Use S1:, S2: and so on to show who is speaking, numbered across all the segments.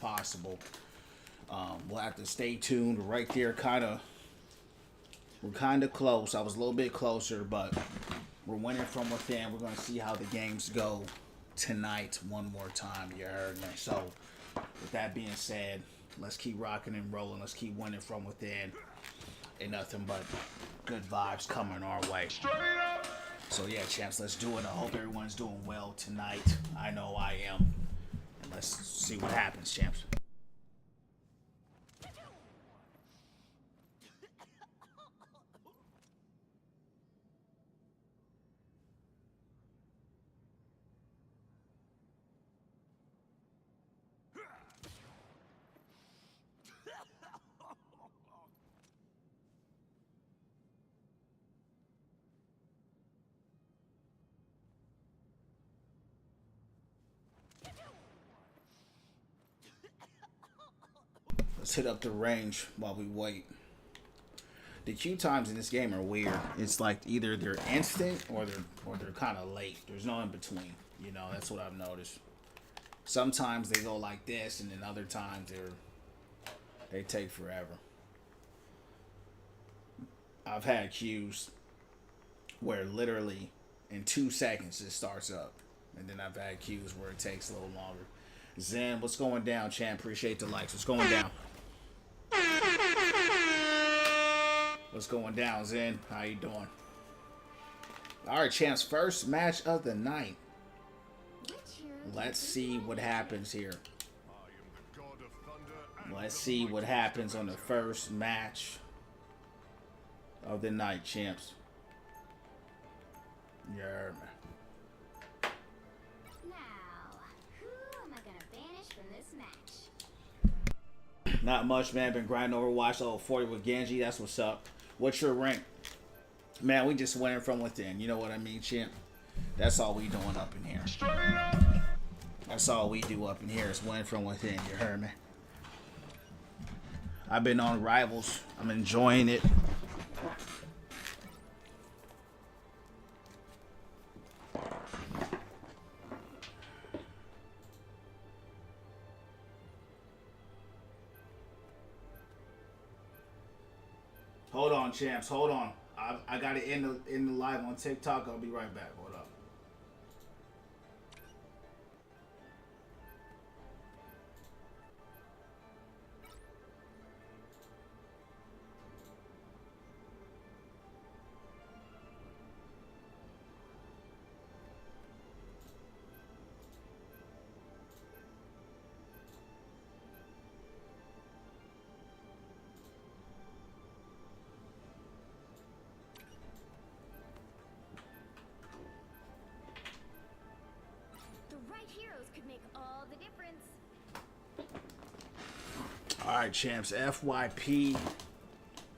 S1: possible. We'll have to stay tuned. Right there, we're kind of close. I was a little bit closer, but we're winning from within. We're going to see how the games go tonight one more time. You heard me. So, with that being said, let's keep rocking and rolling. Let's keep winning from within. Ain't nothing but good vibes coming our way. So, yeah, champs, let's do it. I hope everyone's doing well tonight. I know I am. And let's see what happens, champs. Let's hit up the range while we wait. The queue times in this game are weird. It's like either they're instant or they're kind of late. There's no in between. You know, that's what I've noticed. Sometimes they go like this, and then other times they take forever. I've had queues where literally in 2 seconds it starts up, and then I've had queues where it takes a little longer. Zen, what's going down, champ? Appreciate the likes. What's going down? What's going down, Zen? How you doing? All right, champs. First match of the night. Let's see what happens here. Let's see what happens on the first match of the night, champs. Yeah, man. Not much, man. Been grinding Overwatch level 40 with Genji. That's what's up. What's your rank? Man, we just winning from within. You know what I mean, champ? That's all we doing up in here. That's all we do up in here is winning from within. You heard me? I've been on Rivals. I'm enjoying it. Hold on, champs. Hold on. I got to end the live on TikTok. I'll be right back. Hold up. All right, champs. FYP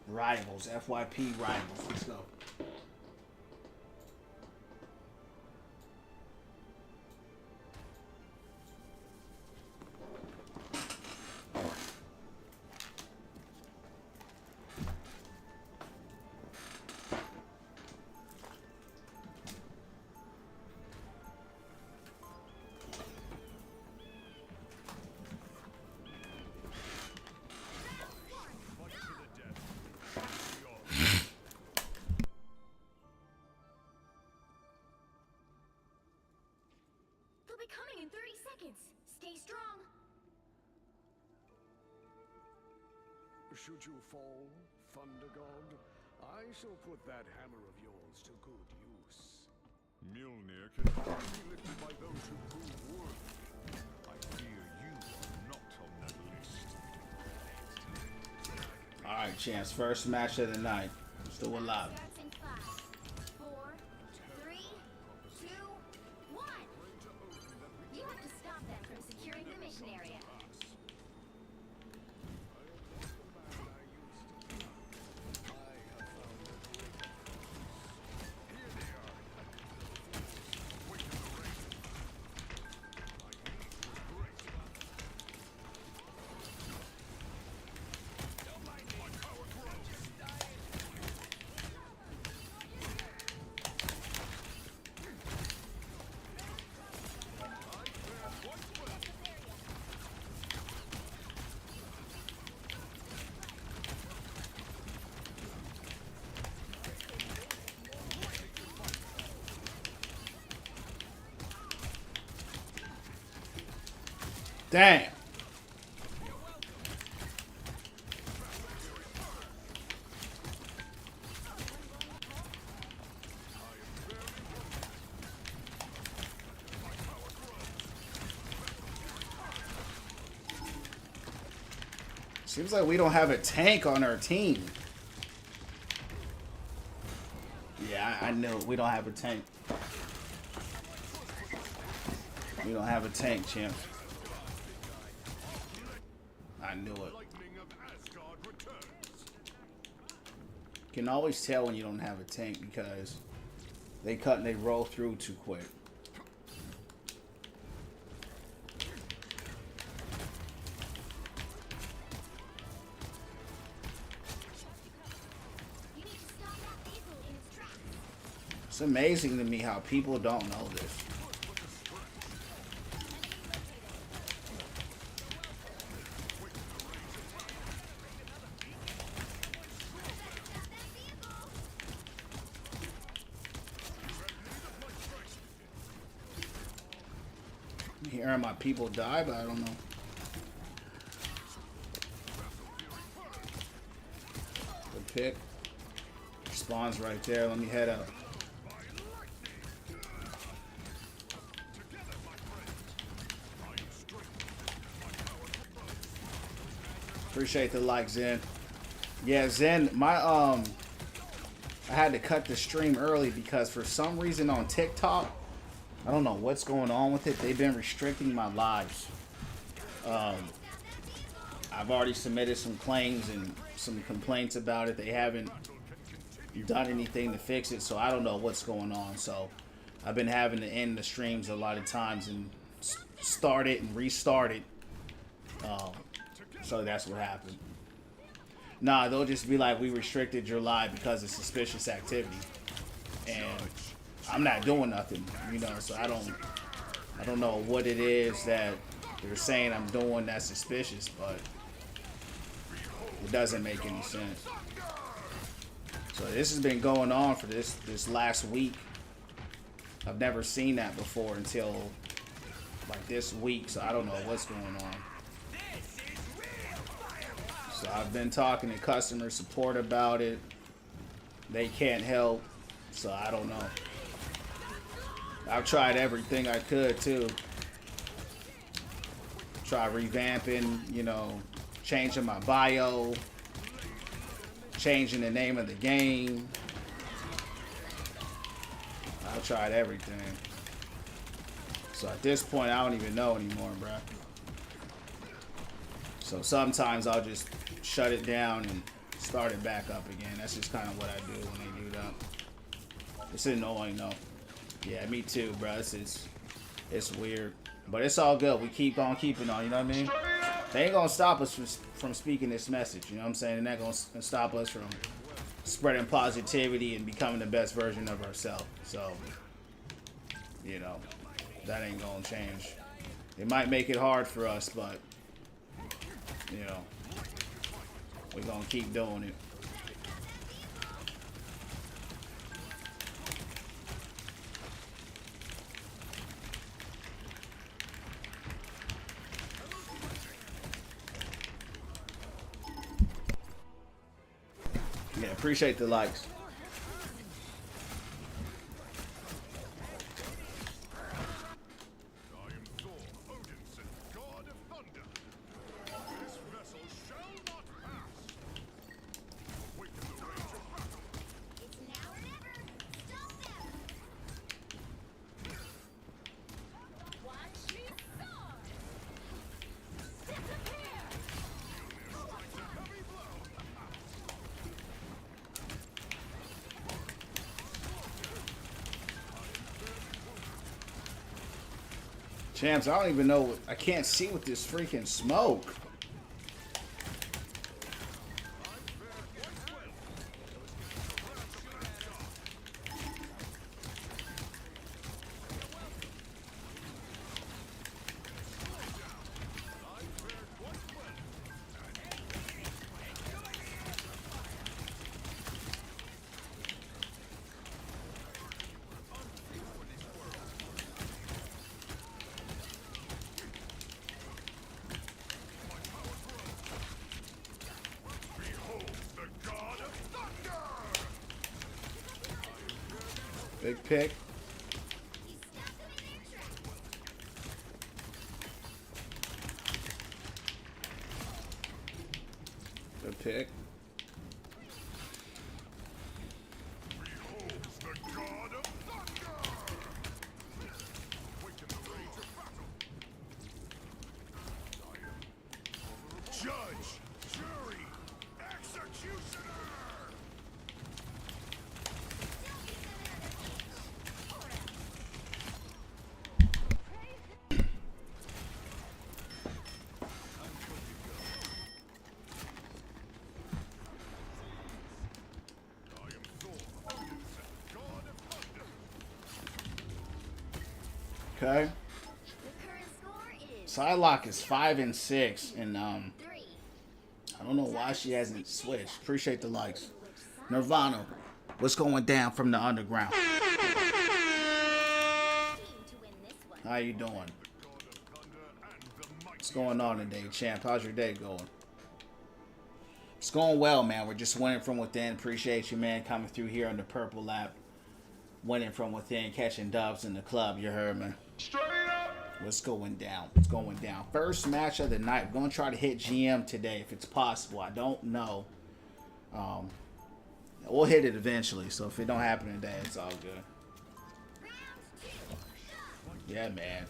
S1: Rivals. FYP Rivals. Let's go.
S2: Coming in 30 seconds. Stay strong.
S3: Should you fall, Thunder God, I shall put that hammer of yours to good use.
S4: Mjolnir can only be lifted by those who prove worthy. I fear you are not on that list.
S1: All right, champs. First match of the night. Still alive.
S2: Starts in 5, 4, 3, 2, 1. You have to stop them from securing the mission area.
S1: Damn. Seems like we don't have a tank on our team. Yeah, I knew it. We don't have a tank. We don't have a tank, champ. I knew it. You can always tell when you don't have a tank because they cut and they roll through too quick.
S2: You need to stop that vehicle in its tracks.
S1: It's amazing to me how people don't know this. I'm hearing my people die, but I don't know. The pick spawns right there. Let me head up. Appreciate the like, Zen. Yeah, Zen, I had to cut the stream early because for some reason on TikTok, I don't know what's going on with it. They've been restricting my lives. I've already submitted some claims and some complaints about it. They haven't done anything to fix it, so I don't know what's going on. So I've been having to end the streams a lot of times and start it and restart it. So that's what happened. Nah, they'll just be like, we restricted your live because of suspicious activity. And I'm not doing nothing, you know, so I don't know what it is that they're saying I'm doing that's suspicious, but it doesn't make any sense. So this has been going on for this last week. I've never seen that before until like this week, so I don't know what's going on. So I've been talking to customer support about it. They can't help, so I don't know. I've tried everything I could too. Try revamping, you know, changing my bio, changing the name of the game. I've tried everything. So at this point, I don't even know anymore, bro. So sometimes I'll just shut it down and start it back up again. That's just kind of what I do when they do that. It's annoying though. Yeah, me too, bro. It's weird, but it's all good. We keep on keeping on. You know what I mean? They ain't gonna stop us from speaking this message. You know what I'm saying? They're not gonna stop us from spreading positivity and becoming the best version of ourselves. So, you know, that ain't gonna change. It might make it hard for us, but you know, we're gonna keep doing it. Yeah, appreciate the likes.
S4: I am Thor, Odinson, god of thunder. This vessel shall not pass. Awaken the rage of battle.
S2: It's now or never. Stop them. Watch me soar. Disappear.
S4: Heavy blow.
S1: Champs, I don't even know. I can't see with this freaking smoke. Big pick.
S2: You stopped them in their tracks.
S1: Good pick.
S4: Beholds the god of thunder! Awaken the rage of battle! Judge, jury, executioner! I am Thor, god of thunder!
S1: Okay.
S2: The current score is
S1: Psylocke is 5-6, and
S2: 3.
S1: I don't know why she hasn't switched. Appreciate the likes. Nirvana, what's going down from the underground?
S2: Team to win this one.
S1: How you doing?
S4: God of thunder and the mighty.
S1: What's going on today, champ? How's your day going? It's going well, man. We're just winning from within. Appreciate you, man, coming through here on the Purple Lap. Winning from within, catching dubs in the club. You heard me.
S4: Straight up!
S1: What's going down? What's going down? First match of the night. We're going to try to hit GM today if it's possible. I don't know. We'll hit it eventually. So if it don't happen today, it's all good. Yeah, man.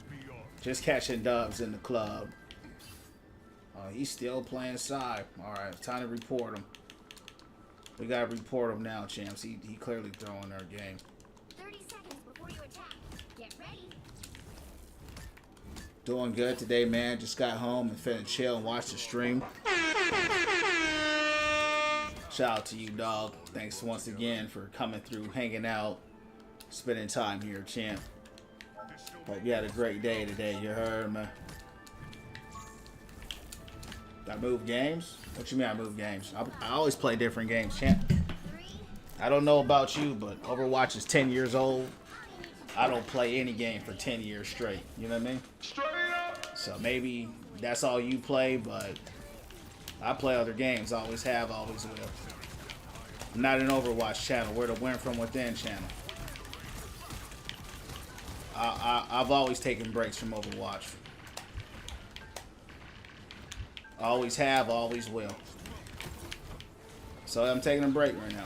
S4: Beyond.
S1: Just catching dubs in the club. He's still playing side. All right, time to report him. We got to report him now, champs. He clearly throwing our game.
S2: 30 seconds before you attack. Get ready.
S1: Doing good today, man. Just got home and finna chill and watch the stream. Shout out to you, dog. Thanks once again for coming through, hanging out, spending time here, champ. Hope you had a great day today. You heard me. I move games? What you mean I move games? I always play different games, champ.
S2: 3.
S1: I don't know about you, but Overwatch is 10 years old. I don't play any game for 10 years straight. You know what I mean?
S4: Straight up!
S1: So maybe that's all you play, but I play other games. Always have, always will. I'm not an Overwatch channel. We're the Win From Within channel. I've always taken breaks from Overwatch. Always have, always will. So I'm taking a break right now.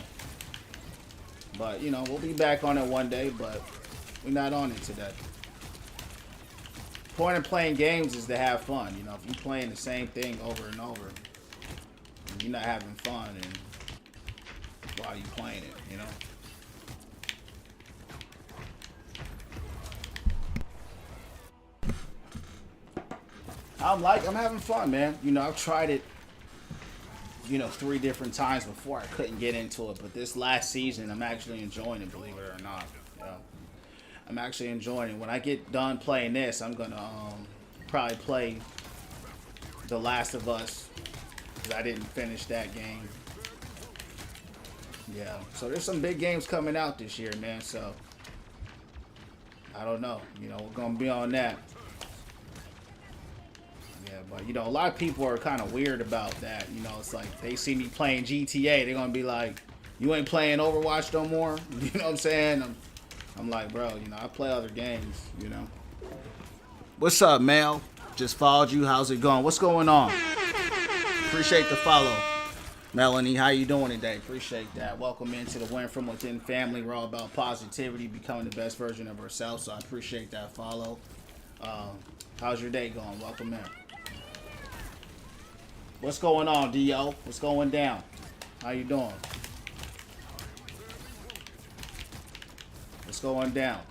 S1: But, you know, we'll be back on it one day, but we're not on it today. Point of playing games is to have fun. You know, if you're playing the same thing over and over, and you're not having fun, and why are you playing it, you know? I'm having fun, man. You know, I've tried it, you know, 3 different times before. I couldn't get into it, but this last season, I'm actually enjoying it, believe it or not. You know, I'm actually enjoying it. When I get done playing this, I'm gonna probably play The Last of Us, because I didn't finish that game. Yeah, so there's some big games coming out this year, man. So I don't know. You know, we're gonna be on that. Yeah, but you know, a lot of people are kind of weird about that. You know, it's like they see me playing GTA, they're gonna be like, "You ain't playing Overwatch no more." You know what I'm saying? I'm like, bro, you know, I play other games. You know. What's up, Mel? Just followed you. How's it going? What's going on? Appreciate the follow, Melanie. How you doing today? Appreciate that. Welcome into the Win From Within family. We're all about positivity, becoming the best version of ourselves. So I appreciate that follow. How's your day going? Welcome in. What's going on, Dio? What's going down? How you doing? What's going down?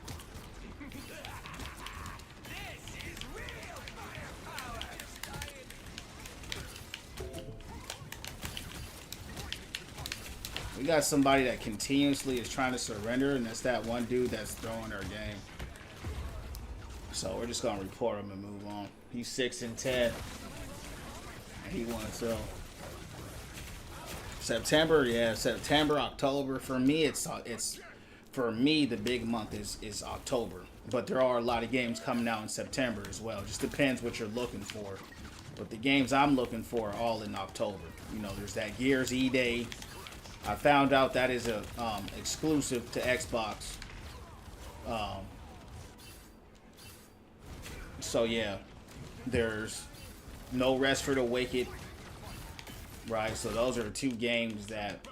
S1: We got somebody that continuously is trying to surrender, and that's that one dude that's throwing our game. So we're just gonna report him and move on. He's 6-10. He won, so September, yeah, September, October. For me, it's for me the big month is October. But there are a lot of games coming out in September as well. Just depends what you're looking for. But the games I'm looking for are all in October. You know, there's that Gears E-Day. I found out that is a exclusive to Xbox. So yeah, there's no Rest for the Wicked, right? So those are the two games that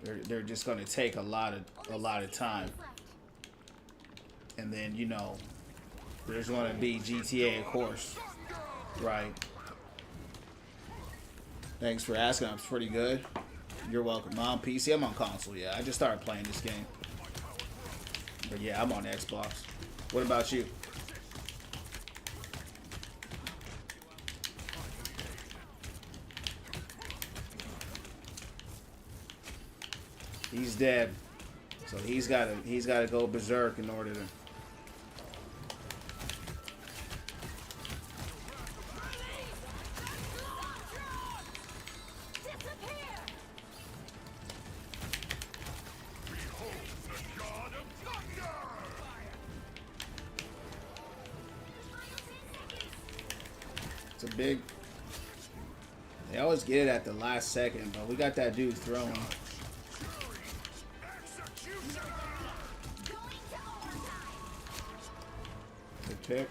S1: they're just gonna take a lot of time. And then, you know, there's gonna be GTA, of course, right? Thanks for asking. I'm pretty good. You're welcome. I'm on PC. I'm on console. Yeah, I just started playing this game. But yeah, I'm on Xbox. What about you? He's dead, so he's gotta go berserk in order to. It's a big. They always get it at the last second, but we got that dude throwing. Good pick.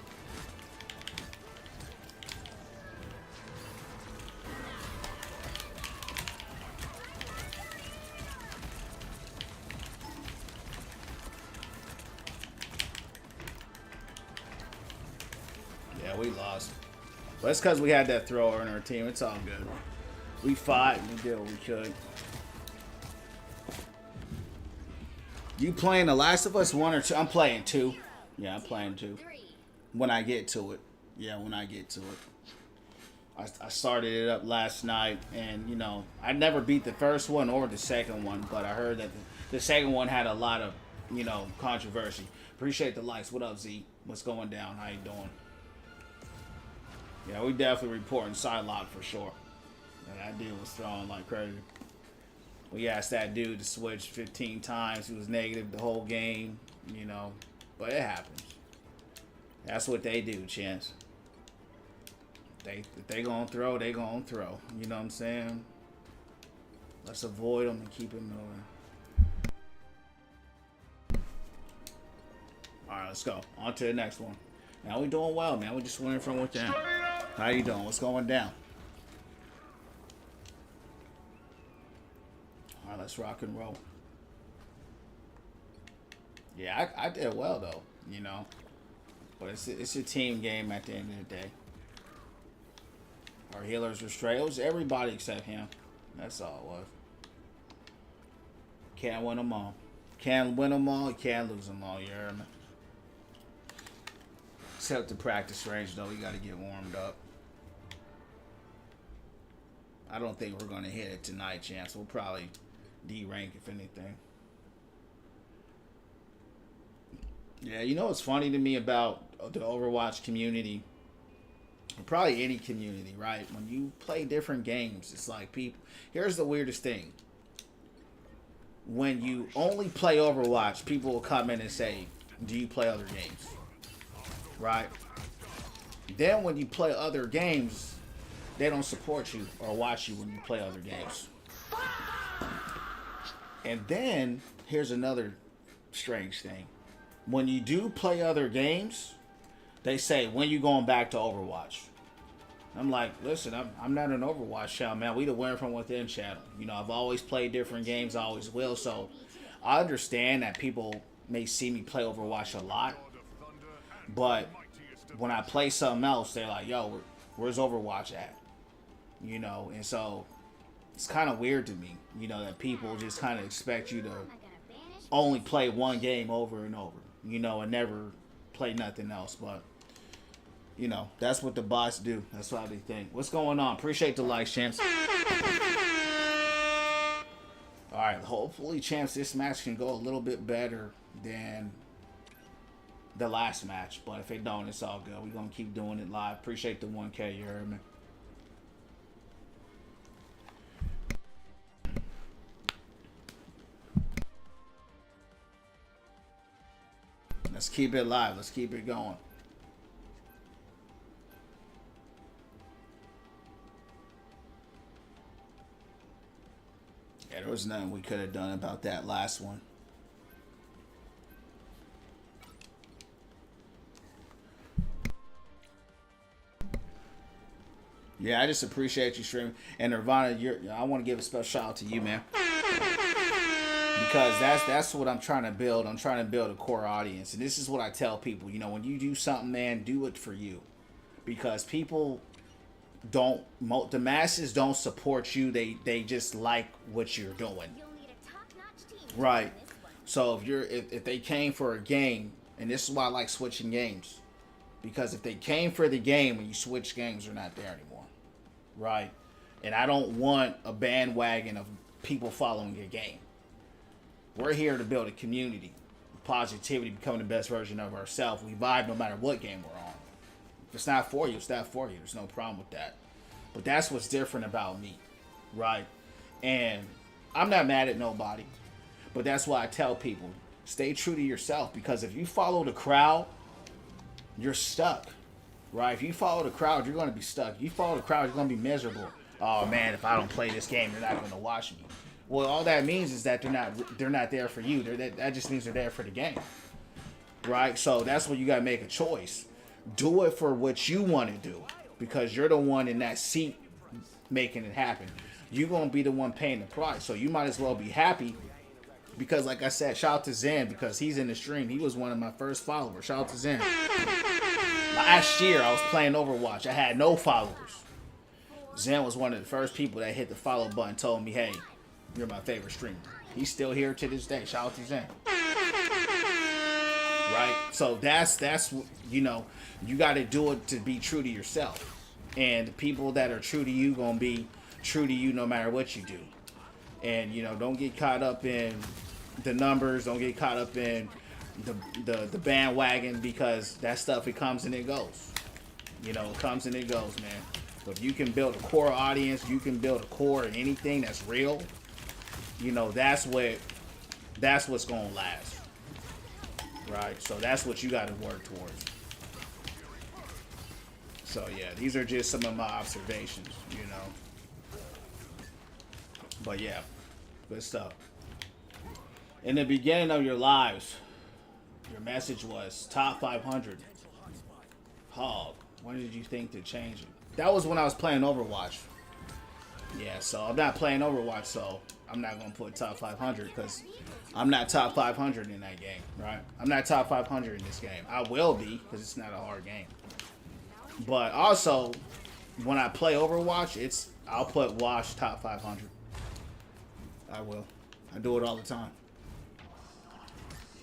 S1: Yeah, we lost. But it's because we had that thrower in our team. It's all good. We fought and we did what we could. You playing The Last of Us 1 or 2? I'm playing 2. Yeah, I'm playing 2. When I get to it. Yeah, when I get to it. I started it up last night, and, you know, I never beat the first one or the second one, but I heard that the second one had a lot of, you know, controversy. Appreciate the likes. What up, Z? What's going down? How you doing? Yeah, we definitely reporting Psylocke for sure. That dude was throwing like crazy. We asked that dude to switch 15 times. He was negative the whole game, you know. But it happens. That's what they do, Chance. If they gonna throw, they gonna throw. You know what I'm saying? Let's avoid them and keep it moving. Alright, let's go. On to the next one. Now we doing well, man. We just winning from within. How you doing? What's going down? Alright, let's rock and roll. Yeah, I did well though, you know. But it's a team game at the end of the day. Our healers were straight. It was everybody except him. That's all it was. Can't win them all. Can't win them all. You can't lose them all. You heard me? Except the practice range, though. We got to get warmed up. I don't think we're going to hit it tonight, Chance. We'll probably D-rank, if anything. Yeah, you know what's funny to me about the Overwatch community? Probably any community, right? When you play different games, it's like people... Here's the weirdest thing. When you only play Overwatch, people will come in and say, do you play other games? Right? Then when you play other games, they don't support you or watch you when you play other games. And then, here's another strange thing. When you do play other games, they say, when you going back to Overwatch? I'm like, listen, I'm not an Overwatch channel, man. We the Winner From Within channel. You know, I've always played different games. I always will. So I understand that people may see me play Overwatch a lot. But when I play something else, they're like, yo, where's Overwatch at? You know, and so it's kind of weird to me, you know, that people just kind of expect you to only play one game over and over, you know, and never play nothing else. But, you know, that's what the bots do. That's how they think. What's going on? Appreciate the likes, Champs. Alright, hopefully, Champs, this match can go a little bit better than the last match. But if it don't, it's all good. We're going to keep doing it live. Appreciate the 1K, you heard me? Let's keep it live. Let's keep it going. Yeah, there was nothing we could have done about that last one. Yeah, I just appreciate you streaming. And Nirvana, I want to give a special shout out to you, man. Because that's what I'm trying to build. I'm trying to build a core audience. And this is what I tell people. You know, when you do something, man, do it for you. Because people don't, the masses don't support you. They just like what you're doing.
S2: You'll need a top-notch team.
S1: Right. So if they came for a game, and this is why I like switching games. Because if they came for the game and you switch games, they're not there anymore. Right? And I don't want a bandwagon of people following your game. We're here to build a community. Positivity, becoming the best version of ourselves. We vibe no matter what game we're on. If it's not for you, it's not for you. There's no problem with that. But that's what's different about me. Right? And I'm not mad at nobody. But that's why I tell people, stay true to yourself. Because if you follow the crowd, you're stuck. Right? If you follow the crowd, you're going to be stuck. If you follow the crowd, you're going to be miserable. Oh man, if I don't play this game, they're not going to watch me. Well, all that means is that they're not there for you. That just means they're there for the game. Right? So that's when you got to make a choice. Do it for what you want to do. Because you're the one in that seat making it happen. You're going to be the one paying the price. So you might as well be happy. Because like I said, shout out to Zen because he's in the stream. He was one of my first followers. Shout out to Zen. Last year, I was playing Overwatch. I had no followers. Zen was one of the first people that hit the follow button and told me, hey, you're my favorite streamer. He's still here to this day. Shout out to Zen. Right? So that's you know, you got to do it to be true to yourself. And the people that are true to you going to be true to you no matter what you do. And, you know, don't get caught up in the numbers. Don't get caught up in the bandwagon because that stuff, it comes and it goes. You know, it comes and it goes, man. So if you can build a core audience, you can build a core in anything that's real, you know, that's what's going to last. Right? So that's what you got to work towards. So, yeah, these are just some of my observations, you know. But, yeah, good stuff. In the beginning of your lives, your message was top 500. Hog, when did you think to change it? That was when I was playing Overwatch. Yeah, so I'm not playing Overwatch, so I'm not going to put top 500 because I'm not top 500 in that game, right? I'm not top 500 in this game. I will be because it's not a hard game. But also, when I play Overwatch, I'll put Wash top 500. I will. I do it all the time.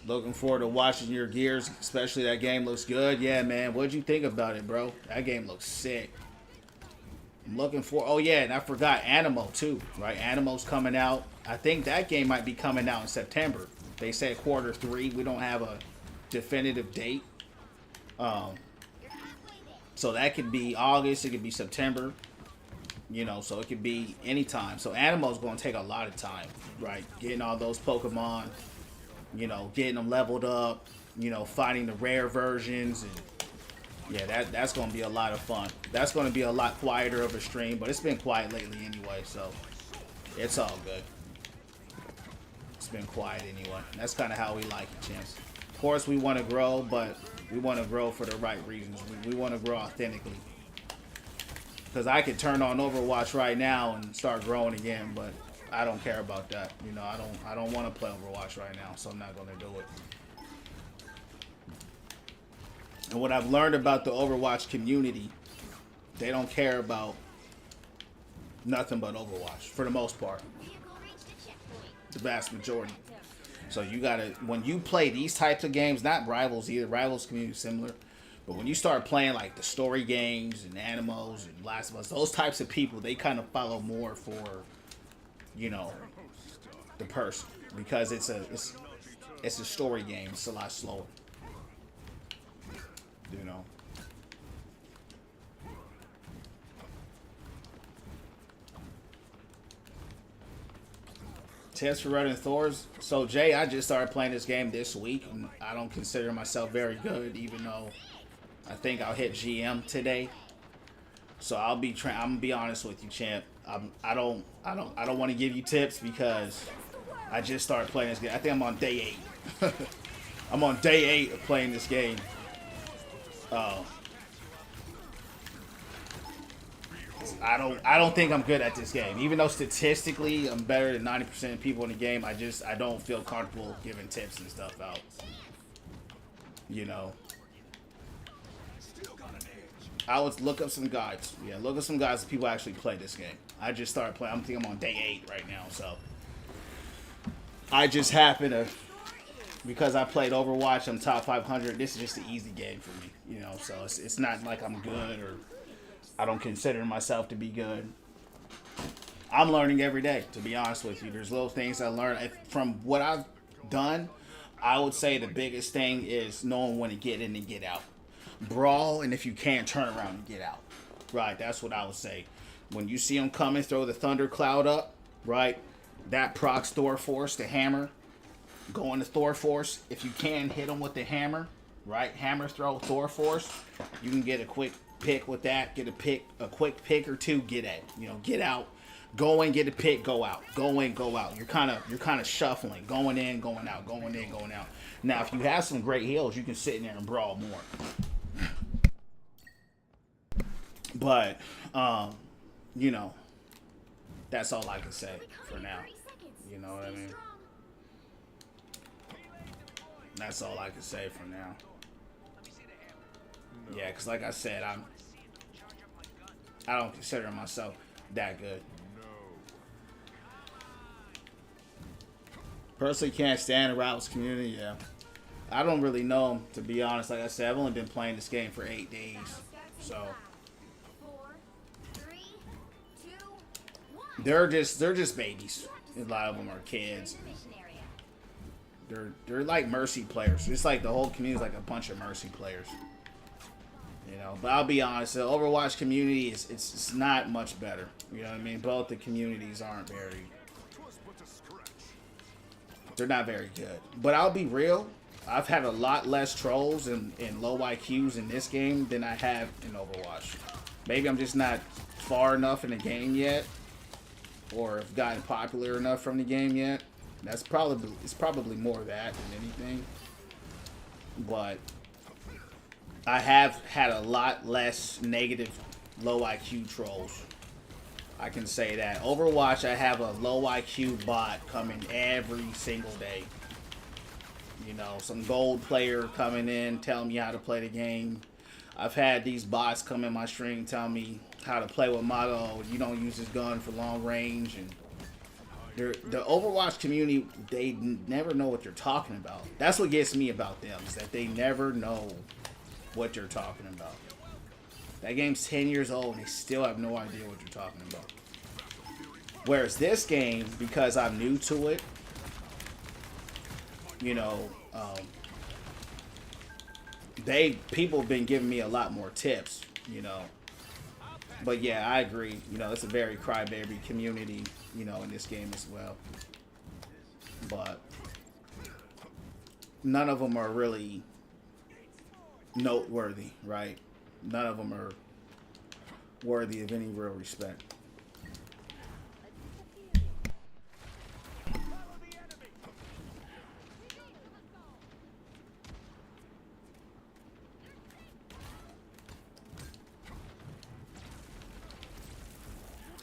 S1: Looking forward to watching your Gears, especially that game looks good. Yeah, man. What'd you think about it, bro? That game looks sick. I'm looking for... Oh, yeah, and I forgot Animo, too, right? Animo's coming out. I think that game might be coming out in September. They said Q3. We don't have a definitive date. So that could be August. It could be September. You know, so it could be anytime. So Animo's going to take a lot of time, right? Getting all those Pokemon, you know, getting them leveled up, you know, finding the rare versions. And yeah, that's going to be a lot of fun. That's going to be a lot quieter of a stream, but it's been quiet lately anyway, so it's all good. It's been quiet anyway. That's kind of how we like it, Chance. Of course, we want to grow, but we want to grow for the right reasons. We want to grow authentically. Because I could turn on Overwatch right now and start growing again, but I don't care about that. You know, I don't want to play Overwatch right now, so I'm not going to do it. And what I've learned about the Overwatch community, they don't care about nothing but Overwatch for the most part. The vast majority. So you gotta, when you play these types of games, not Rivals either, Rivals community is similar, but when you start playing like the story games and Animals and Last of Us, those types of people, they kind of follow more for, you know, the person, because it's a story game. It's a lot slower, you know. Test for running Thor's. So Jay, I just started playing this game this week, and I don't consider myself very good, even though I think I'll hit GM today. So I'm gonna be honest with you, champ. I don't want to give you tips because I just started playing this game. I think I'm on day 8. I'm on day 8 of playing this game. I don't think I'm good at this game. Even though statistically I'm better than 90% of people in the game, I don't feel comfortable giving tips and stuff out. You know. I would look up some guides. Yeah, look up some guides that people actually play this game. I just started playing. I think I'm on day 8 right now, so I just happen to, because I played Overwatch, I'm top 500. This is just an easy game for me, you know. So it's not like I'm good or I don't consider myself to be good. I'm learning every day, to be honest with you. There's little things I learn from what I've done. I would say the biggest thing is knowing when to get in and get out. Brawl, and if you can, turn around and get out. Right, that's what I would say. When you see them coming, throw the thunder cloud up. Right, that procs Thor Force, the hammer. Go into Thor Force. If you can, hit them with the hammer. Right, hammer throw Thor Force. You can get a quick pick with that. Get a quick pick or two. Get out. Go in, get a pick, go out. Go in, go out. You're kind of shuffling, going in, going out, going in, going out. Now, if you have some great heals, you can sit in there and brawl more. But, you know, that's all I can say for now. You know what I mean? That's all I can say for now. Yeah, because like I said, I don't consider myself that good. Personally, can't stand the Rivals community. Yeah, I don't really know them, to be honest. Like I said, I've only been playing this game for 8 days, so
S2: 4, 3, 2, 1.
S1: they're just babies. A lot of them are kids. They're like Mercy players. It's like the whole community is like a bunch of Mercy players. You know, but I'll be honest, the Overwatch community it's not much better. You know what I mean? Both the communities aren't very. They're not very good. But I'll be real. I've had a lot less trolls and low IQs in this game than I have in Overwatch. Maybe I'm just not far enough in the game yet, or have gotten popular enough from the game yet. It's probably more of that than anything. But I have had a lot less negative low IQ trolls. I can say that. Overwatch, I have a low IQ bot coming every single day. You know, some gold player coming in, telling me how to play the game. I've had these bots come in my stream telling me how to play with Motto. You don't use this gun for long range. And the Overwatch community, they never know what you're talking about. That's what gets me about them, is that they never know what you're talking about. That game's 10 years old and they still have no idea what you're talking about. Whereas this game, because I'm new to it, you know, people have been giving me a lot more tips, you know. But yeah, I agree. You know, it's a very crybaby community, you know, in this game as well. But none of them are really noteworthy, right? None of them are worthy of any real respect.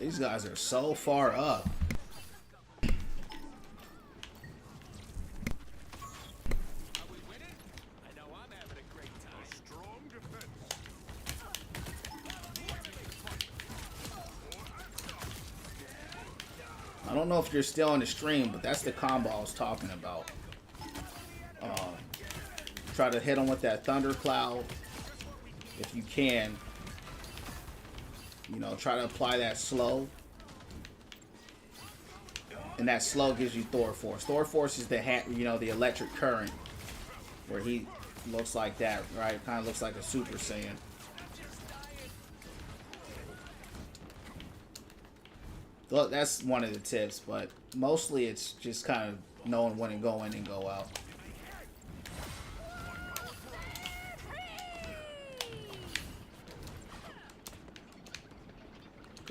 S1: These guys are so far up. I don't know if you're still on the stream, but that's the combo I was talking about. Try to hit them with that thunder cloud if you can. You know, try to apply that slow. And that slow gives you Thor Force. Thor Force is the the electric current, where he looks like that, right? Kind of looks like a Super Saiyan. Well, that's one of the tips, but mostly it's just kind of knowing when to go in and go out.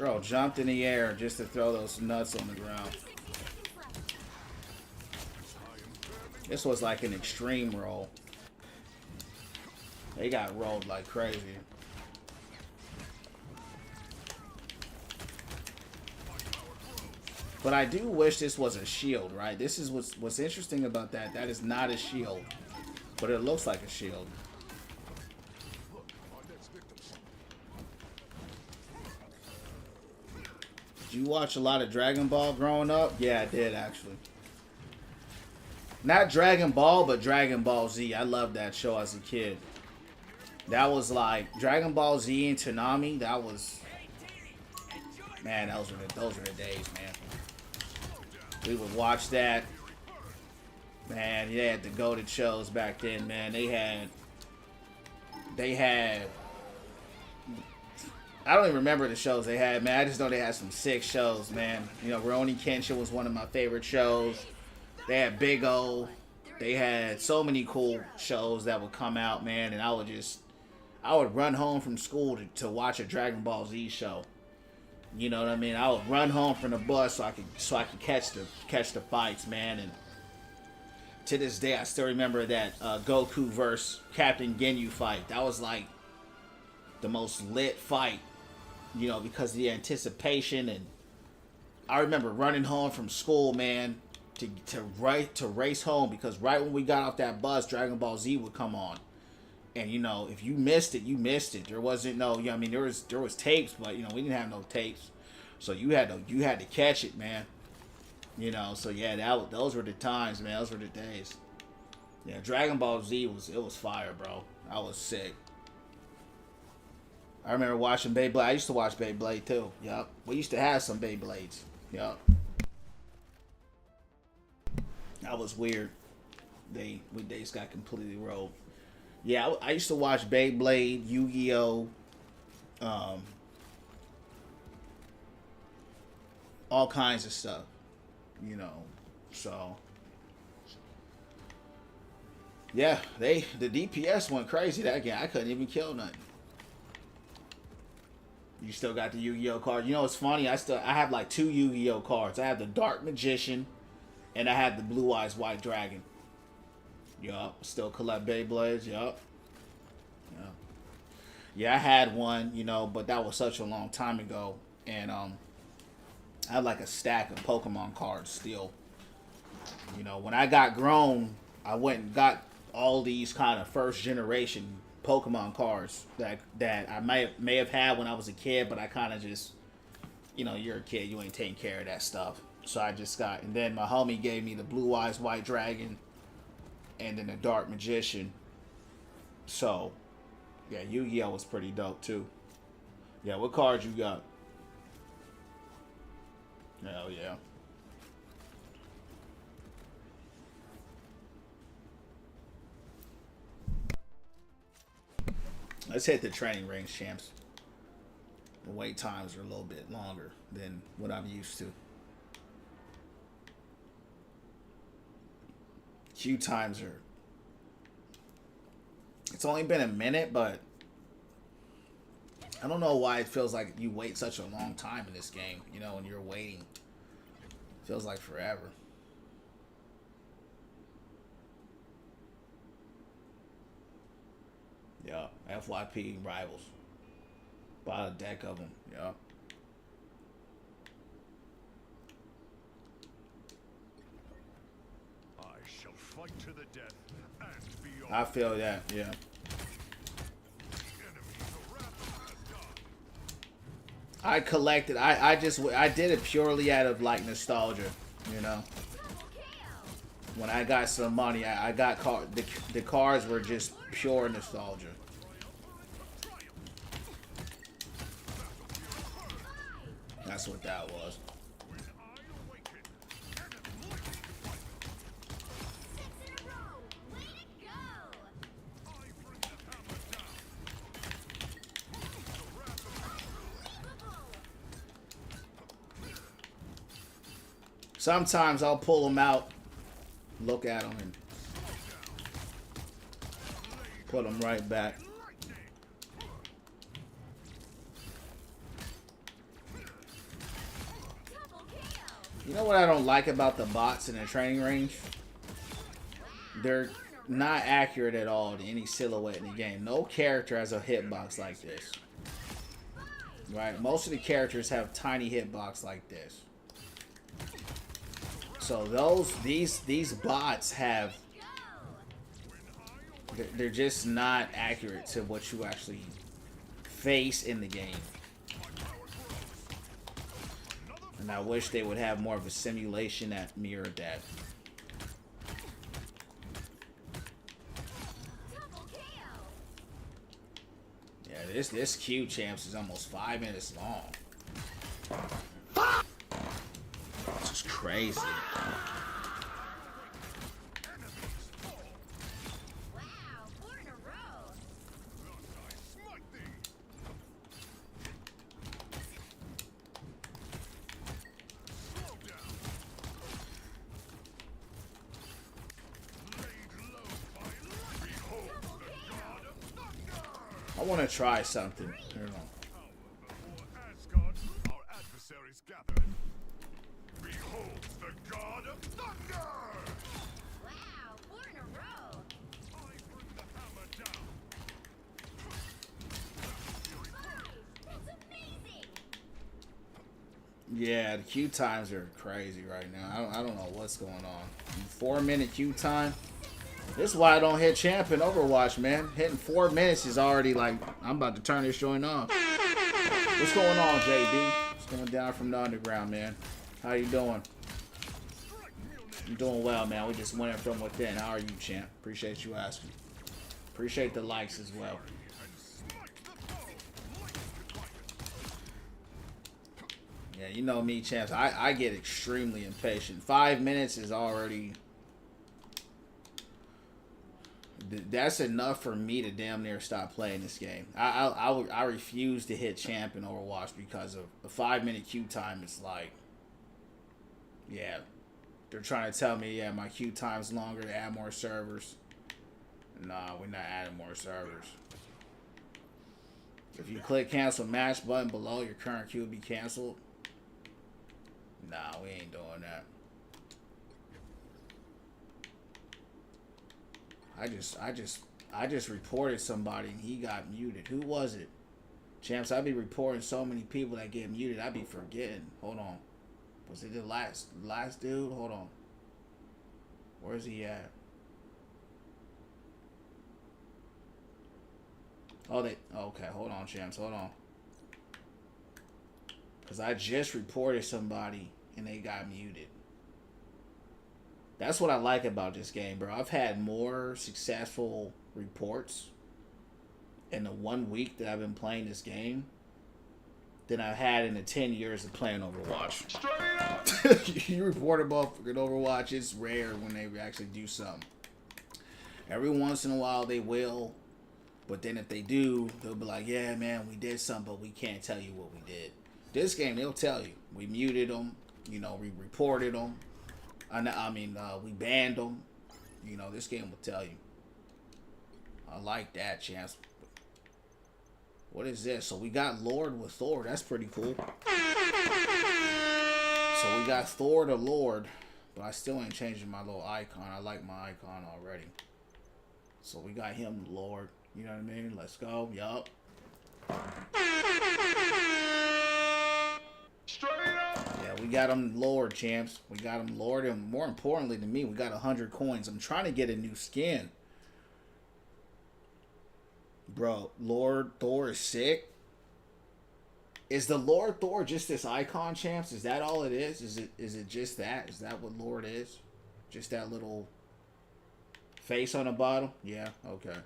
S1: Girl jumped in the air just to throw those nuts on the ground. This was like an extreme roll. They got rolled like crazy. But I do wish this was a shield, right? This is what's interesting about that. That is not a shield, but it looks like a shield. Did you watch a lot of Dragon Ball growing up? Yeah, I did actually. Not Dragon Ball, but Dragon Ball Z. I loved that show as a kid. That was like Dragon Ball Z and Toonami. That was, man, those were the days, man. We would watch that. Man, they had the goated shows back then, man. They had I don't even remember the shows they had, man. I just know they had some sick shows, man. You know, Rurouni Kenshin was one of my favorite shows. They had Big O. They had so many cool shows that would come out, man, and I would run home from school to watch a Dragon Ball Z show. You know what I mean? I would run home from the bus so I could catch the fights, man. And to this day, I still remember that Goku versus Captain Ginyu fight. That was like the most lit fight, you know, because of the anticipation. And I remember running home from school, man, to race home, because right when we got off that bus, Dragon Ball Z would come on. And, you know, if you missed it, you missed it. There wasn't no, you know, I mean, there was tapes, but, you know, we didn't have no tapes. So you had to catch it, man. You know, so yeah, those were the times, man. Those were the days. Yeah, Dragon Ball Z was fire, bro. I was sick. I remember watching Beyblade. I used to watch Beyblade too. Yup. We used to have some Beyblades. Yup. That was weird. They just got completely rolled. Yeah, I used to watch Beyblade, Yu-Gi-Oh, all kinds of stuff, you know. So yeah, the DPS went crazy that game. I couldn't even kill nothing. You still got the Yu-Gi-Oh card. You know, it's funny. I have like 2 Yu-Gi-Oh cards. I have the Dark Magician, and I have the Blue Eyes White Dragon. Yup. Still collect Beyblades. Yup. Yup. Yeah, I had one, you know, but that was such a long time ago. And I had like a stack of Pokemon cards still. You know, when I got grown, I went and got all these kind of first generation Pokemon cards that I may have had when I was a kid, but I kind of just, you know, you're a kid, you ain't taking care of that stuff. So I just got, and then my homie gave me the Blue Eyes White Dragon and then the Dark Magician. So yeah, Yu-Gi-Oh was pretty dope too. Yeah, what cards you got? Hell yeah. Let's hit the training range, champs. The wait times are a little bit longer than what I'm used to. Queue times are... It's only been a minute, but I don't know why it feels like you wait such a long time in this game. You know, when you're waiting. It feels like forever. Yeah, FYP Rivals. Bought a deck of them. Yeah.
S4: I shall fight to the death and beyond.
S1: I feel that, yeah. I collected. I did it purely out of like nostalgia, you know. When I got some money, I got the cards were just pure nostalgia. That's what that was. Sometimes I'll pull them out, look at them, and put them right back. You know what I don't like about the bots in the training range? They're not accurate at all to any silhouette in the game. No character has a hitbox like this. Right? Most of the characters have tiny hitbox like this. So these bots have, they're just not accurate to what you actually face in the game. And I wish they would have more of a simulation that mirrored that. Yeah, this Q champs is almost 5 minutes long. This is crazy.
S2: Wow, 4 in a row.
S4: Smite thee! Slow down! Laid low by lightning! Behold the god of thunder!
S1: I want to try something. Here, hold on.
S4: Before Asgard, our adversaries gather. Behold the god of thunder!
S2: Wow, 4 in a row.
S4: I bring the hammer down!
S2: That's amazing.
S1: Yeah, the queue times are crazy right now. I don't know what's going on. 4 minute queue time. This is why I don't hit champ in Overwatch, man. Hitting 4 minutes is already like, I'm about to turn this joint off. What's going on, JB? What's going down from the underground, man? How you doing? I'm doing well, man. We just winning from within. How are you, champ? Appreciate you asking. Appreciate the likes as well. Yeah, you know me, champs. I get extremely impatient. 5 minutes is already... That's enough for me to damn near stop playing this game. I refuse to hit champ in Overwatch because of the 5 minute queue time. It's like, yeah, they're trying to tell me, yeah, my queue time's longer to add more servers. Nah, we're not adding more servers. If you click cancel match button below, your current queue will be canceled. Nah, we ain't doing that. I just reported somebody and he got muted. Who was it? Champs, I be reporting so many people that get muted, I be forgetting. Hold on. Was it the last dude? Hold on. Where's he at? Oh, okay, hold on, champs, hold on. Cause I just reported somebody and they got muted. That's what I like about this game, bro. I've had more successful reports in the 1 week that I've been playing this game than I've had in the 10 years of playing Overwatch. You report about fucking Overwatch, it's rare when they actually do something. Every once in a while they will, but then if they do, they'll be like, yeah, man, we did something, but we can't tell you what we did. This game, they'll tell you. We muted them, you know, we reported them. We banned them. You know, this game will tell you. I like that, champs. What is this? So we got Lord with Thor. That's pretty cool. So we got Thor to Lord, but I still ain't changing my little icon. I like my icon already. So we got him Lord. You know what I mean? Let's go. Yup. Yeah, we got him Lord, champs. We got him Lord, and more importantly to me, we got 100 coins. I'm trying to get a new skin. Bro, Lord Thor is sick. Is the Lord Thor just this icon, champs? Is that all it is? Is it just that? Is that what Lord is? Just that little face on the bottom? Yeah, okay.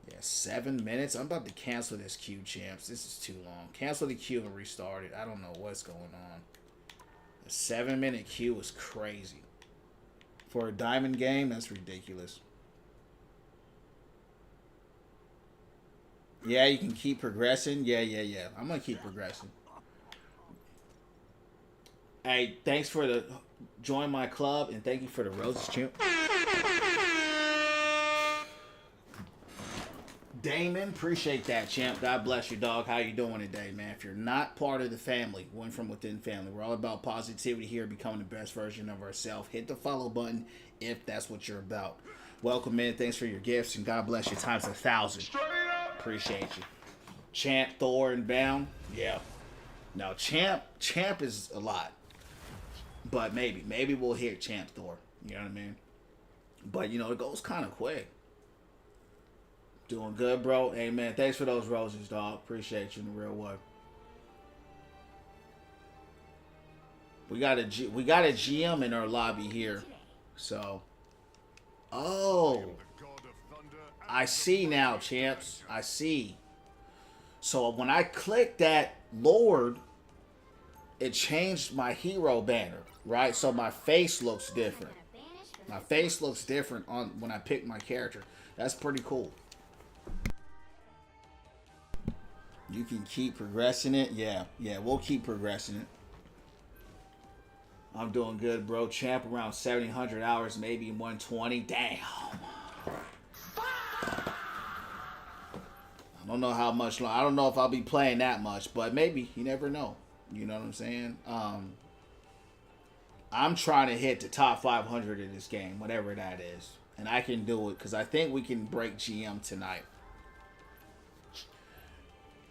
S1: Yeah, 7 minutes. I'm about to cancel this queue, champs. This is too long. Cancel the queue and restart it. I don't know what's going on. A 7 minute queue is crazy. For a diamond game, that's ridiculous. Yeah, you can keep progressing. Yeah. I'm going to keep progressing. Hey, thanks for the join my club, and thank you for the roses, champ. Damon, appreciate that, champ. God bless you, dog. How you doing today, man? If you're not part of the family, one from within family, we're all about positivity here, becoming the best version of ourselves. Hit the follow button if that's what you're about. Welcome in. Thanks for your gifts, and God bless you times 1,000. Appreciate you. Champ, Thor, and Bound. Yeah. No, Champ is a lot. But maybe we'll hit Champ Thor. You know what I mean? But, you know, it goes kind of quick. Doing good, bro. Hey, man, thanks for those roses, dog. Appreciate you in the real way. We got a GM in our lobby here. So, oh, I see now, champs. I see. So when I clicked that Lord, it changed my hero banner, right? So my face looks different. My face looks different on when I pick my character. That's pretty cool. You can keep progressing it. Yeah, we'll keep progressing it. I'm doing good, bro. Champ around 700 hours, maybe 120. Damn. I don't know how much. I don't know if I'll be playing that much, but maybe. You never know. You know what I'm saying? I'm trying to hit the top 500 in this game, whatever that is. And I can do it because I think we can break GM tonight.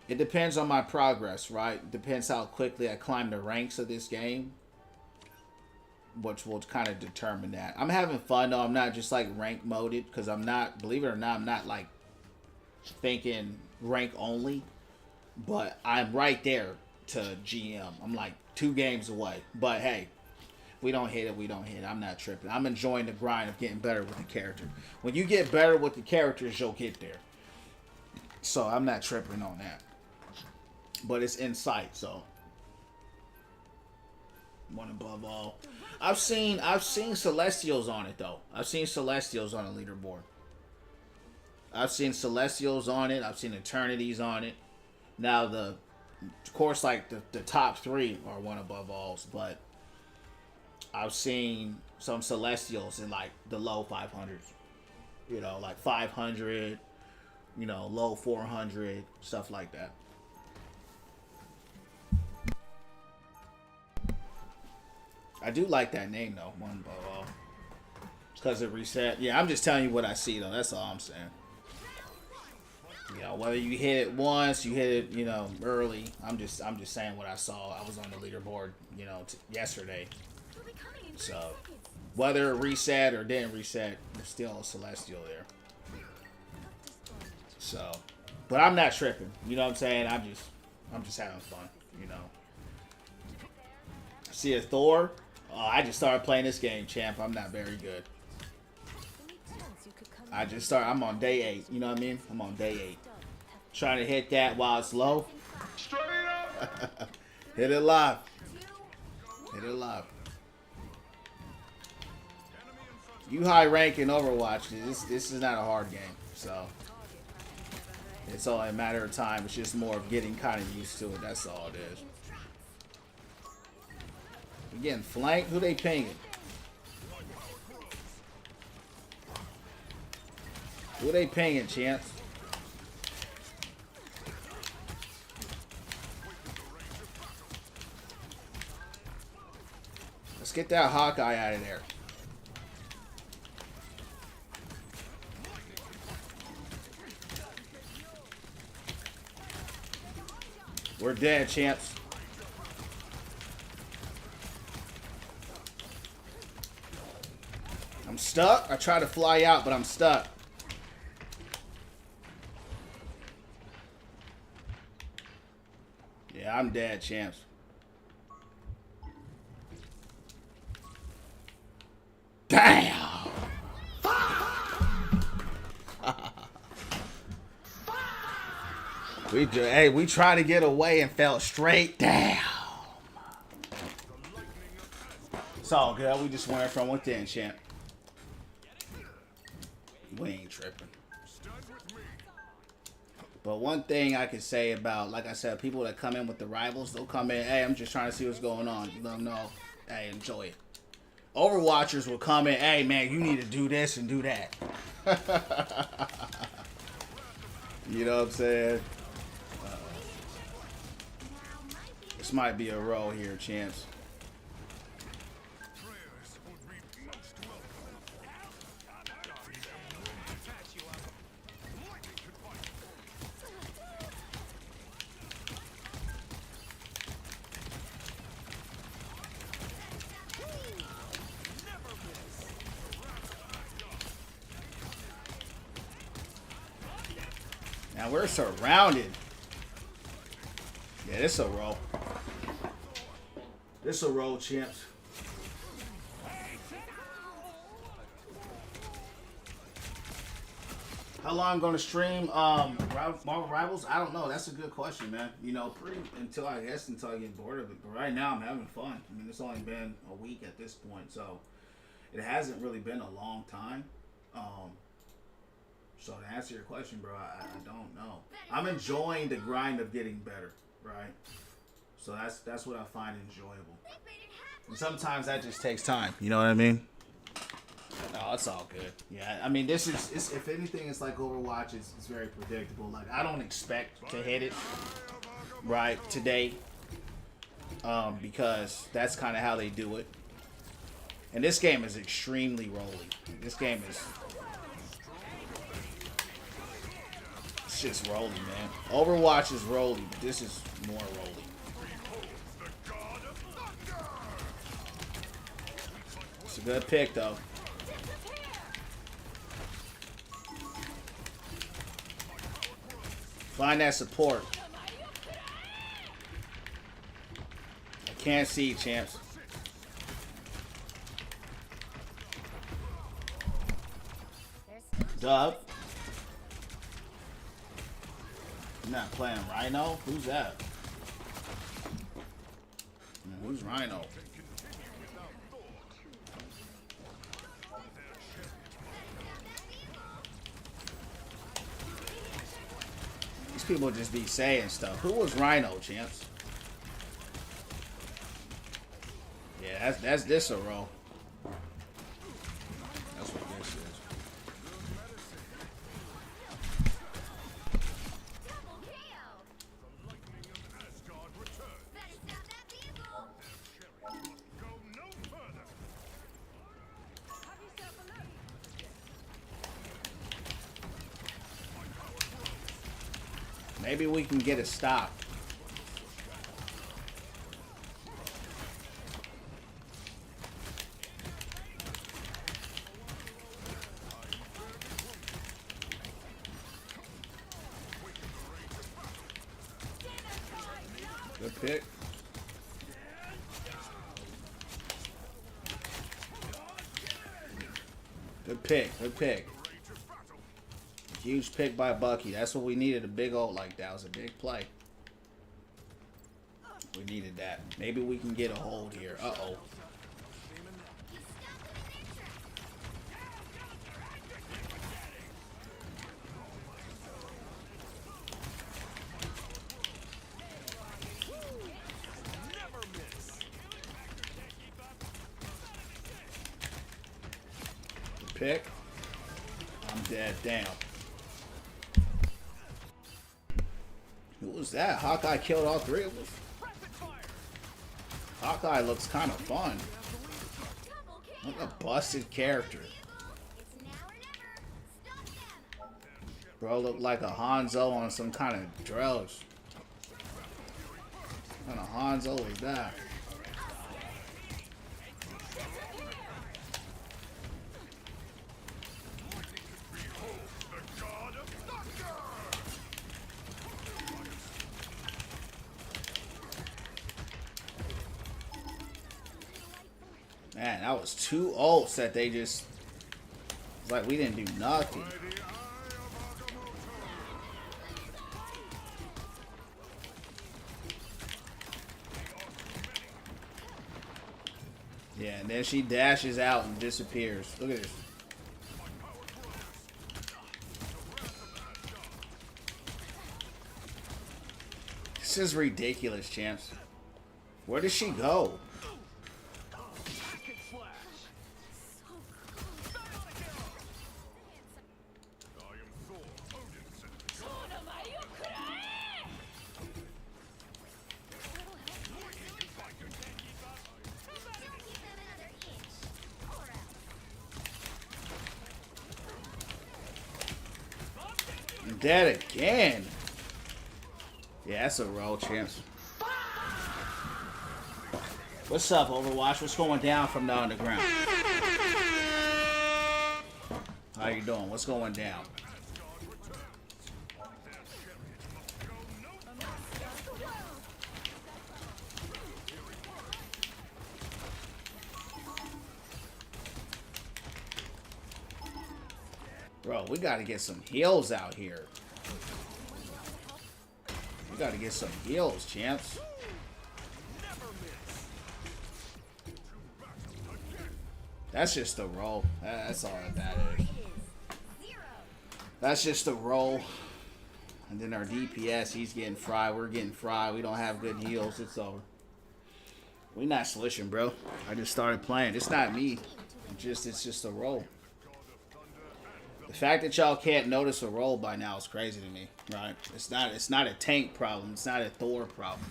S1: It depends on my progress, right? It depends how quickly I climb the ranks of this game, which will kind of determine that. I'm having fun, though. I'm not just, like, rank moded because I'm not, believe it or not, I'm not, like, thinking rank only. But I'm right there to GM. I'm, like, 2 games away. But, hey, if we don't hit it, we don't hit it. I'm not tripping. I'm enjoying the grind of getting better with the character. When you get better with the characters, you'll get there. So, I'm not tripping on that. But it's in sight, so. One above all. I've seen Celestials on it, though. I've seen Celestials on a leaderboard. I've seen Celestials on it. I've seen Eternities on it. Now, of course, like, the top 3 are one above alls, but I've seen some Celestials in, like, the low 500s. You know, like 500, you know, low 400, stuff like that. I do like that name, though. One above all. Because it reset. Yeah, I'm just telling you what I see, though. That's all I'm saying. You know, whether you hit it once, you hit it, you know, early. I'm just saying what I saw. I was on the leaderboard, you know, yesterday. So, whether it reset or didn't reset, there's still a Celestial there. So, but I'm not tripping. You know what I'm saying? I'm just having fun, you know. See a Thor? Oh, I just started playing this game, champ. I'm not very good. I'm on day 8. You know what I mean? I'm on day 8. Trying to hit that while it's low.
S4: Straight up.
S1: Hit it live. Hit it live. You high rank in Overwatch. This is not a hard game. So it's only a matter of time. It's just more of getting kind of used to it. That's all it is. We getting flanked? Who they pinging? Who they pinging, Chance? Let's get that Hawkeye out of there. We're dead, Chance. I'm stuck. I try to fly out, but I'm stuck. Yeah, I'm dead, champs. Damn! we tried to get away and fell straight down. It's all good. We just went from within, champ. We ain't tripping. But one thing I can say about, like I said, people that come in with the rivals, they'll come in, hey, I'm just trying to see what's going on. You let them know, hey, enjoy it. Overwatchers will come in, hey, man, you need to do this and do that. You know what I'm saying?
S2: Now might be
S1: This might be a roll here, champs.
S4: Prayers would be most welcome. Lightning could fight.
S1: Now we're surrounded. Yeah, this a roll. This a roll, champs. How long I'm gonna stream Marvel Rivals? I don't know. That's a good question, man. You know, until I get bored of it. But right now I'm having fun. I mean, it's only been a week at this point, so it hasn't really been a long time. So to answer your question, bro, I don't know. I'm enjoying the grind of getting better, right? So that's what I find enjoyable.
S2: they made it happen.
S1: And sometimes that just takes time. You know what I mean? No, it's all good. Yeah, I mean, it's if anything, it's like Overwatch. It's very predictable. Like, I don't expect to hit it right today, because that's kind of how they do it. And this game is extremely rolly. This game is it's just rolly, man. Overwatch is rolly, but this is more rolly. It's a good pick, though. Find that support. I can't see, champs. Dub. You're not playing Rhino? Who's that? Man, who's Rhino? These people just be saying stuff. Who was Rhino, champs? Yeah, that's this a roll. That's what this is.
S2: Double KO. Better stop that vehicle.
S4: Go no further.
S1: Maybe we can get a stop. Good pick. Good pick. Good pick. Huge pick by Bucky. That's what we needed. A big ult like that. Was a big play. We needed that. Maybe we can get a hold here. Uh-oh. Good pick. I'm dead. Damn. Who was that? Hawkeye killed all three of us. Hawkeye looks kind of fun.
S2: Double KO.
S1: Look a busted character.
S2: It's now or never. Stop them.
S1: Bro looked like a Hanzo on some kind of drugs. What kind of Hanzo is that? Man, that was two ults that they just... It's like we didn't do nothing. Yeah, and then she dashes out and disappears. Look at this. This is ridiculous, champs. Where does she go?
S4: I am Thor, Odin's son.
S1: dead again. Yeah, that's a roll, champs. What's up, Overwatch? What's going down from the underground? How you doing? What's going down? Bro, we gotta get some heals out here. We gotta get some heals, champs. That's just a roll. That's all that is. That's just a roll. And then our DPS, he's getting fried. We're getting fried. We don't have good heals. It's over. We not switching, bro. I just started playing. It's not me. It's just a roll. The fact that y'all can't notice a roll by now is crazy to me, right? It's not a tank problem. It's not a Thor problem.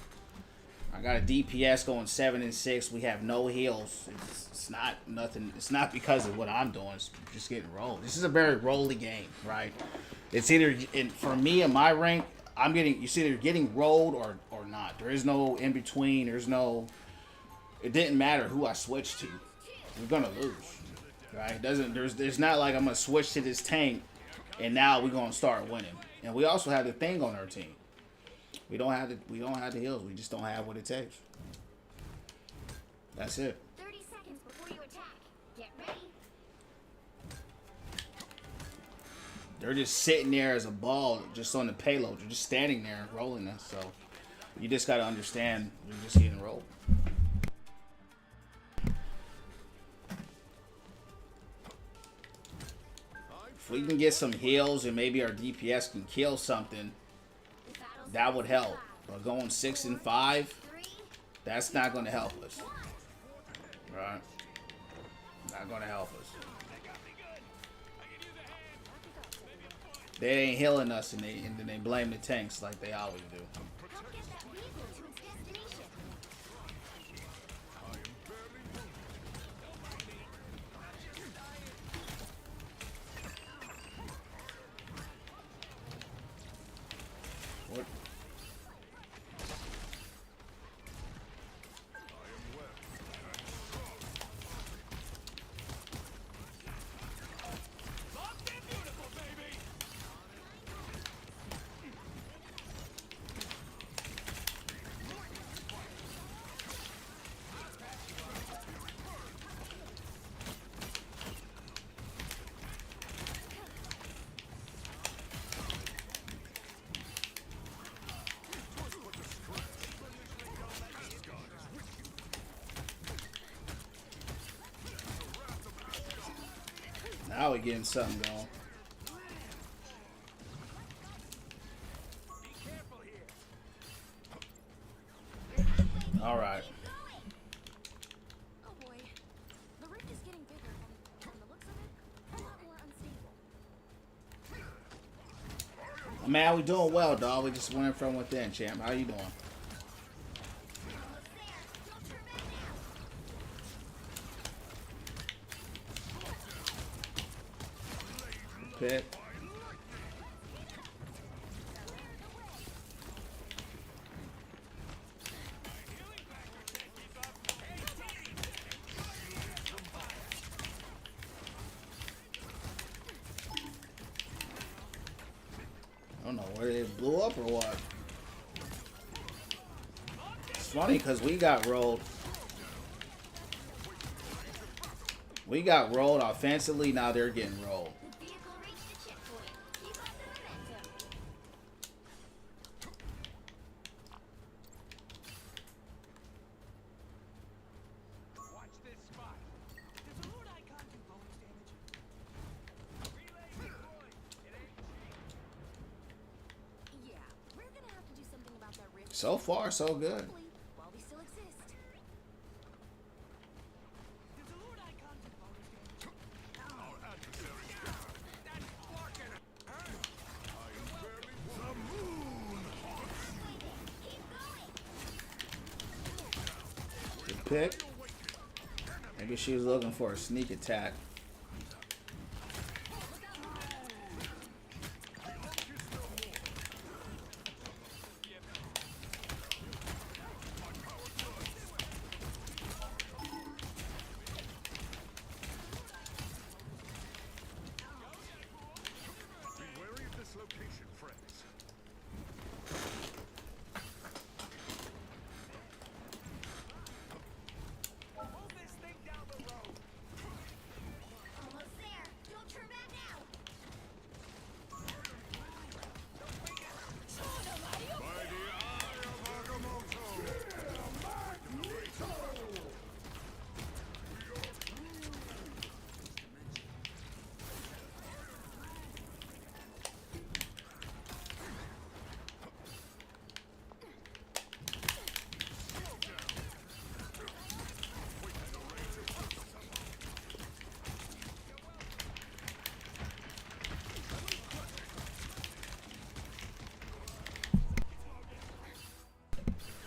S1: I got a DPS going 7 and 6. We have no heals. It's not nothing. It's not because of what I'm doing. It's just getting rolled. This is a very rolly game, right? It's either for me in my rank, it's either getting rolled or not. There is no in between. There's no. It didn't matter who I switched to. We're gonna lose. Right? There's not like I'm gonna switch to this tank and now we're gonna start winning. And we also have the thing on our team. We don't have the heals. We just don't have what it takes. That's it.
S2: 30 seconds before you attack. Get ready.
S1: They're just sitting there as a ball, just on the payload. They're just standing there rolling us. So you just gotta understand you're just getting rolled. If we can get some heals and maybe our DPS can kill something, that would help. But going 6 and 5, that's not going to help us. Right? Not going to help us. They ain't healing us and then they blame the tanks like they always do.
S2: Help get that vehicle to its destination.
S1: What? Now we're getting something going. All right.
S2: Oh boy. The rift is getting bigger and from the looks of it, a lot more unstable.
S1: Man, we doing well, dog. We just went from within, champ. How you doing? Pit. I don't know where they blew up or what. It's funny because we got rolled. We got rolled offensively. Now they're getting rolled.
S2: The vehicle reached the checkpoint. Keep up the momentum.
S5: Watch this spot. Does the loot icon do bonus damage? Relay deployed. It ain't cheap.
S2: Yeah, we're gonna have to do something about that rift.
S1: So far, so good.
S2: Hopefully, while we still exist.
S5: Does the loot icon do bonus damage?
S4: Our adversary is
S5: That's blocking.
S4: the moon.
S1: Good pick. Maybe she was looking for a sneak attack.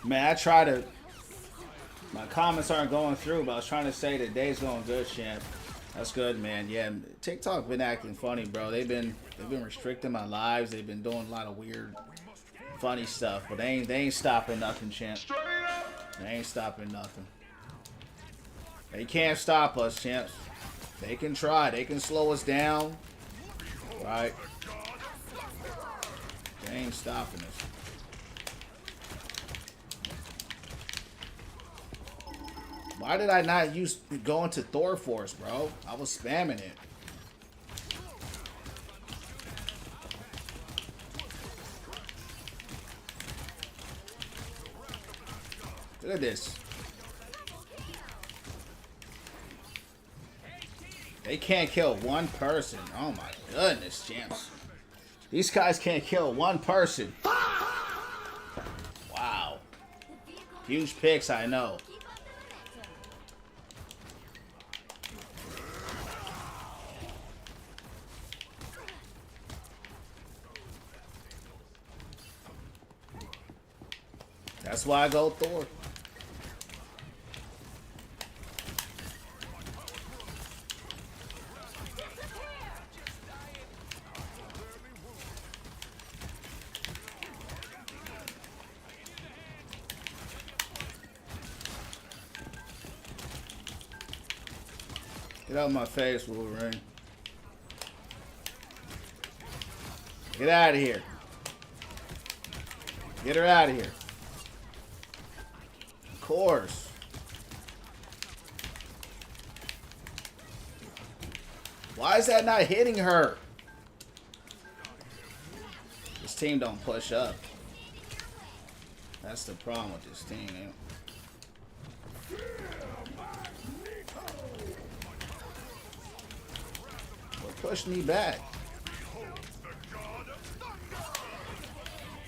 S1: Man, I try to. My comments aren't going through, but I was trying to say the day's going good, champ. That's good, man. Yeah, TikTok been acting funny, bro. They've been restricting my lives. They've been doing a lot of weird, funny stuff, but they ain't stopping nothing, champ. They ain't stopping nothing. They can't stop us, champs. They can try. They can slow us down, right? They ain't stopping us. Why did I not use going to Thor Force, bro? I was spamming it. Look at this. They can't kill one person. Oh my goodness, champs. These guys can't kill one person. Wow. Huge picks, I know. That's why I go Thor. Get out of my face, Wolverine. Get out of here. Get her out of here. Of course. Why is that not hitting her? This team don't push up. That's the problem with this team, man. Push me back.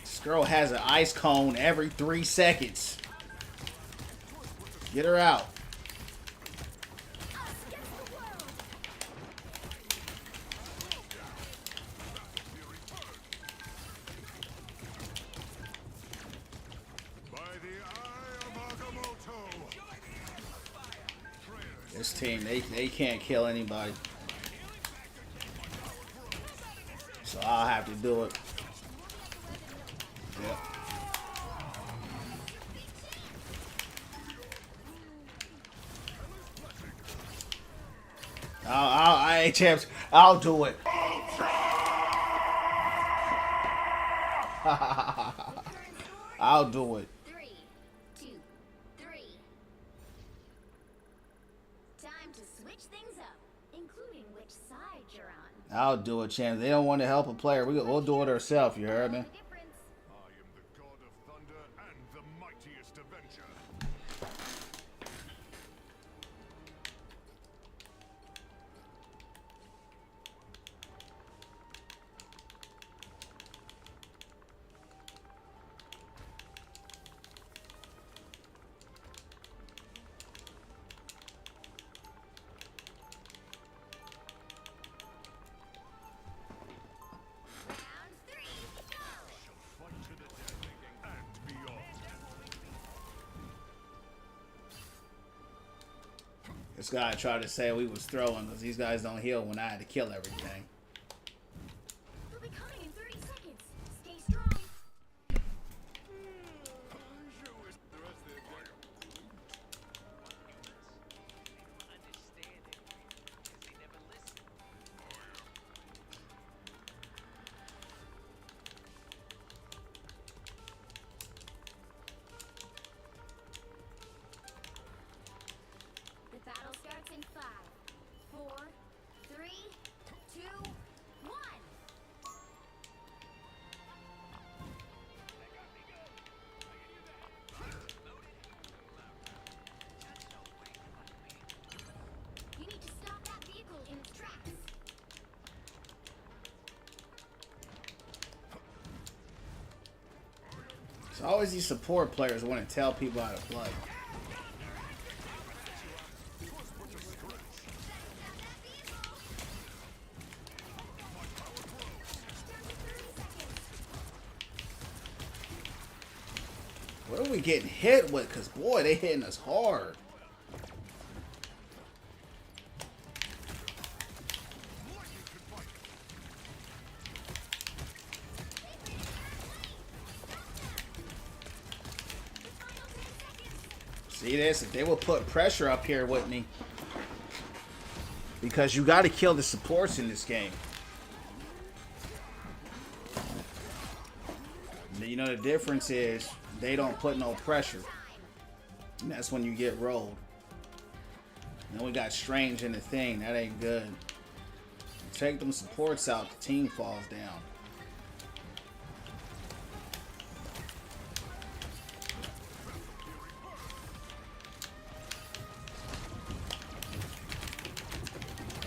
S1: This girl has an ice cone every 3 seconds. Get her out. This team, they can't kill anybody. So I'll have to do it. Yep. I ain't champs. I'll do it. I'll do it.
S2: 3, 2, 3. Time to switch things up, including which side you're on.
S1: I'll do it, champs. They don't want to help a player. We'll do it ourselves. You heard me?
S4: I am the god of thunder and the mightiest avenger.
S2: Round 3, go!
S4: Fight to the death and beyond.
S1: This guy tried to say we was throwing because these guys don't heal when I had to kill everything.
S2: They'll be coming in 30 seconds. Stay strong.
S5: Understand it, because they never listen.
S2: The battle starts in 5, 4, 3, 2, 1. You need to stop that vehicle in its tracks.
S1: It's always these support players want to tell people how to play. What are we getting hit with? Because, boy, they hitting us hard. See this? If they will put pressure up here with me. Because you got to kill the supports in this game. You know, the difference is they don't put no pressure. And that's when you get rolled. And then we got Strange in the thing. That ain't good. Take them supports out, the team falls down.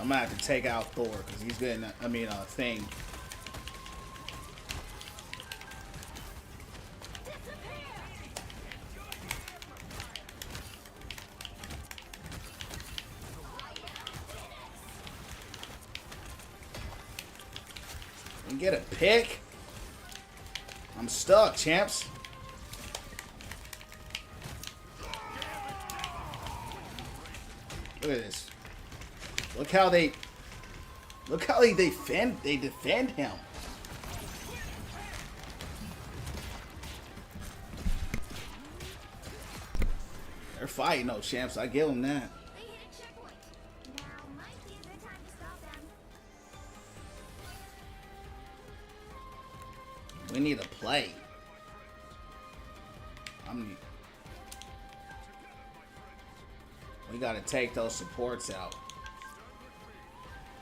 S1: I'm gonna have to take out Thor because he's getting, thing. And get a pick. I'm stuck, champs. Look at this. Look how they defend him. They're fighting, no champs. I give them that.
S2: They hit a checkpoint. Now might be a good time to stop them.
S1: We need a play. We gotta take those supports out.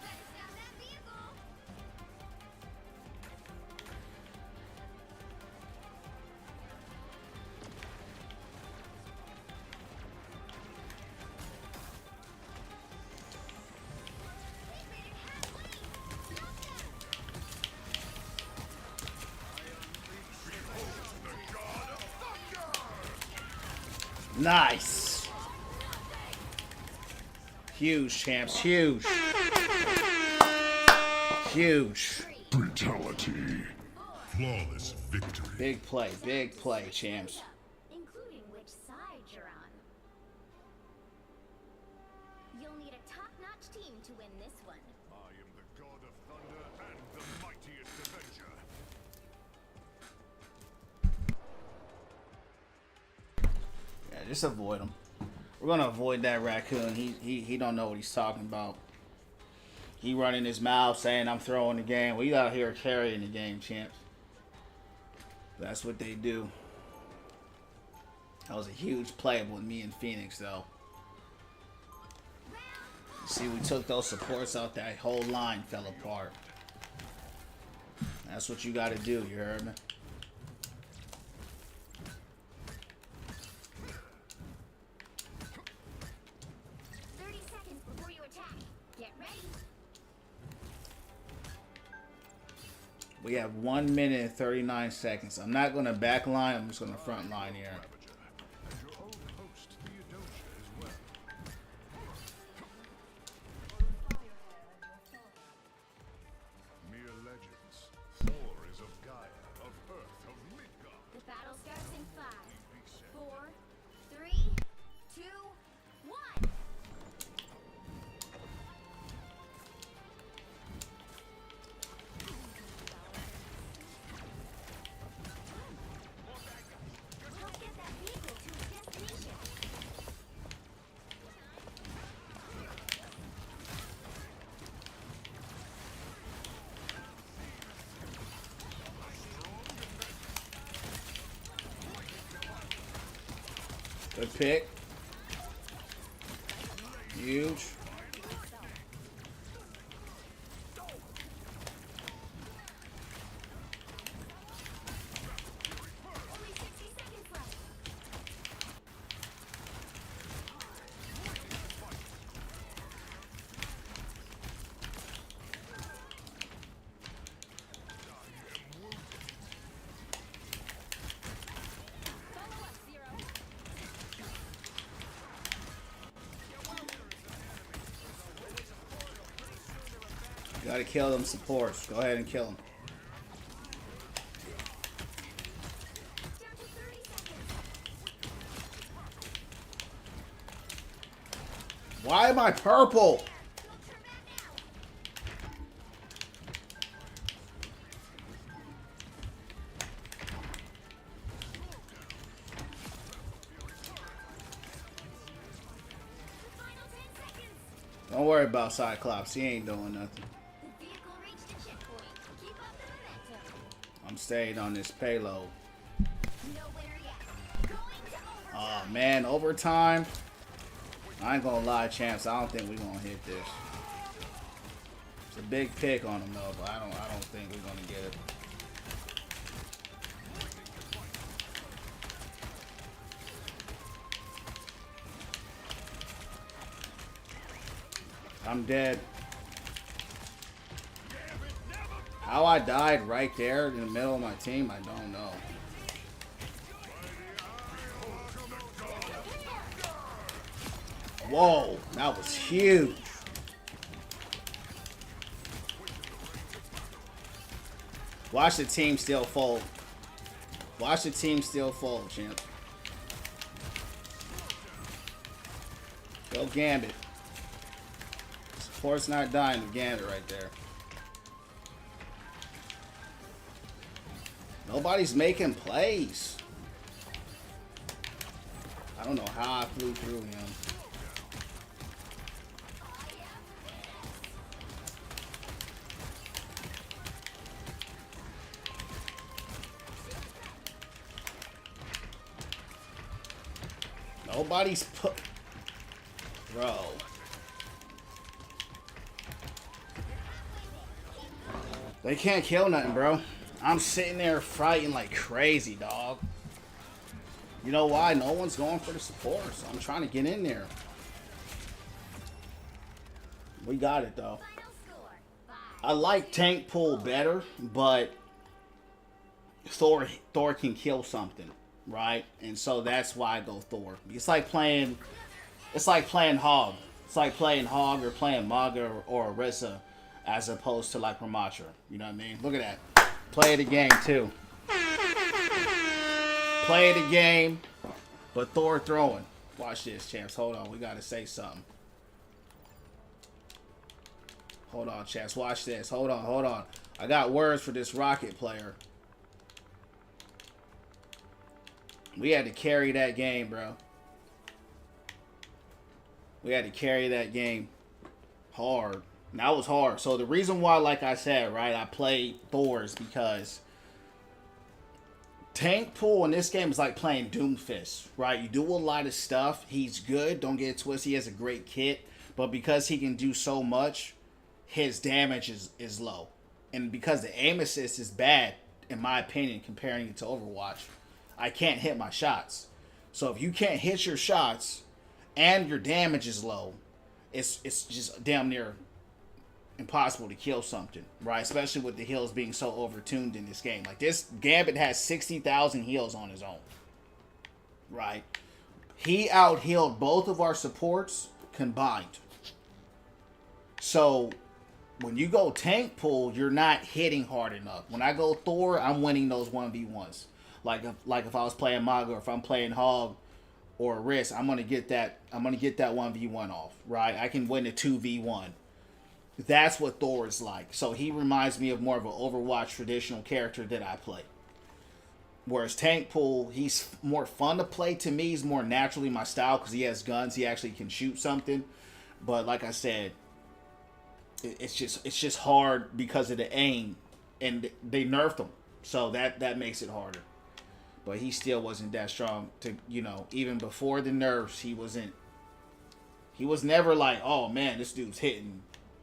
S2: Let's stop that vehicle.
S1: Nice. Huge, champs. Huge. Huge.
S4: Brutality. Flawless victory.
S1: Big play, champs.
S2: Including which side you're on. You'll need a top-notch team to win this one.
S4: I am the god of thunder and the mightiest avenger.
S1: Yeah, just avoid him. We're gonna avoid that raccoon. He don't know what he's talking about. He running his mouth saying I'm throwing the game. We out here carrying the game, champs. That's what they do. That was a huge play with me and Phoenix, though. See, we took those supports out. That whole line fell apart. That's what you got to do. You heard me? We have 1 minute and 39 seconds. I'm not going to back line. I'm just going to front line here.
S3: And your old host, Theodosia, as well.
S4: Mere legends. Thor is of Gaia, of Earth, of Midgard.
S2: The battle starts in 5,
S4: Be said.
S2: 4, 3, 2, 1. Let's get that vehicle to its destination.
S1: Good pick. Huge.
S2: Only 60 seconds left. Follow up, Zero.
S1: Got to kill them supports. Go ahead and kill them.
S2: Down to 30 seconds.
S1: Why am I purple? Don't worry about Cyclops. He ain't doing nothing.
S2: The vehicle reached a checkpoint. Keep up the momentum.
S1: I'm staying on this payload.
S2: Nowhere yet. Going to
S1: Oh
S2: overtime.
S1: man, overtime. I ain't gonna lie, champs. I don't think we're gonna hit this. It's a big pick on him though, but I don't think we're gonna get it. I'm dead. How I died right there in the middle of my team, I don't know. Whoa, that was huge. Watch the team still fold. Watch the team still fold, champ. Go Gambit. Support's not dying to Gambit right there. Nobody's making plays. I don't know how I flew through him. Nobody's put... Bro. They can't kill nothing, bro. I'm sitting there fighting like crazy, dog. You know why? No one's going for the support, so I'm trying to get in there. We got it, though.
S2: Final score. 5.
S1: I like tank pull better, but Thor can kill something, right? And so that's why I go Thor. It's like playing Hog. It's like playing Hog or playing Maga or Orisa as opposed to like Ramatra. You know what I mean? Look at that. Play the game too. Play the game, but Thor throwing. Watch this, champs. Hold on. We got to say something. Hold on, champs. Watch this. Hold on. I got words for this Rocket player. We had to carry that game, bro. We had to carry that game hard. And that was hard. So the reason why, like I said, right, I played Thor is because tank pull in this game is like playing Doomfist, right? You do a lot of stuff. He's good. Don't get it twisted. He has a great kit. But because he can do so much, his damage is low. And because the aim assist is bad, in my opinion, comparing it to Overwatch, I can't hit my shots. So if you can't hit your shots and your damage is low, it's just damn near impossible to kill something, right? Especially with the heals being so overtuned in this game. Like this, Gambit has 60,000 heals on his own, right? He out-healed both of our supports combined. So when you go tank pull, you're not hitting hard enough. When I go Thor, I'm winning those 1v1s. Like if I was playing Maga or if I'm playing Hog or Risk, I'm gonna get that 1v1 off, right? I can win a 2v1. That's what Thor is like. So he reminds me of more of an Overwatch traditional character that I play. Whereas tank pull, he's more fun to play to me. He's more naturally my style because he has guns. He actually can shoot something. But like I said, it's just hard because of the aim, and they nerfed him, so that makes it harder. But he still wasn't that strong to, even before the nerfs, he was never like, oh man, this dude's hitting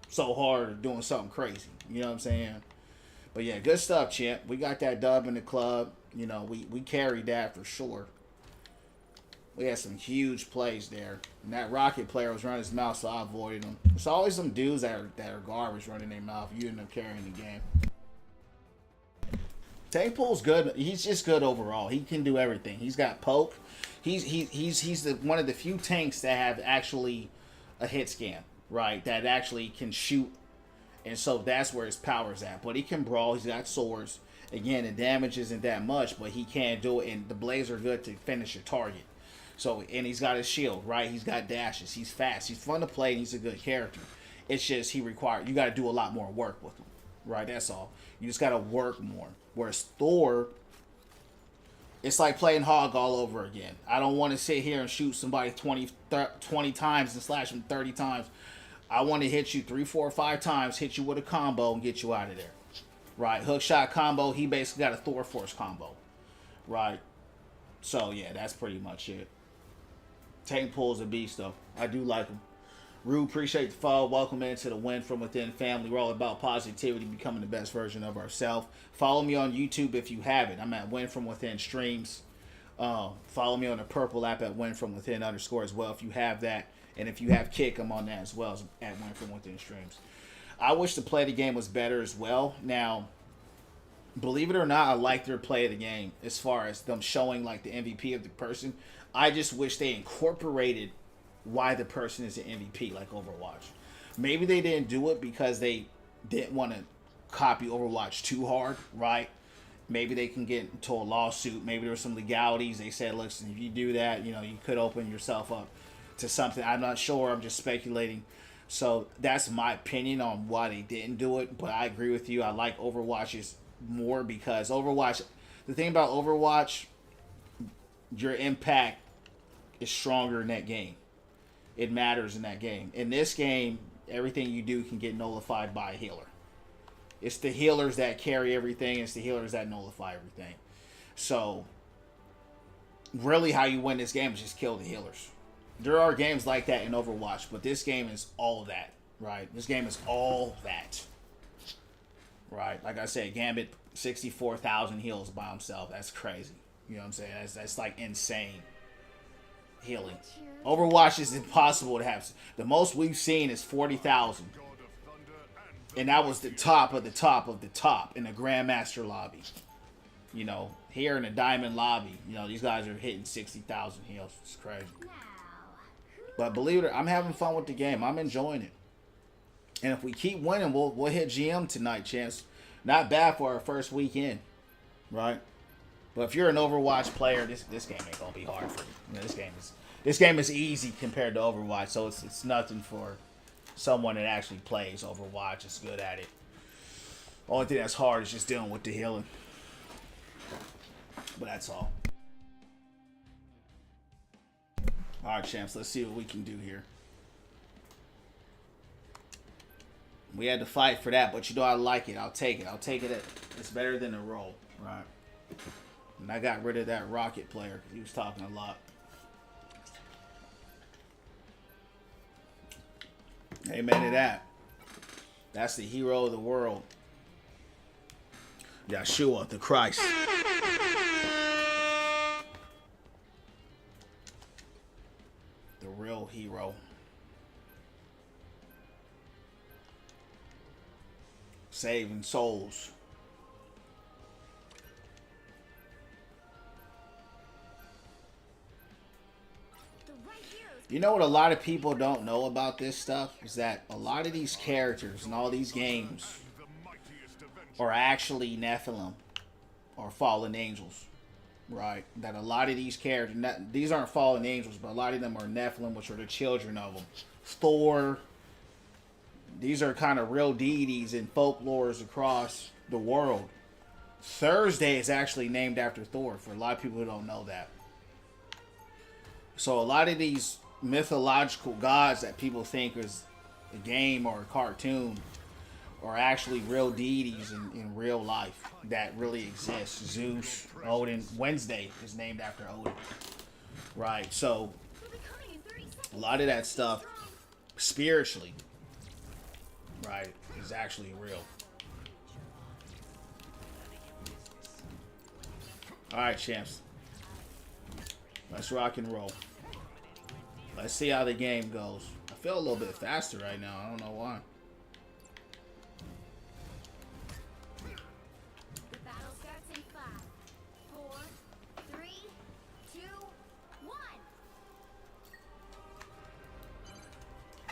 S1: so hard or doing something crazy. You know what I'm saying? But yeah, good stuff, champ. We got that dub in the club. We carried that for sure. We had some huge plays there. And that Rocket player was running his mouth, so I avoided him. There's always some dudes that are garbage running their mouth. You end up carrying the game. Tank pull's good. He's just good overall. He can do everything. He's got poke. He's one of the few tanks that have actually a hit scan, right? That actually can shoot, and so that's where his power's at. But he can brawl. He's got swords. Again, the damage isn't that much, but he can do it, and the blades are good to finish your target. So, and he's got his shield, right? He's got dashes. He's fast. He's fun to play, and he's a good character. It's just you got to do a lot more work with him, right? That's all. You just got to work more. Whereas Thor, it's like playing Hog all over again. I don't want to sit here and shoot somebody 20 times and slash them 30 times. I want to hit you 3, 4, 5 times, hit you with a combo, and get you out of there. Right? Hook shot combo. He basically got a Thor Force combo. Right? So, yeah, that's pretty much it. Tank Pool's a beast, though. I do like him. Rue, appreciate the follow. Welcome into the Win From Within family. We're all about positivity, becoming the best version of ourselves. Follow me on YouTube if you haven't. I'm at Win From Within Streams. Follow me on the Purple app at Win From Within _ as well if you have that. And if you have Kick, I'm on that as well as at Win From Within Streams. I wish the play of the game was better as well. Now, believe it or not, I like their play of the game as far as them showing like the MVP of the person. I just wish they incorporated why the person is an MVP like Overwatch. Maybe they didn't do it because they didn't want to copy Overwatch too hard, right? Maybe they can get into a lawsuit. Maybe there were some legalities. They said, listen, if you do that, you could open yourself up to something. I'm not sure. I'm just speculating. So that's my opinion on why they didn't do it. But I agree with you. I like Overwatch's more because Overwatch, the thing about Overwatch, your impact is stronger in that game. It matters in that game. In this game, everything you do can get nullified by a healer. It's the healers that carry everything. It's the healers that nullify everything. So, really how you win this game is just kill the healers. There are games like that in Overwatch, but this game is all of that, right? This game is all that. Right? Like I said, Gambit, 64,000 heals by himself. That's crazy. You know what I'm saying? That's like insane healing. Overwatch is impossible to have. The most we've seen is 40,000. And that was the top of the top of the top in the Grandmaster lobby. Here in the Diamond lobby, these guys are hitting 60,000 heals. It's crazy. But believe it or not, I'm having fun with the game. I'm enjoying it. And if we keep winning, we'll hit GM tonight, Chance. Not bad for our first weekend, right? But if you're an Overwatch player, this game ain't gonna be hard for you. This game is easy compared to Overwatch, so it's nothing for someone that actually plays Overwatch. Is good at it. Only thing that's hard is just dealing with the healing. But that's all. All right, champs. Let's see what we can do here. We had to fight for that, but I like it. I'll take it. It's better than a roll, right? And I got rid of that Rocket player because he was talking a lot. Amen to that. That's the hero of the world. Yeshua, the Christ. The real hero. Saving souls. You know what a lot of people don't know about this stuff? Is that a lot of these characters in all these games are actually Nephilim or fallen angels. Right? That a lot of these characters, these aren't fallen angels, but a lot of them are Nephilim, which are the children of them. Thor. These are kind of real deities in folklores across the world. Thursday is actually named after Thor, for a lot of people who don't know that. So a lot of these mythological gods that people think is a game or a cartoon are actually real deities in real life that really exist. Zeus, Odin. Wednesday is named after Odin. Right, so a lot of that stuff spiritually, right, is actually real. Alright, champs. Let's rock and roll. Let's see how the game goes. I feel a little bit faster right now. I don't know why.
S2: The battle starts in 5, 4, 3, 2, 1.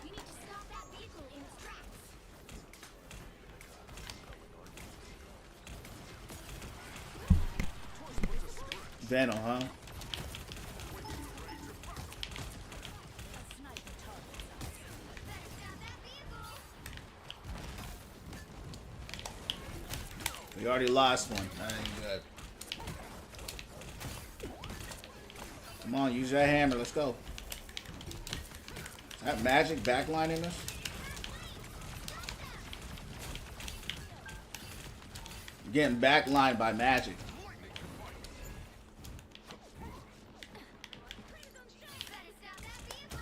S2: You need to stop that vehicle in its tracks.
S1: Venom, huh? We already lost one. That ain't good. Come on, use that hammer. Let's go. Is that magic backlining us? Getting backlined by magic.
S2: Better stop that vehicle.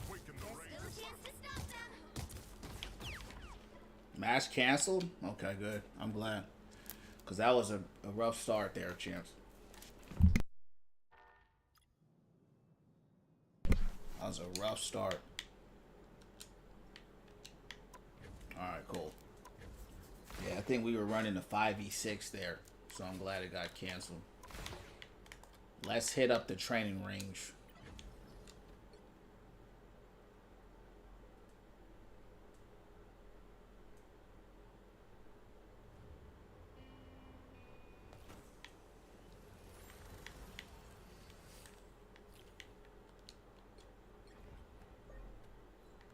S4: Waken the
S2: There's
S4: rain.
S2: still a chance to stop them.
S1: Match canceled? Okay, good. I'm glad. Because that was a rough start there, champs. That was a rough start. Alright, cool. Yeah, I think we were running a 5v6 there. So I'm glad it got canceled. Let's hit up the training range.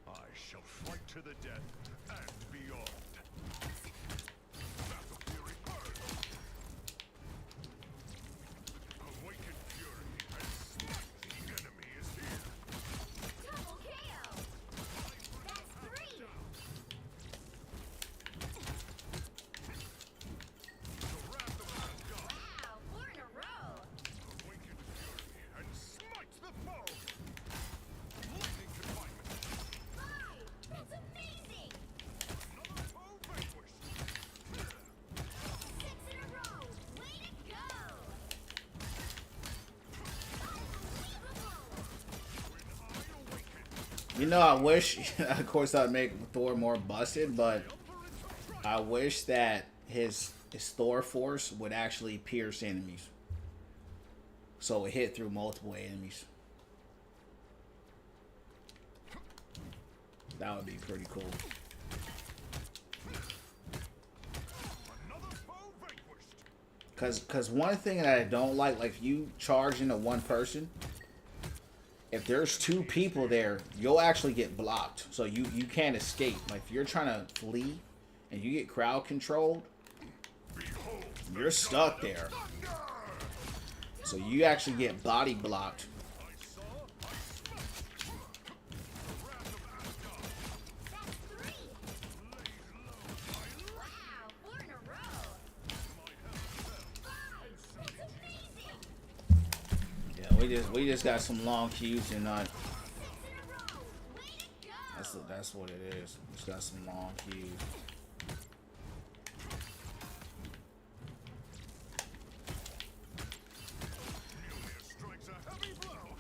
S4: I shall fight to the death and beyond. Battle fury burn. Awaken fury and smite. The enemy is here.
S2: Double KO. That's 3.
S4: The wrath of Asgard.
S2: Wow, 4 in a row.
S4: Awaken fury and smite the foe. Lightning confinement.
S2: 5. That's amazing.
S4: Another foe vanquished.
S2: 6 in a row. Way to go. Unbelievable.
S1: You know, I wish, of course, I'd make Thor more busted, but I wish that his Thor force would actually pierce enemies. So it hit through multiple enemies. That would be pretty cool.
S4: Another foe vanquished.
S1: Cause one thing that I don't like if you charge into one person, if there's 2 people there, you'll actually get blocked. So you can't escape. Like if you're trying to flee and you get crowd controlled,
S4: Behold the
S1: you're stuck
S4: god of
S1: there.
S4: thunder.
S1: So you actually get body blocked.
S4: I saw, I smelt. The wrath of Asgard.
S2: That's 3.
S4: Laid low by
S2: Wow, 4 in a row.
S4: my hell fell.
S2: 5. That's amazing.
S1: Yeah, we just got some long queues and not.
S2: 6 in a row. Way to go.
S1: That's what it is. Just got some long queues.
S4: Mjolnir strikes a heavy blow.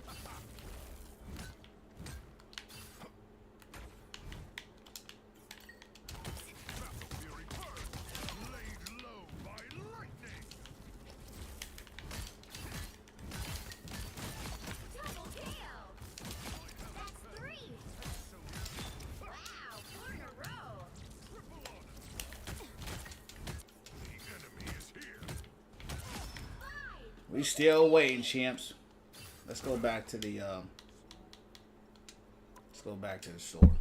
S4: Battle fury burn. Laid low by lightning.
S2: Double KO. That's 3. Wow, 4 in a row.
S4: Triple honor. The enemy is here.
S2: 5.
S1: We still waiting, champs. Let's go back to the store.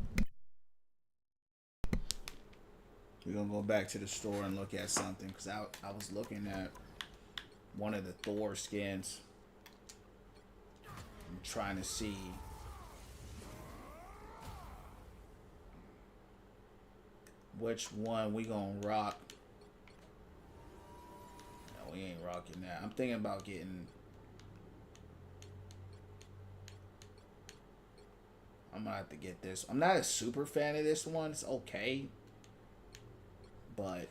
S1: We're gonna go back to the store and look at something because I was looking at one of the Thor skins. I'm trying to see which one we gonna rock. No, we ain't rocking that. I'm thinking about getting. I'm gonna have to get this. I'm not a super fan of this one. It's okay, but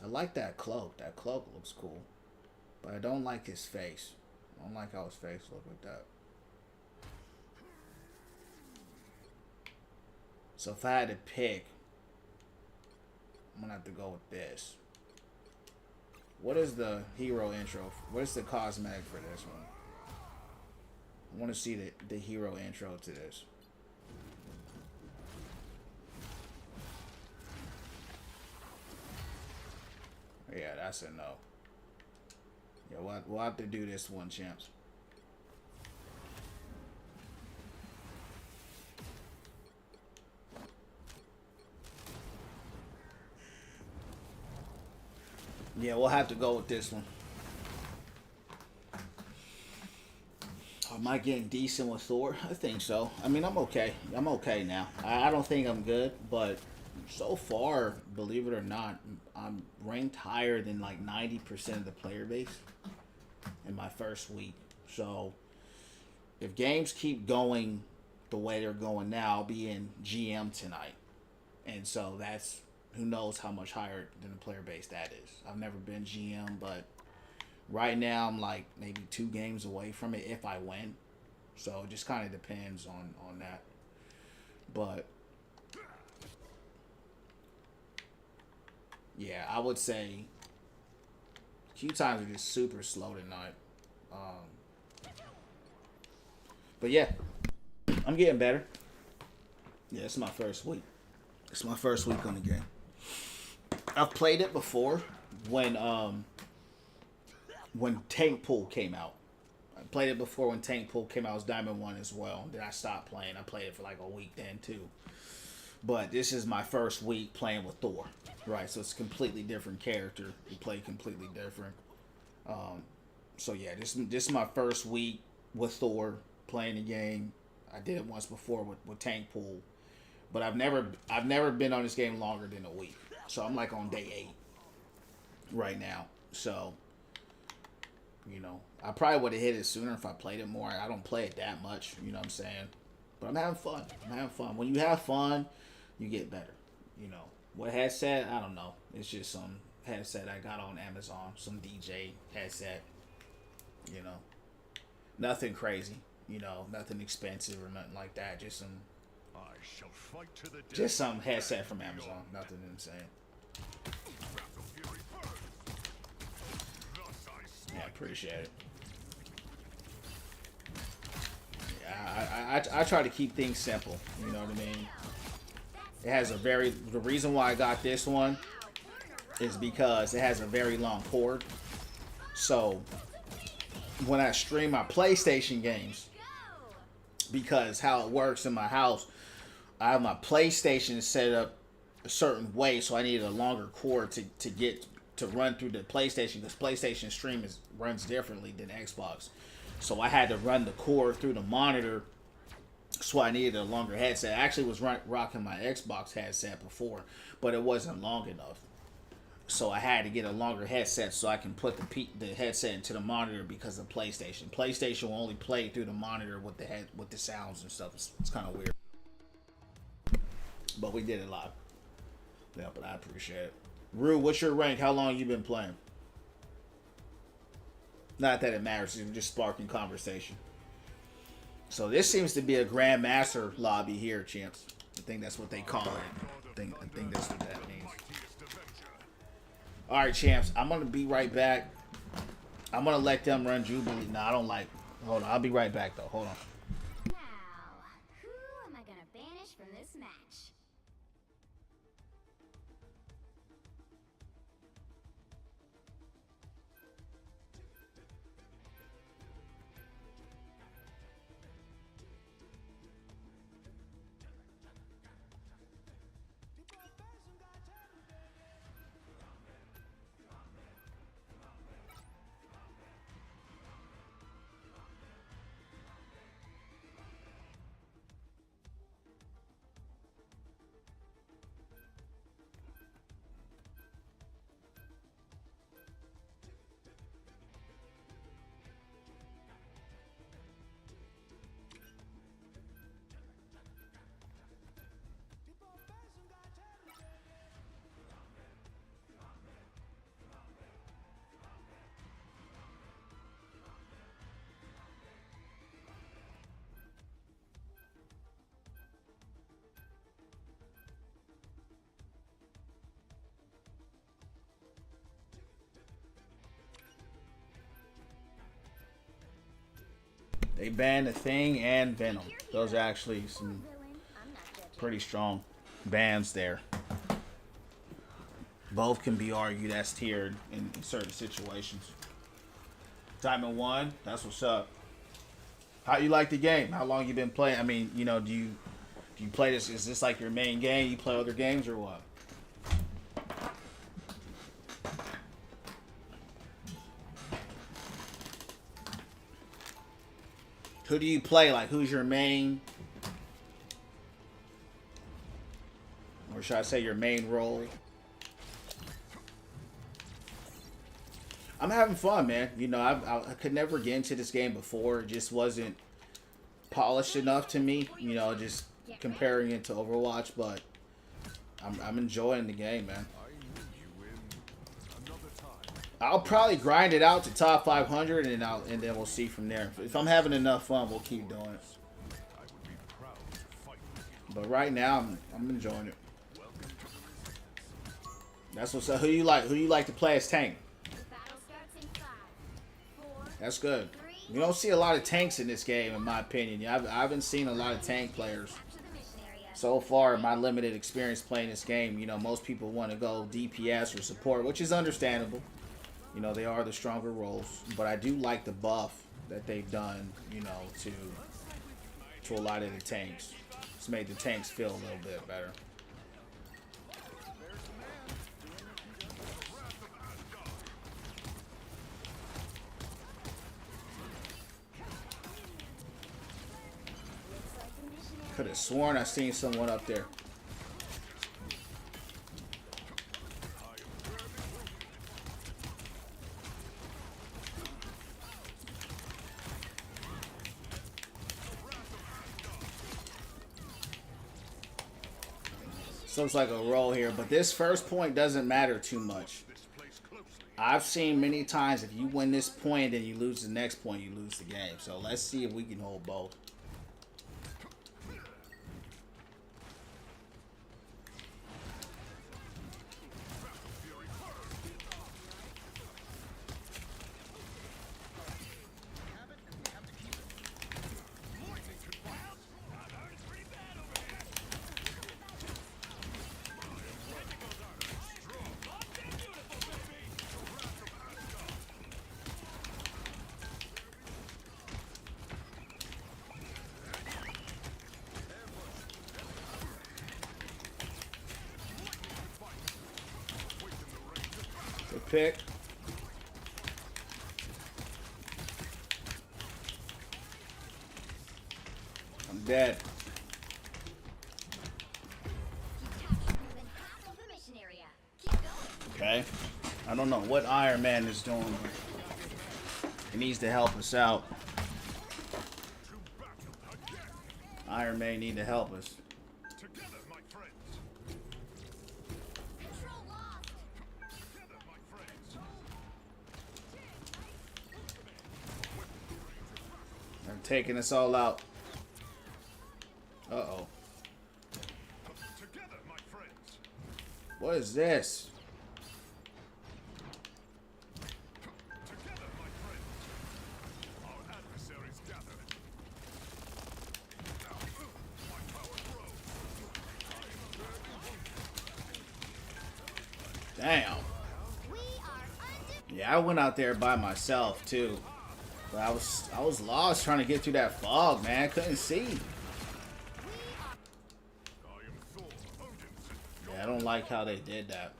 S1: I like that cloak. That cloak looks cool, but I don't like his face. I don't like how his face look with that. So if I had to pick, I'm gonna have to go with this. What is the hero intro? What is the cosmetic for this one? I want to see the hero intro to this. Yeah, that's a no. Yeah, we'll have to do this one, champs. Yeah, we'll have to go with this one. Am I getting decent with Thor? I think so. I mean, I'm okay. I'm okay now. I don't think I'm good, but so far, believe it or not, I'm ranked higher than like 90% of the player base in my first week. So if games keep going the way they're going now, I'll be in GM tonight. And so that's, who knows how much higher than the player base that is. I've never been GM, but right now I'm like maybe 2 games away from it if I win. So it just kind of depends on that. But yeah, I would say queue times are just super slow tonight. But yeah, I'm getting better. Yeah, it's my first week. It's my first week on the game. I've played it before when Tank Pool came out. I played it before when Tank Pool came out. It was Diamond 1 as well. Then I stopped playing. I played it for like a week then too. But this is my first week playing with Thor. Right, so it's a completely different character. You play completely different. So yeah, this is my first week with Thor playing the game. I did it once before with Tank Pool. But I've never been on this game longer than a week. So I'm like on day 8 right now. So, you know, I probably would have hit it sooner if I played it more. I don't play it that much, you know what I'm saying? But I'm having fun. I'm having fun. When you have fun, you get better. You know, what headset? I don't know. It's just some headset I got on Amazon. Some DJ headset. You know, nothing crazy. You know, nothing expensive or nothing like that. Just some headset from Amazon. Nothing insane. Yeah, appreciate it. Yeah, I try to keep things simple. You know what I mean? It has the reason why I got this one is because it has a very long cord. So when I stream my PlayStation games, because how it works in my house, I have my PlayStation set up a certain way, so I needed a longer cord to run through the PlayStation, because PlayStation stream runs differently than Xbox. So I had to run the cord through the monitor, so I needed a longer headset. I actually was rocking my Xbox headset before, but it wasn't long enough. So I had to get a longer headset so I can put the headset into the monitor, because of PlayStation. PlayStation will only play through the monitor with the sounds and stuff. It's kind of weird. But we did it live. Yeah, but I appreciate it. Rue, what's your rank? How long you been playing? Not that it matters. It's just sparking conversation. So this seems to be a Grandmaster lobby here, champs. I think that's what they call it. I think that's what that means. All right, champs. I'm gonna be right back. I'm gonna let them run Jubilee. No, I don't like. Hold on. I'll be right back though. Hold on.
S2: Now, who am I gonna banish from this match?
S1: They banned the Thing and Venom. Those are actually some pretty strong bans there. Both can be argued as tiered in certain situations. Diamond 1, that's what's up. How you like the game? How long you been playing? I mean, you know, do you play this? Is this like your main game? You play other games or what? Who do you play? Like, who's your main, or should I say your main role? I'm having fun, man. You know, I could never get into this game before. It just wasn't polished enough to me. You know, just comparing it to Overwatch, but I'm enjoying the game, man.
S3: I knew you in another time.
S1: I'll probably grind it out to top 500, and then we'll see from there. If I'm having enough fun, we'll keep doing it.
S3: I would be proud to fight with you.
S1: But right now, I'm enjoying it. That's what's up. Who you like? Who you like to play as tank?
S2: Battle starts in 5, 4,
S1: That's good. You don't see a lot of tanks in this game, in my opinion. I haven't seen a lot of tank players
S2: capture the mission area.
S1: so far in my limited experience playing this game. You know, most people want to go DPS or support, which is understandable. You know, they are the stronger roles. But I do like the buff that they've done, you know, to a lot of the tanks. It's made the tanks feel a little bit better.
S2: Looks like the mission area.
S1: Could have sworn I seen someone up there. This looks like a roll here, but this first point doesn't matter too much.
S4: This place closely.
S1: I've seen many times if you win this point and you lose the next point, you lose the game. So let's see if we can hold both. Good pick. I'm dead.
S2: You captured more than half of the mission area. Keep going.
S1: Okay. I don't know what Iron Man is doing. He needs to help us out. Iron Man need to help us.
S4: Together, my friends.
S2: Control lost.
S4: Together, my friends.
S1: They're taking us all out. Uh-oh.
S4: Together, my friends.
S1: What is this?
S4: Together, my friends. Our adversaries gather. Now, my power grows.
S1: Damn.
S2: We are undefeated.
S1: Yeah, I went out there by myself too. But I was lost trying to get through that fog, man. I couldn't see.
S4: I am Thor, Odin's
S1: Yeah, I don't like how they did that.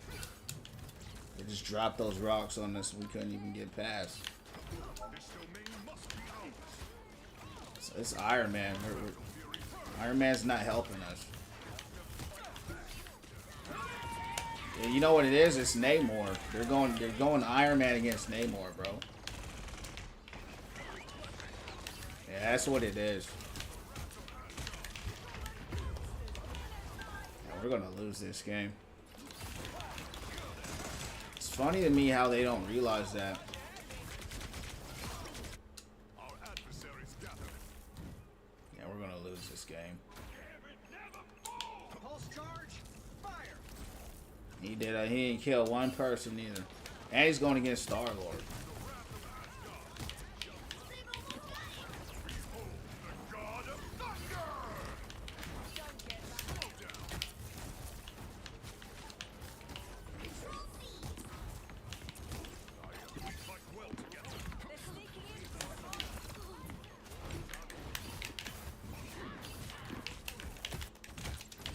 S1: They just dropped those rocks on us and we couldn't even get past.
S4: This domain must be ours.
S1: So it's Iron Man. Iron Man's not helping us. Yeah, you know what it is? It's Namor. They're going Iron Man against Namor, bro. Yeah, that's what it is. Yeah, we're gonna lose this game. It's funny to me how they don't realize that.
S4: Our adversaries gather.
S1: Yeah, we're gonna lose this game.
S5: Pulse charge, fire.
S1: He didn't kill one person either. And he's going against Star-Lord.
S4: God of Thunder! We fight well together.
S5: They're sneaking in.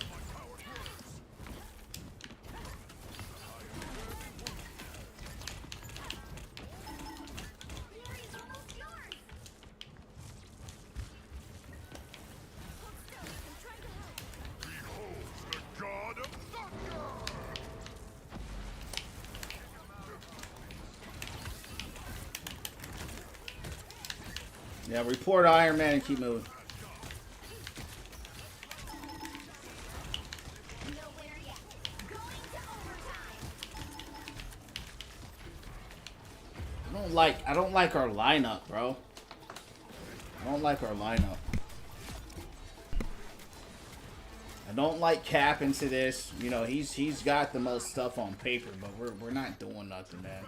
S4: My power grows.
S1: Yeah, report Iron Man and keep moving.
S2: No winner yet. Going to overtime.
S1: I don't like our lineup, bro. I don't like our lineup. I don't like Cap into this. You know, he's got the most stuff on paper, but we're not doing nothing, man.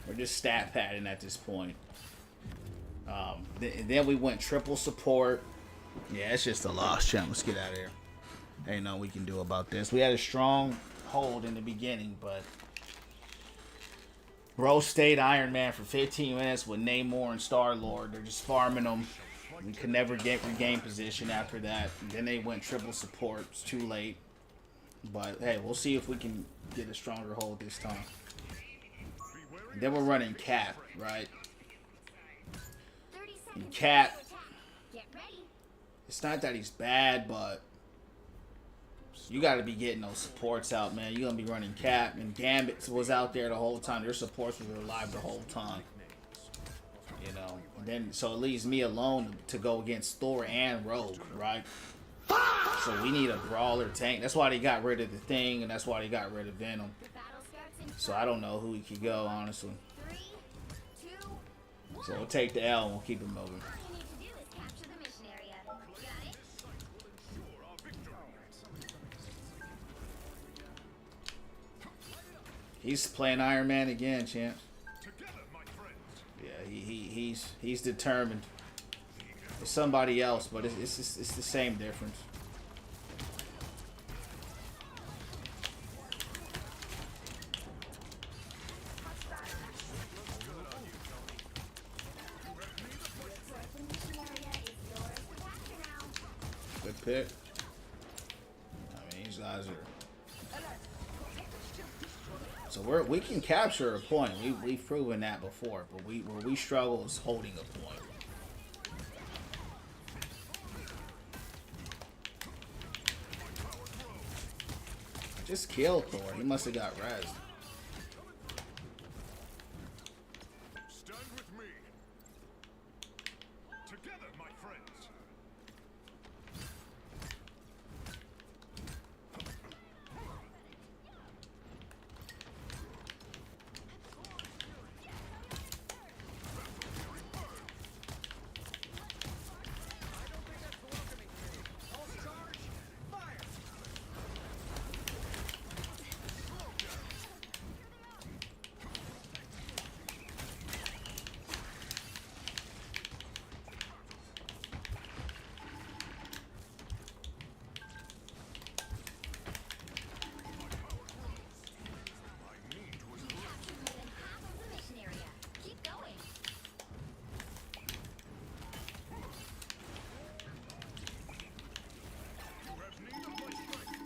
S1: We're just stat padding at this point. Then we went triple support. Yeah, it's just a loss, champ. Let's get out of here. Ain't nothing we can do about this. We had a strong hold in the beginning, but bro stayed Iron Man for 15 minutes with Namor and Star-Lord. They're just farming them. We could never regain position after that. And then they went triple support. It's too late. But hey, we'll see if we can get a stronger hold this time. And then we're running Cap, right?
S2: 30 seconds.
S1: Cap,
S2: to attack. Get ready.
S1: it's not that he's bad, but you got to be getting those supports out, man. You're going to be running Cap, and Gambit was out there the whole time. Their supports were alive the whole time. You know, and then so it leaves me alone to go against Thor and Rogue, right? So we need a brawler tank. That's why they got rid of the Thing, and that's why they got rid of Venom.
S2: The battle starts in
S1: So I don't know who he could go, honestly.
S2: 3, 2, 1.
S1: So we'll take the L and we'll keep it moving.
S2: All you need to do is capture the mission area. Got it?
S1: He's playing Iron Man again, champ.
S4: Together, my friends.
S1: Yeah, he's determined. It's somebody else, but it's the same difference.
S2: The mission area is yours to capture now.
S1: Good pick. I mean, these guys are. So we can capture a point. We've proven that before, but where we struggle is holding a point. Just kill Thor. He must have got rezzed.
S4: Stand with me. Together, my friends.
S2: More than half of the mission area. Keep going.
S4: You have need of my strength.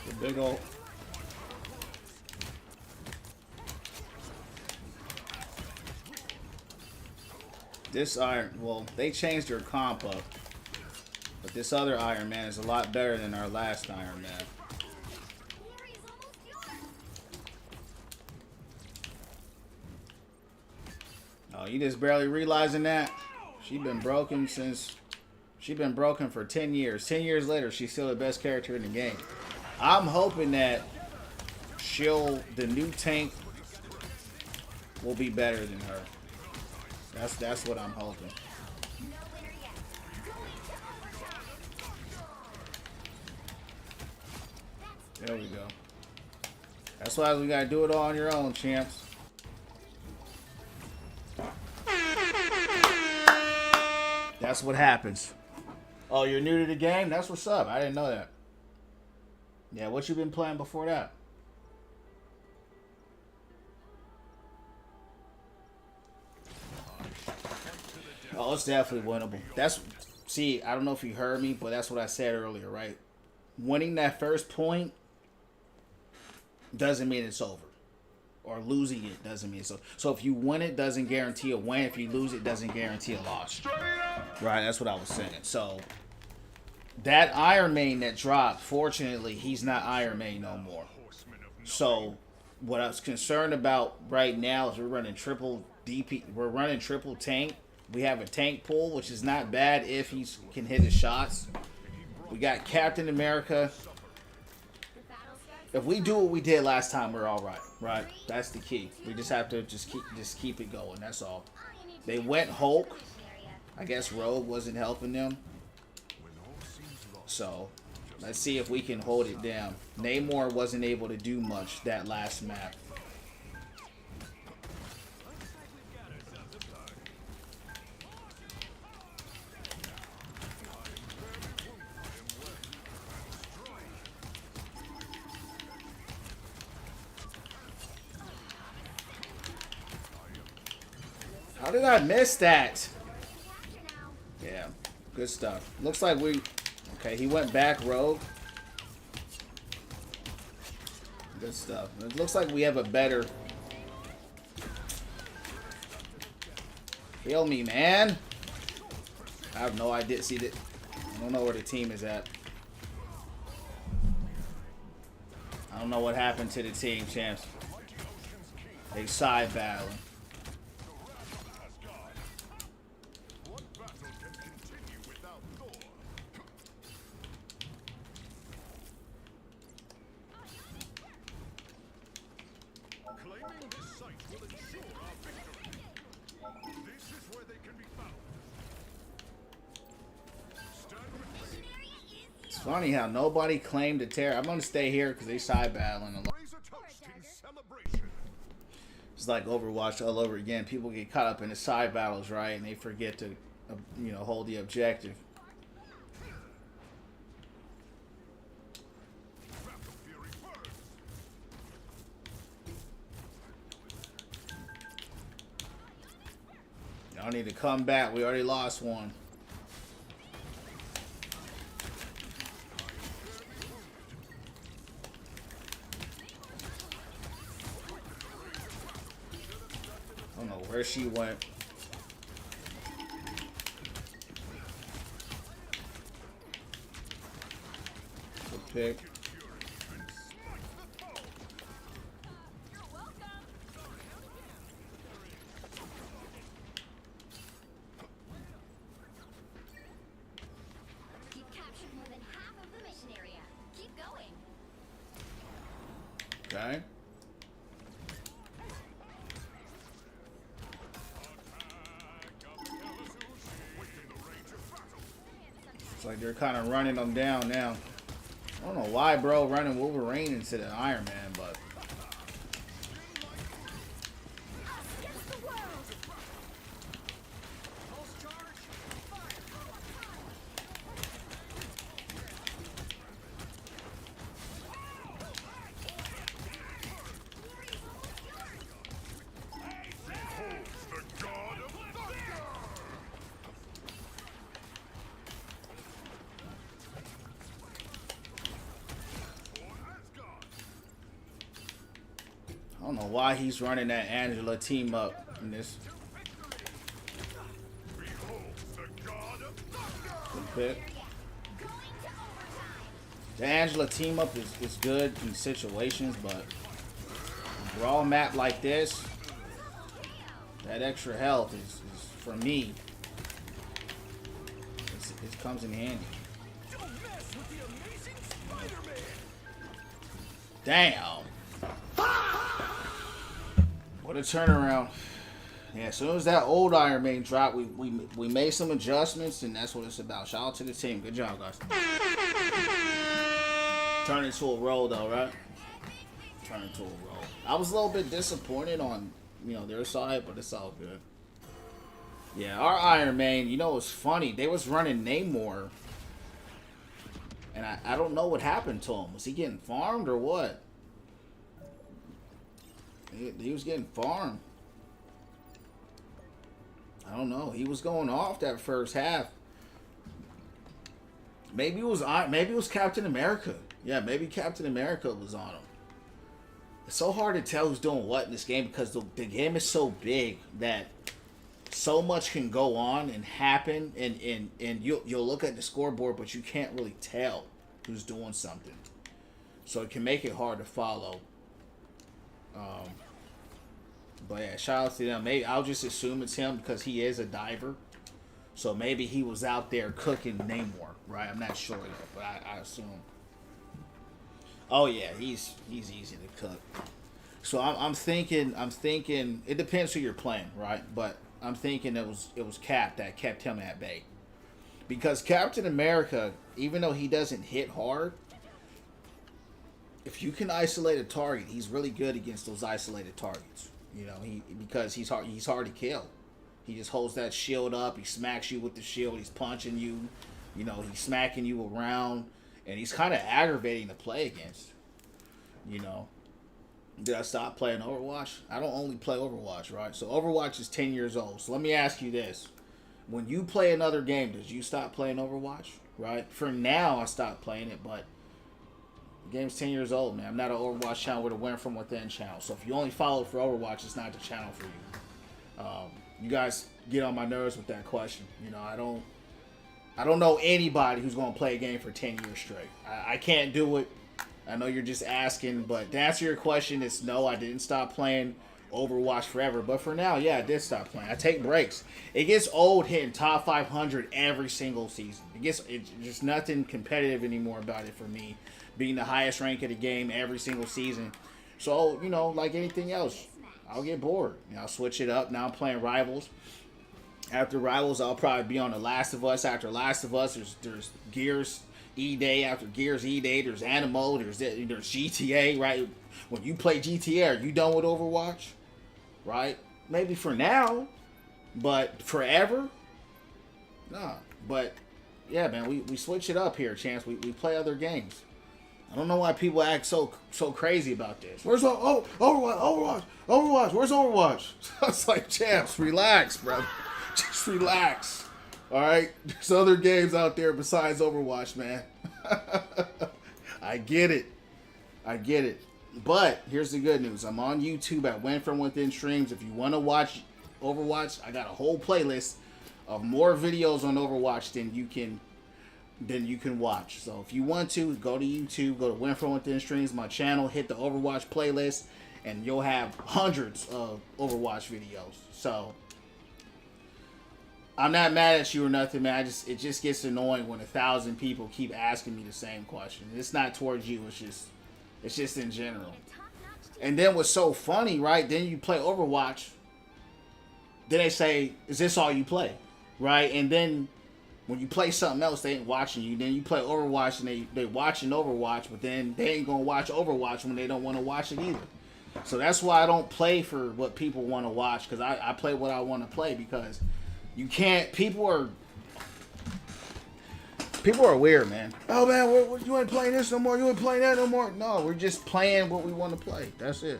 S1: The big ol'. This Iron, well, they changed their comp up, but this other Iron Man is a lot better than our last Iron Man.
S2: The area's almost yours.
S1: Oh, you just barely realizing that? She been broken for 10 years. 10 years later, she's still the best character in the game. I'm hoping that the new tank will be better than her. That's what I'm hoping.
S2: No winner yet. Going to overtime.
S1: There we go. That's why we gotta do it all on your own, champs. That's what happens. Oh, you're new to the game? That's what's up. I didn't know that. Yeah, what you been playing before that? Oh, it's definitely winnable. See, I don't know if you heard me, but that's what I said earlier, right? Winning that first point doesn't mean it's over. Or losing it doesn't mean it's over. So if you win it, doesn't guarantee a win. If you lose it, doesn't guarantee a loss. Right, that's what I was saying. So that Iron Man that dropped, fortunately, he's not Iron Man no more. So, what I was concerned about right now is we're running triple DP. We're running triple tank. We have a tank pool, which is not bad if he can hit his shots. We got Captain America. If we do what we did last time, we're all right. Right? That's the key. We just have to just keep it going. That's all. They went Hulk. I guess Rogue wasn't helping them. So, let's see if we can hold it down. Namor wasn't able to do much that last map. How did I miss that? Yeah, good stuff. Looks like we... Okay, he went back Rogue. Good stuff. It looks like we have a better... Heal me, man. I have no idea. See that? I don't know where the team is at. I don't know what happened to the team, champs. They side battling. It's funny how nobody claimed the terror. I'm gonna stay here because they side battling a lot. It's like Overwatch all over again. People get caught up in the side battles, right, and they forget to, you know, hold the objective. Y'all need to come back. We already lost one. I don't know where she went. Good pick.
S2: You've captured more than half of the mission area. Keep going.
S1: Okay. It's like they're kind of running them down now. I don't know why, bro, running Wolverine into the Iron Man, but... I don't know why he's running that Angela team up in this. Good pick. The Angela team up is good in situations, but a raw map like this, that extra health is for me. It comes in handy. Damn. What a turnaround. Yeah, as soon as that old Iron Man dropped, we made some adjustments, and that's what it's about. Shout out to the team. Good job, guys. Turn into a roll, though, right? Turn into a roll. I was a little bit disappointed on, you know, their side, but it's all good. Yeah, our Iron Man, you know, it's funny. They was running Namor, and I don't know what happened to him. Was he getting farmed or what? He was getting farmed. I don't know. He was going off that first half. Maybe it was Captain America. Yeah, maybe Captain America was on him. It's so hard to tell who's doing what in this game because the game is so big that so much can go on and happen, and you'll look at the scoreboard, but you can't really tell who's doing something. So it can make it hard to follow. But yeah, shout out to them. Maybe I'll just assume it's him because he is a diver. So maybe he was out there cooking Namor, right? I'm not sure yet, but I assume. Oh yeah, he's easy to cook. So I'm thinking it depends who you're playing, right? But I'm thinking it was Cap that kept him at bay. Because Captain America, even though he doesn't hit hard, if you can isolate a target, he's really good against those isolated targets. You know, because he's hard to kill. He just holds that shield up, he smacks you with the shield, he's punching you, you know, he's smacking you around, and he's kind of aggravating to play against. You know. Did I stop playing Overwatch? I don't only play Overwatch, right? So Overwatch is 10 years old. So let me ask you this. When you play another game, does you stop playing Overwatch? Right? For now, I stopped playing it, but the game's 10 years old, man. I'm not an Overwatch channel with a Win From Within channel. So if you only follow for Overwatch, it's not the channel for you. You guys get on my nerves with that question. You know, I don't know anybody who's going to play a game for 10 years straight. I can't do it. I know you're just asking, but to answer your question, it's no, I didn't stop playing Overwatch forever. But for now, yeah, I did stop playing. I take breaks. It gets old hitting top 500 every single season. It's just nothing competitive anymore about it for me, being the highest rank of the game every single season. So, you know, like anything else, I'll get bored. You know, I'll switch it up. Now I'm playing Rivals. After Rivals, I'll probably be on The Last of Us. After Last of Us, there's Gears E-Day. After Gears E-Day, there's Animo, there's GTA, right? When you play GTA, are you done with Overwatch? Right? Maybe for now, but forever? Nah. But, yeah, man, we switch it up here, Chance. We play other games. I don't know why people act so crazy about this. Where's Overwatch? Where's Overwatch? It's like, Chance, relax, bro. Just relax. All right, there's other games out there besides Overwatch, man. I get it. But here's the good news. I'm on YouTube at Win From Within Streams. If you want to watch Overwatch, I got a whole playlist of more videos on Overwatch than you can watch. So if you want to, go to YouTube, go to Win From Within Streams, my channel, hit the Overwatch playlist, and you'll have hundreds of Overwatch videos. So I'm not mad at you or nothing, man. It just gets annoying when 1,000 people keep asking me the same question. It's not towards you. It's just in general. And then what's so funny, right? Then you play Overwatch. Then they say, "Is this all you play?" Right? And then when you play something else, they ain't watching you. Then you play Overwatch and they watching Overwatch, but then they ain't gonna watch Overwatch when they don't want to watch it either. So that's why I don't play for what people want to watch, because I play what I want to play, because you can't. People are weird, man. Oh man, you ain't playing this no more. You ain't playing that no more. No, we're just playing what we want to play. That's it.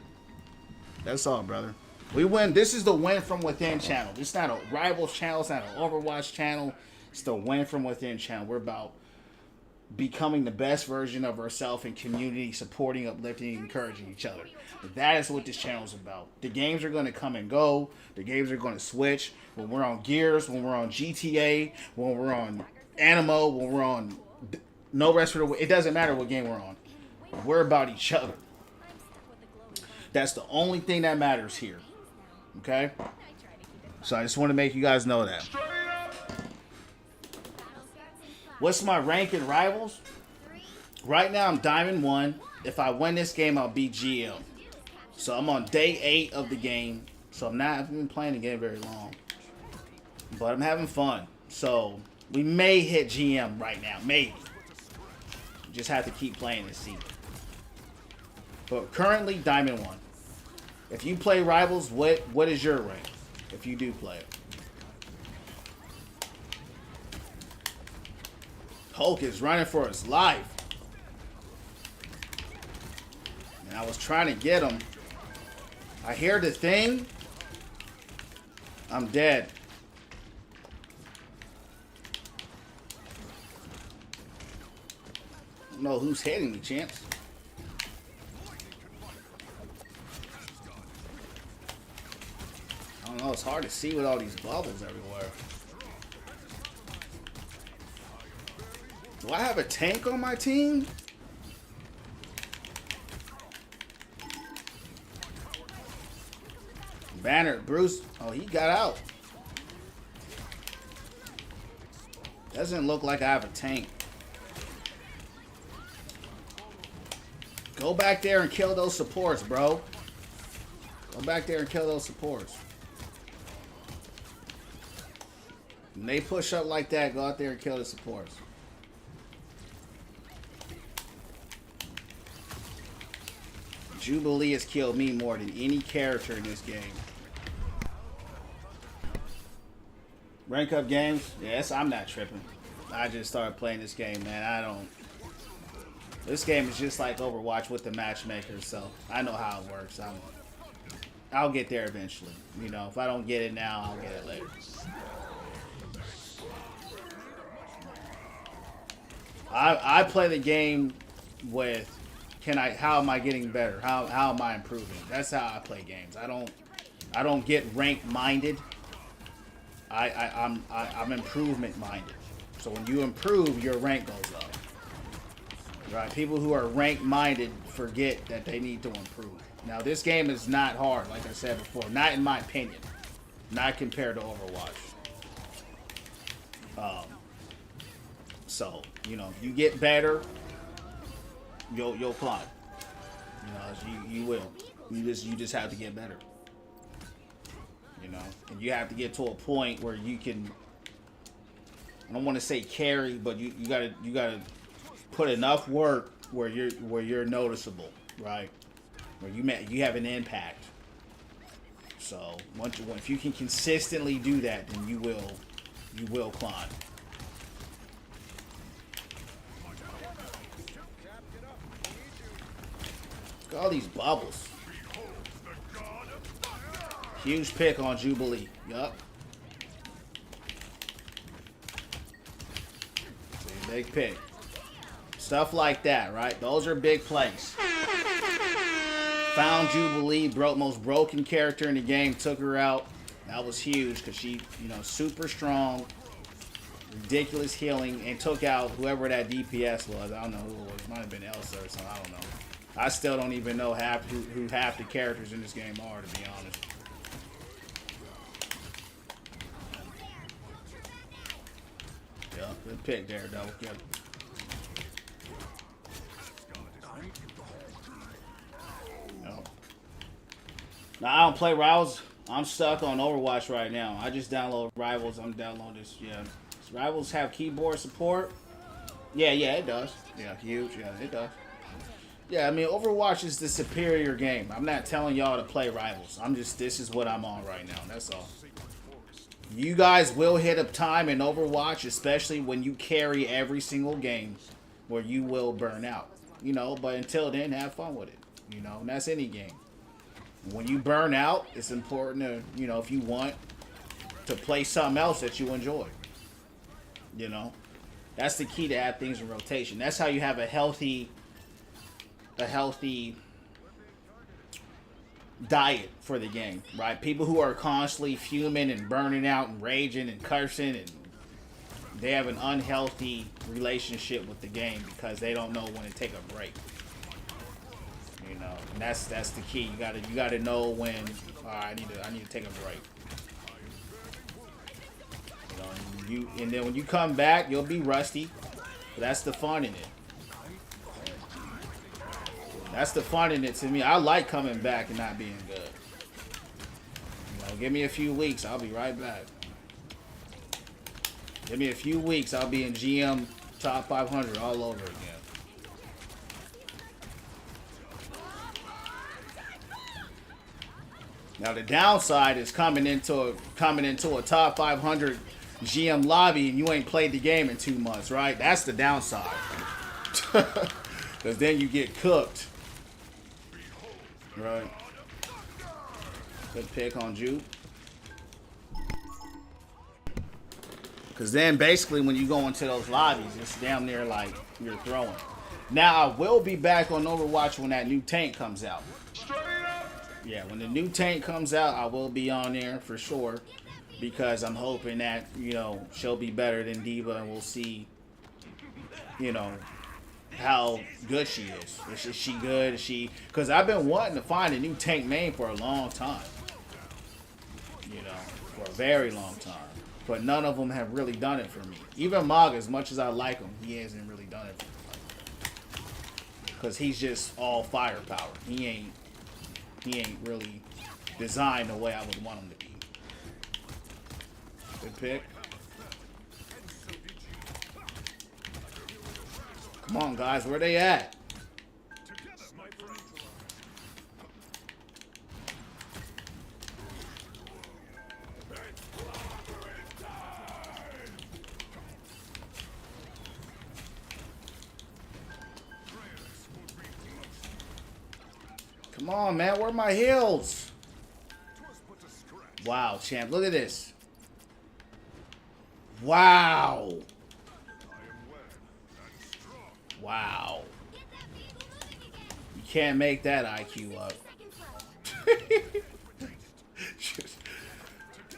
S1: That's all, brother. We win. This is the Win From Within channel. It's not a Rivals channel. It's not an Overwatch channel. It's the Win From Within channel. We're about becoming the best version of ourselves in community, supporting, uplifting, and encouraging each other. That is what this channel is about. The games are going to come and go. The games are going to switch. When we're on Gears, when we're on GTA, when we're on Animo, when we're on No Rest for the Wicked, it doesn't matter what game we're on. We're about each other. That's the only thing that matters here. Okay? So I just want to make you guys know that. What's my rank in Rivals? Right now I'm Diamond 1. If I win this game, I'll beat GM. So I'm on day 8 of the game. So I haven't been playing the game very long. But I'm having fun. So we may hit GM right now. Maybe. Just have to keep playing and see. But currently, Diamond 1. If you play Rivals, what is your rank? If you do play it. Hulk is running for his life. And I was trying to get him. I hear the thing. I'm dead. I don't know who's hitting me, champs. I don't don't know, it's hard to see with all these bubbles everywhere. Do I have a tank on my team? Banner, Bruce. Oh, he got out. Doesn't look like I have a tank. Go back there and kill those supports, bro. Go back there and kill those supports. When they push up like that, go out there and kill the supports. Jubilee has killed me more than any character in this game. Rank up games? Yes, I'm not tripping. I just started playing this game, man. I don't... This game is just like Overwatch with the matchmakers, so I know how it works. I'll get there eventually. You know, if I don't get it now, I'll get it later. I play the game with how am I getting better? How am I improving? That's how I play games. I don't get rank minded. I'm improvement minded. So when you improve, your rank goes up. Right? People who are rank minded forget that they need to improve. Now this game is not hard, like I said before. Not in my opinion. Not compared to Overwatch. So, you know, if you get better, you'll climb. You know, you will. You just have to get better. You know, and you have to get to a point where you can. I don't want to say carry, but you gotta put enough work where you're noticeable, right? Where you have an impact. So if you can consistently do that, then you will climb. Look at all these bubbles. Huge pick on Jubilee. Yup. Big pick. Stuff like that, right? Those are big plays. Found Jubilee, most broken character in the game, took her out. That was huge because she, you know, super strong, ridiculous healing, and took out whoever that DPS was. I don't know who it was. It might have been Elsa or something. I don't know. I still don't even know who half the characters in this game are, to be honest. Yeah, good pick there, though. Yep. No. Now, I don't play Rivals. I'm stuck on Overwatch right now. I just download Rivals. I'm downloading this. Yeah. Does Rivals have keyboard support? Yeah, it does. Yeah, huge. Yeah, it does. Yeah, I mean, Overwatch is the superior game. I'm not telling y'all to play Rivals. This is what I'm on right now. That's all. You guys will hit a time in Overwatch, especially when you carry every single game, where you will burn out. You know, but until then, have fun with it. You know, and that's any game. When you burn out, it's important to, you know, if you want to play something else that you enjoy. You know, that's the key to have things in rotation. That's how you have a healthy diet for the game, right? People who are constantly fuming and burning out and raging and cursing, and they have an unhealthy relationship with the game because they don't know when to take a break. You know, and that's the key. You gotta know when. I need to take a break. You know, and then when you come back, you'll be rusty. But that's the fun in it. That's the fun in it to me. I like coming back and not being good. You know, give me a few weeks, I'll be right back. Give me a few weeks, I'll be in GM top 500 all over again. Now the downside is coming into a top 500 GM lobby and you ain't played the game in 2 months, right? That's the downside. Because then you get cooked. Right. Good pick on Juke. Because then basically when you go into those lobbies, it's damn near like you're throwing. Now I will be back on Overwatch when that new tank comes out.
S4: Straight up
S1: Yeah, when the new tank comes out, I will be on there for sure. Because I'm hoping that, you know, she'll be better than Diva and we'll see, you know, how good she is. Is she good? Is she... Because I've been wanting to find a new tank main for a long time. You know, for a very long time. But none of them have really done it for me. Even Mog, as much as I like him, he hasn't really done it for me. Because he's just all firepower. He ain't really designed the way I would want him to be. Good pick. Come on, guys. Where they at? Come on, man. Where are my heals? Wow, champ. Look at this. Wow. Wow. You can't make that IQ up.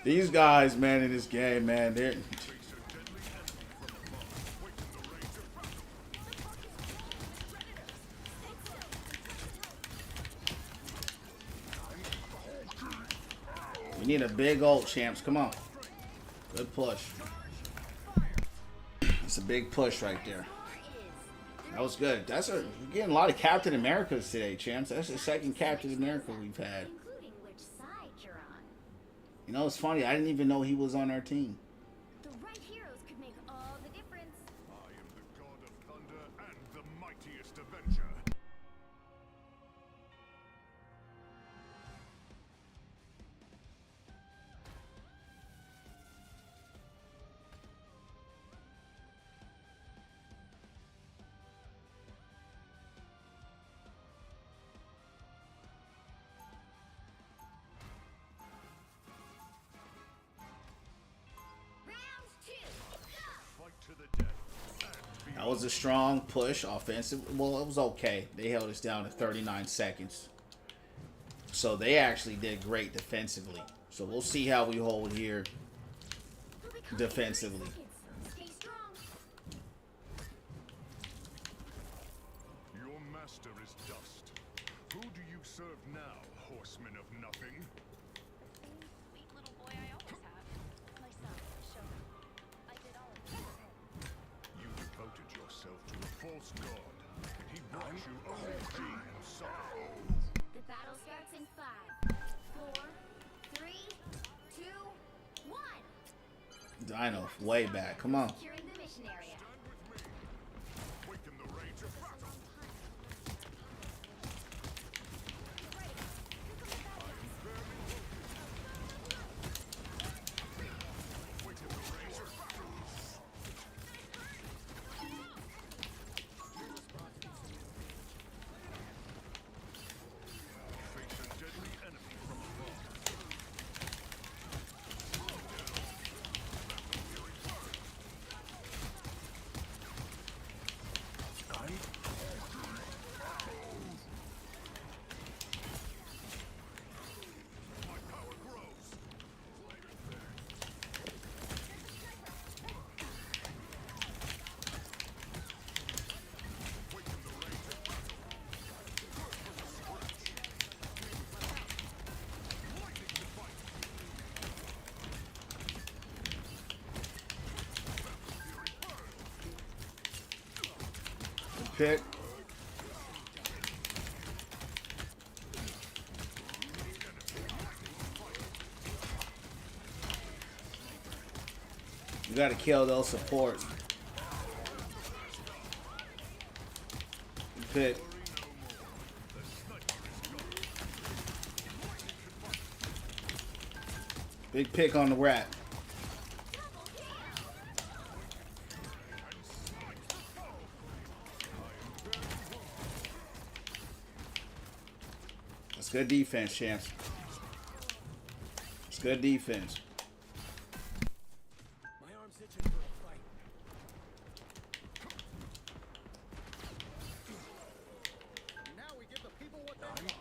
S1: These guys, man, in this game, man, they're... We need a big ult, champs. Come on. Good push. It's a big push right there. That was good. That's a... We're getting a lot of Captain Americas today, champs. That's the second Captain America we've had.
S2: Including which side you're on.
S1: You know, it's funny. I didn't even know he was on our team.
S2: The right heroes could make all the difference.
S4: I am the god of thunder and the mightiest avenger.
S2: Round two, go!
S4: Fight to the death.
S1: That was a strong push offensive. Well, it was okay. They held us down to 39 seconds. So they actually did great defensively. So we'll see how we hold here
S2: We'll be caught in
S1: defensively.
S2: 30 seconds. Stay strong.
S4: Your master is dust. Who do you serve now, horseman of nothing?
S2: Sweet little boy I always have. My son, Shogun. I did all of this for him.
S4: You devoted yourself to a false god, and he brought you only pain and sorrow.
S2: The battle starts in 5, 4, 3, 2, 1.
S1: Dino, way back. Come on.
S2: Securing the mission area.
S4: Stand with me. Waken the rage of battle. Waken the rage of battle. Face a deadly enemy from above. My power grows. Waken the rage of battle. Lightning to fight.
S1: Good pick. You gotta kill those supports. Good pick. Big pick on the rat. That's good defense, champs. It's good defense.
S5: My arm's itching for a fight.
S3: Now we give the people what they want.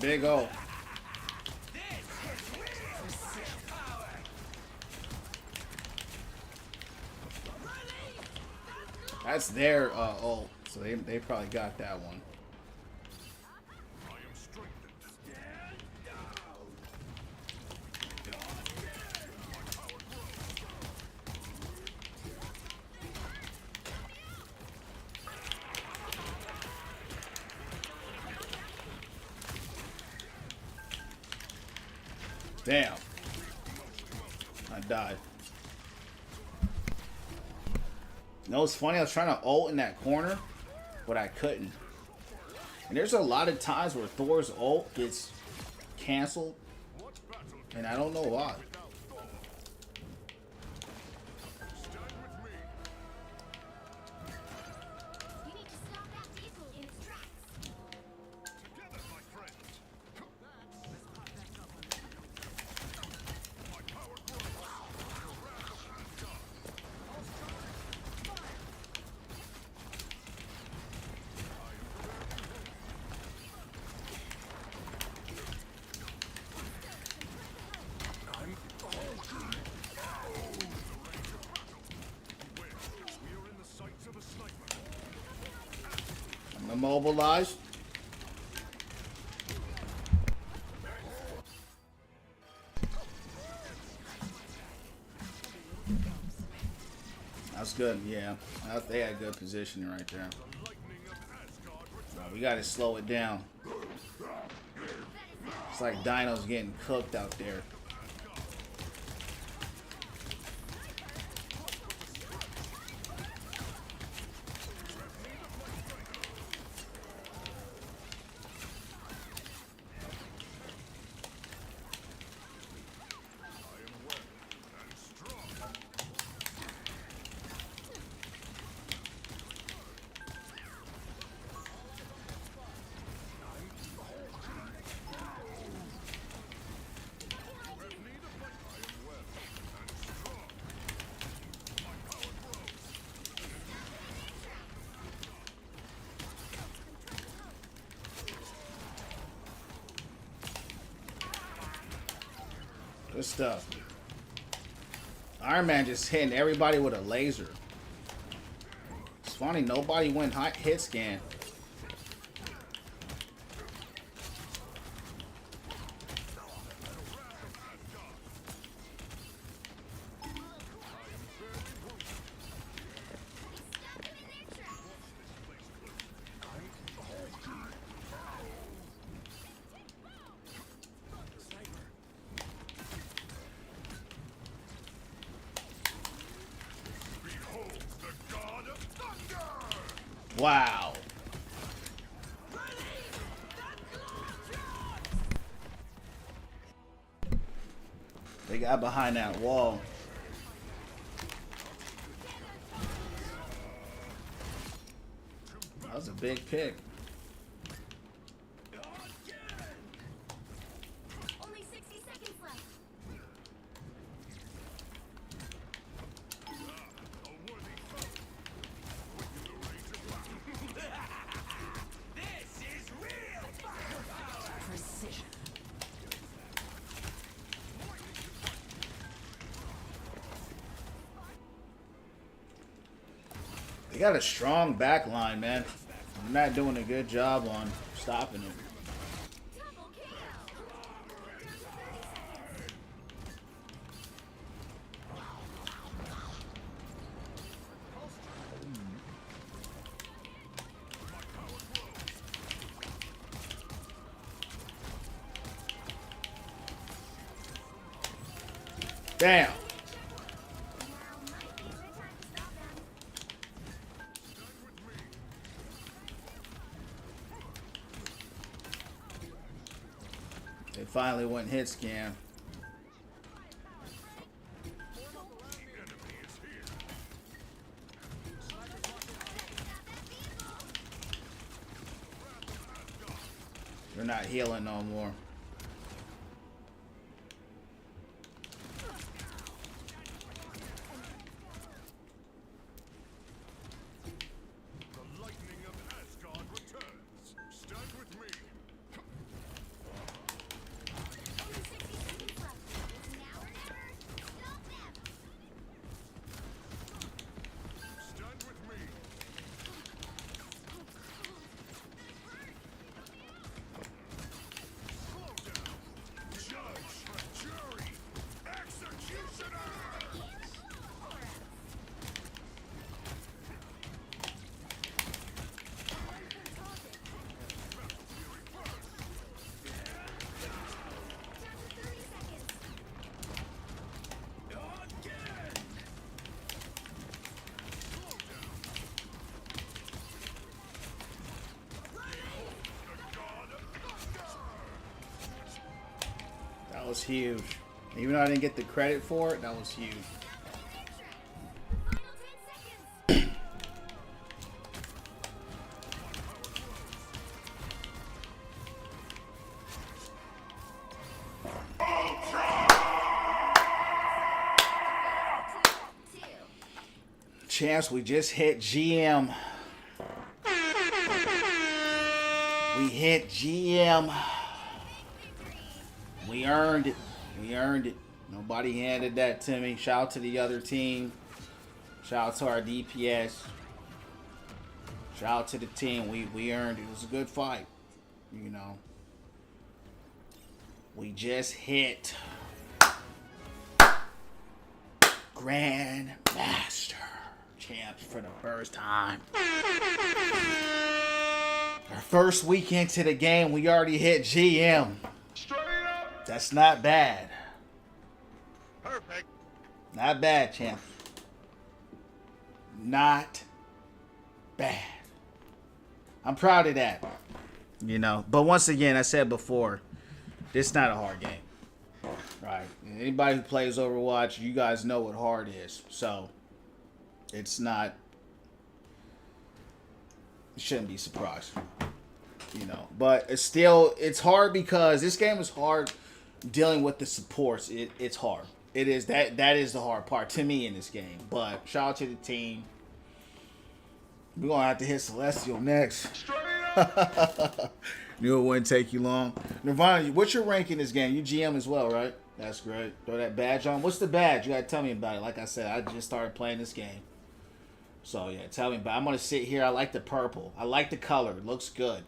S1: big O. That's their ult, so they probably got that one.
S4: I am strengthened.
S1: Damn. I died. You know what's funny? I was trying to ult in that corner, but I couldn't. And there's a lot of times where Thor's ult gets canceled,
S4: What battle
S1: and I don't know why.
S4: without Thor? Stand with me.
S2: You need to stop that vehicle in its tracks.
S4: Together, my friends. My power grows. Wrath of Asgard. Beware, we are in the sights of a sniper.
S1: I'm immobilized. That's good, yeah. They had good positioning right there.
S4: Lightning of Asgard returns.
S1: We gotta slow it down. It's like Dino's getting cooked out there.
S4: I am well and strong. Have need of light. I am well and strong. My power grows.
S1: Good stuff. Iron Man just hitting everybody with a laser. It's funny, nobody went hit scan.
S2: Stop them in their tracks.
S4: Behold the god of thunder!
S1: Wow. They got behind that wall. That was a big pick.
S2: Only 60 seconds left.
S4: A worthy foe. Quicken the rage of battle.
S5: This is real firepower! Precision.
S1: They got a strong back line, man. I'm not doing a good job on stopping them.
S2: Double kill.
S1: Damn.
S2: Now might be a good time to stop them.
S1: They finally went hit scan.
S4: Enemy is here.
S1: They're not healing no more.
S4: The lightning of Asgard returns. Stand with me.
S1: was huge. Even though I didn't get the credit for it, that was huge.
S2: Final 10 seconds.
S1: Champs, we just hit GM. We hit GM. We earned it. We earned it. Nobody handed that to me. Shout out to the other team. Shout out to our DPS. Shout out to the team. We earned it. It was a good fight. You know. We just hit Grandmaster champs for the first time. Our first week into the game, we already hit GM.
S4: Straight up.
S1: That's not bad.
S4: Perfect.
S1: Not bad, champ. Not bad. I'm proud of that. You know, but once again, I said before, this is not a hard game. Right? Anybody who plays Overwatch, you guys know what hard is. So, it's not... You shouldn't be surprised. You know, but it's still... It's hard because this game is hard dealing with the supports. It's hard. It is. That is the hard part to me in this game. But shout out to the team. We're going to have to hit Celestial next. Knew it wouldn't take you long. Nirvana, what's your rank in this game? You GM as well, right? That's great. Throw that badge on. What's the badge? You got to tell me about it. Like I said, I just started playing this game. So, yeah, tell me about it. I'm going to sit here. I like the purple. I like the color. It looks good.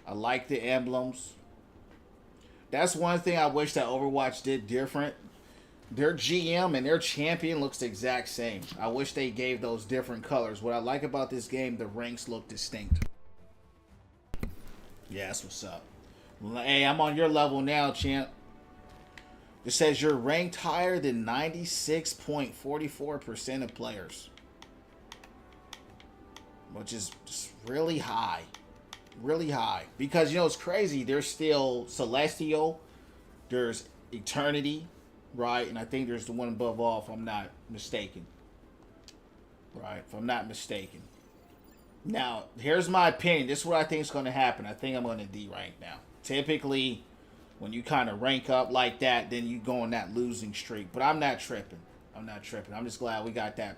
S1: I like the emblems. That's one thing I wish that Overwatch did different. Their GM and their champion looks the exact same. I wish they gave those different colors. What I like about this game, the ranks look distinct. Yeah, that's what's up. Hey, I'm on your level now, champ. It says you're ranked higher than 96.44% of players. Which is just really high. Really high. Because, you know, it's crazy. There's still Celestial. There's Eternity. Right? And I think there's the one above all, if I'm not mistaken. Right? If I'm not mistaken. Now, here's my opinion. This is what I think is going to happen. I think I'm going to D-rank now. Typically, when you kind of rank up like that, then you go on that losing streak. But I'm not tripping. I'm not tripping. I'm just glad we got that.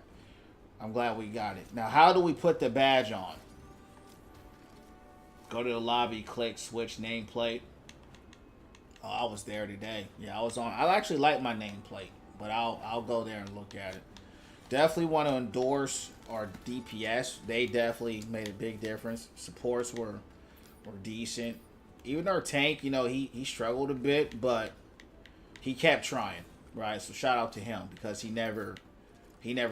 S1: I'm glad we got it. Now, how do we put the badge on? Go to the lobby, click switch nameplate. Oh, I was there today. Yeah, I was on. I actually like my nameplate, but I'll go there and look at it. Definitely want to endorse our DPS. They definitely made a big difference. Supports were decent. Even our tank, you know, he struggled a bit, but he kept trying. Right, so shout out to him because he never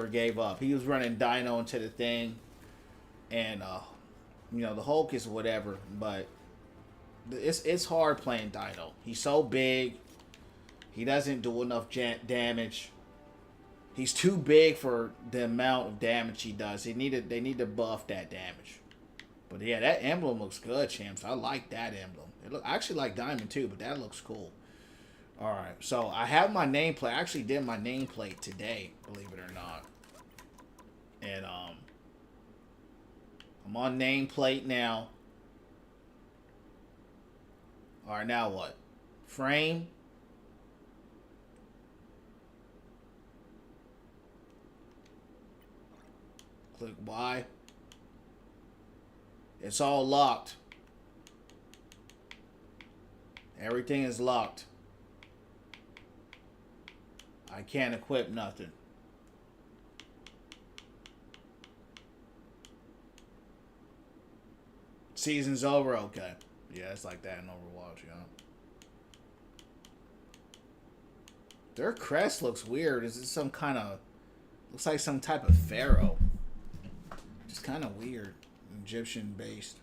S1: gave up. He was running Dino into the thing, and you know, the Hulk is whatever, but it's hard playing Dino. He's so big. He doesn't do enough damage. He's too big for the amount of damage he does. They need to buff that damage. But yeah, that emblem looks good, champs. I like that emblem. I actually like Diamond too, but that looks cool. All right, so I have my nameplate. I actually did my nameplate today, believe it or not. And I'm on nameplate now. All right, now what? Frame. Click Y. It's all locked. Everything is locked. I can't equip nothing. Season's over? Okay. Yeah, it's like that in Overwatch, you know. Their crest looks weird. Is it some kind of... Looks like some type of pharaoh. Just kind of weird. Egyptian based.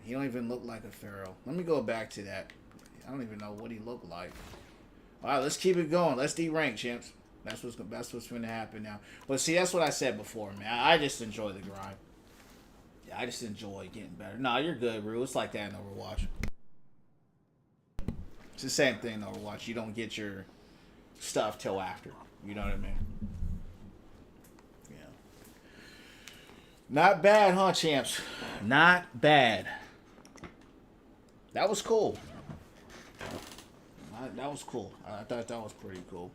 S1: He don't even look like a pharaoh. Let me go back to that. I don't even know what he looked like. Alright, let's keep it going. Let's D-rank, champs. That's what's going to happen now. But see, that's what I said before, man. I just enjoy the grind. Yeah, I just enjoy getting better. Nah, you're good, Rue. It's like that in Overwatch. It's the same thing in Overwatch. You don't get your stuff till after. You know what I mean? Yeah. Not bad, huh, champs? Not bad. That was cool. That was cool. I thought that was pretty cool.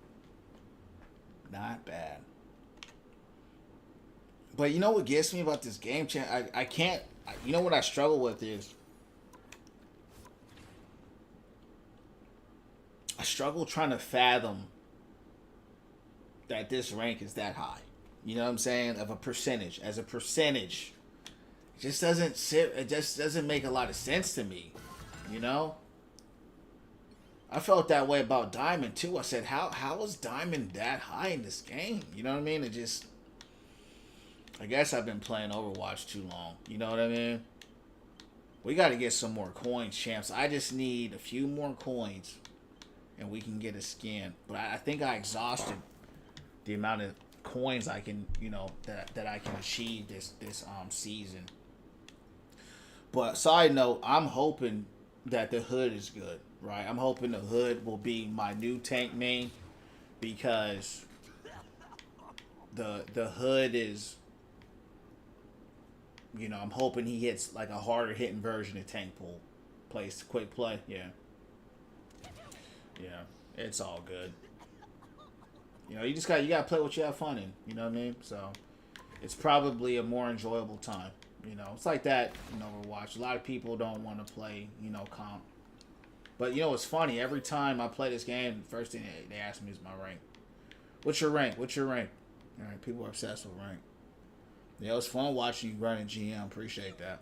S1: Not bad. But you know what gets me about this game, champ? I can't... You know what I struggle with is... I struggle trying to fathom that this rank is that high. You know what I'm saying? Of a percentage. As a percentage. It just doesn't sit... It just doesn't make a lot of sense to me. You know? I felt that way about Diamond too. I said, how is Diamond that high in this game? You know what I mean? It just... I guess I've been playing Overwatch too long. You know what I mean? We got to get some more coins, champs. I just need a few more coins. And we can get a skin. But I think I exhausted the amount of coins I can, you know, that I can achieve this season. But side note, I'm hoping that the hood is good, right? I'm hoping the hood will be my new tank main, because the hood is, you know, I'm hoping he hits like a harder hitting version of tank pool. Plays quick play, yeah. Yeah, it's all good. You know, you gotta play what you have fun in. You know what I mean? So it's probably a more enjoyable time. You know, it's like that in Overwatch. A lot of people don't want to play, you know, comp. But you know, it's funny. Every time I play this game, the first thing they ask me is my rank. What's your rank? What's your rank? All right, people are obsessed with rank. Yeah, it was fun watching you run in GM. Appreciate that.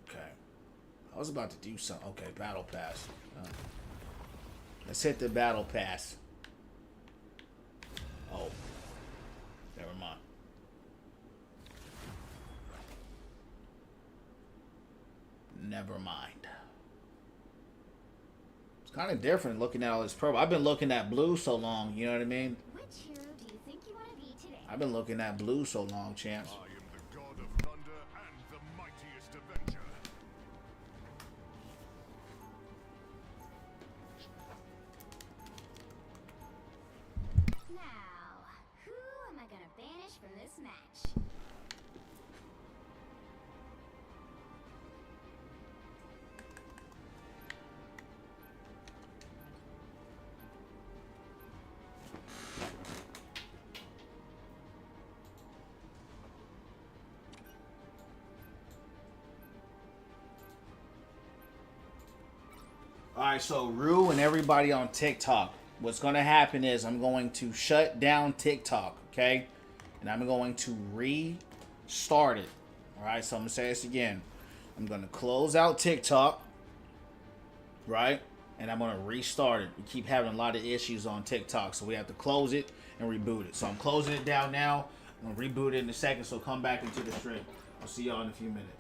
S1: Okay. I was about to do something. Okay, battle pass. Let's hit the battle pass. Oh. Never mind. Never mind. It's kind of different looking at all this purple. I've been looking at blue so long, you know what I mean?
S2: Which hero do you think you want to be today?
S1: I've been looking at blue so long, champs.
S4: I am the god of thunder and the mightiest avenger.
S2: Now, who am I gonna banish from this match?
S1: Alright, so Rue and everybody on TikTok, what's going to happen is I'm going to shut down TikTok, okay? And I'm going to restart it. Alright, so I'm going to say this again. I'm going to close out TikTok, right? And I'm going to restart it. We keep having a lot of issues on TikTok, so we have to close it and reboot it. So I'm closing it down now. I'm going to reboot it in a second, so come back into the stream. I'll see y'all in a few minutes.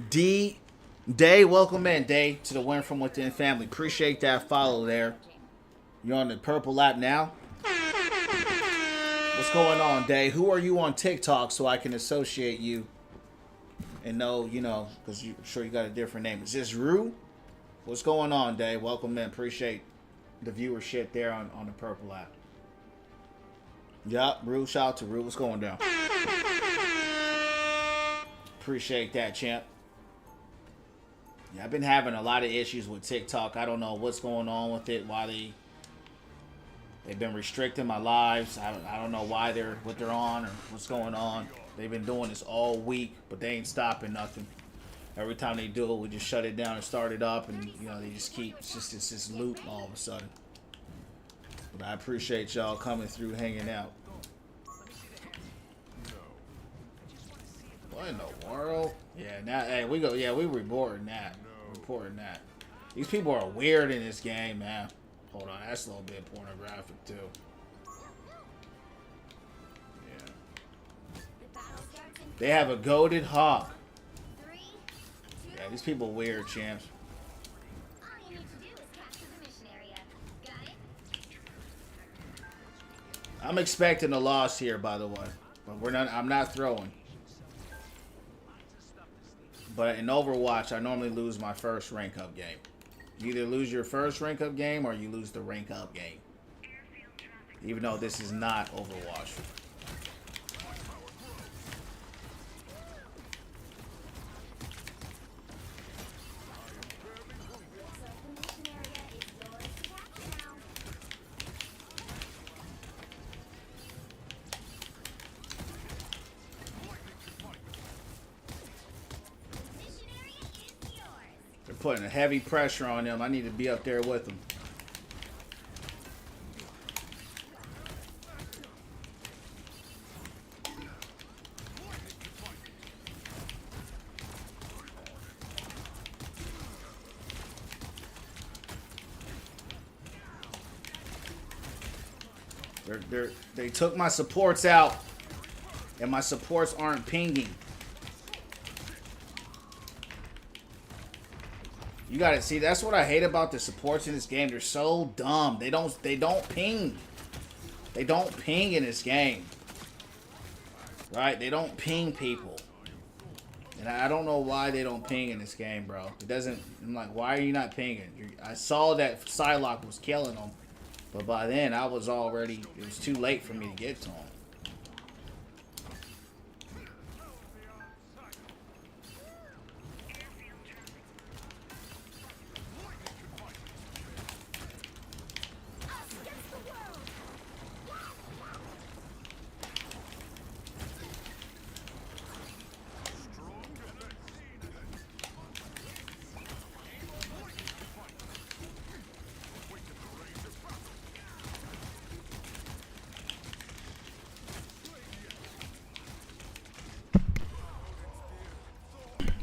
S1: D Day, welcome in, Day, to the Win From Within family. Appreciate that follow there. You're on the purple app now. What's going on, Day? Who are you on TikTok so I can associate you and know, you know, because I'm sure you got a different name. Is this Rue? What's going on, Day? Welcome in. Appreciate the viewership there on the purple app. Yup, Rue. Shout out to Rue. What's going down? Appreciate that, champ. Yeah, I've been having a lot of issues with TikTok. I don't know what's going on with it. Why they've been restricting my lives. I don't know why what they're on or what's going on. They've been doing this all week, but they ain't stopping nothing. Every time they do it, we just shut it down and start it up, and you know they just keep it's this loop all of a sudden. But I appreciate y'all coming through, hanging out. What in the world? Yeah, now hey, we go. Yeah, we reporting that. Reporting that. These people are weird in this game, man. Hold on, that's a little bit pornographic too. Yeah.
S2: The battle's
S1: They have a goated hawk.
S2: 3, 2,
S1: Yeah, these people weird, champs.
S2: all you need to do is capture the mission area. Got it?
S1: I'm expecting a loss here, by the way. But we're not. I'm not throwing. But in Overwatch, I normally lose my first rank up game. You either lose your first rank up game or you lose the rank up game. Even though this is not Overwatch.
S2: Looks like the mission area is yours to capture now. The mission area is yours.
S1: They're putting a heavy pressure on them. I need to be up there with them. They took my supports out, and my supports aren't pinging. You gotta see, that's what I hate about the supports in this game. They're so dumb. They don't ping. They don't ping in this game. Right? They don't ping people. And I don't know why they don't ping in this game, bro. It doesn't. I'm like, why are you not pinging? I saw that Psylocke was killing them. But by then, I was already, it was too late for me to get to him.
S2: Us against the world.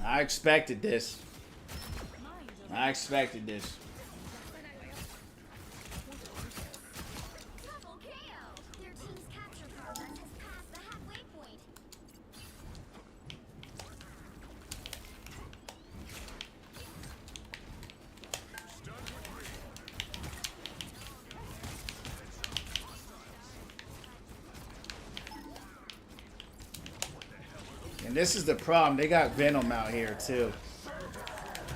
S1: I expected this. I expected this.
S2: Double KO. Their team's capture progress has passed the halfway point.
S1: And this is the problem. They got Venom out here too.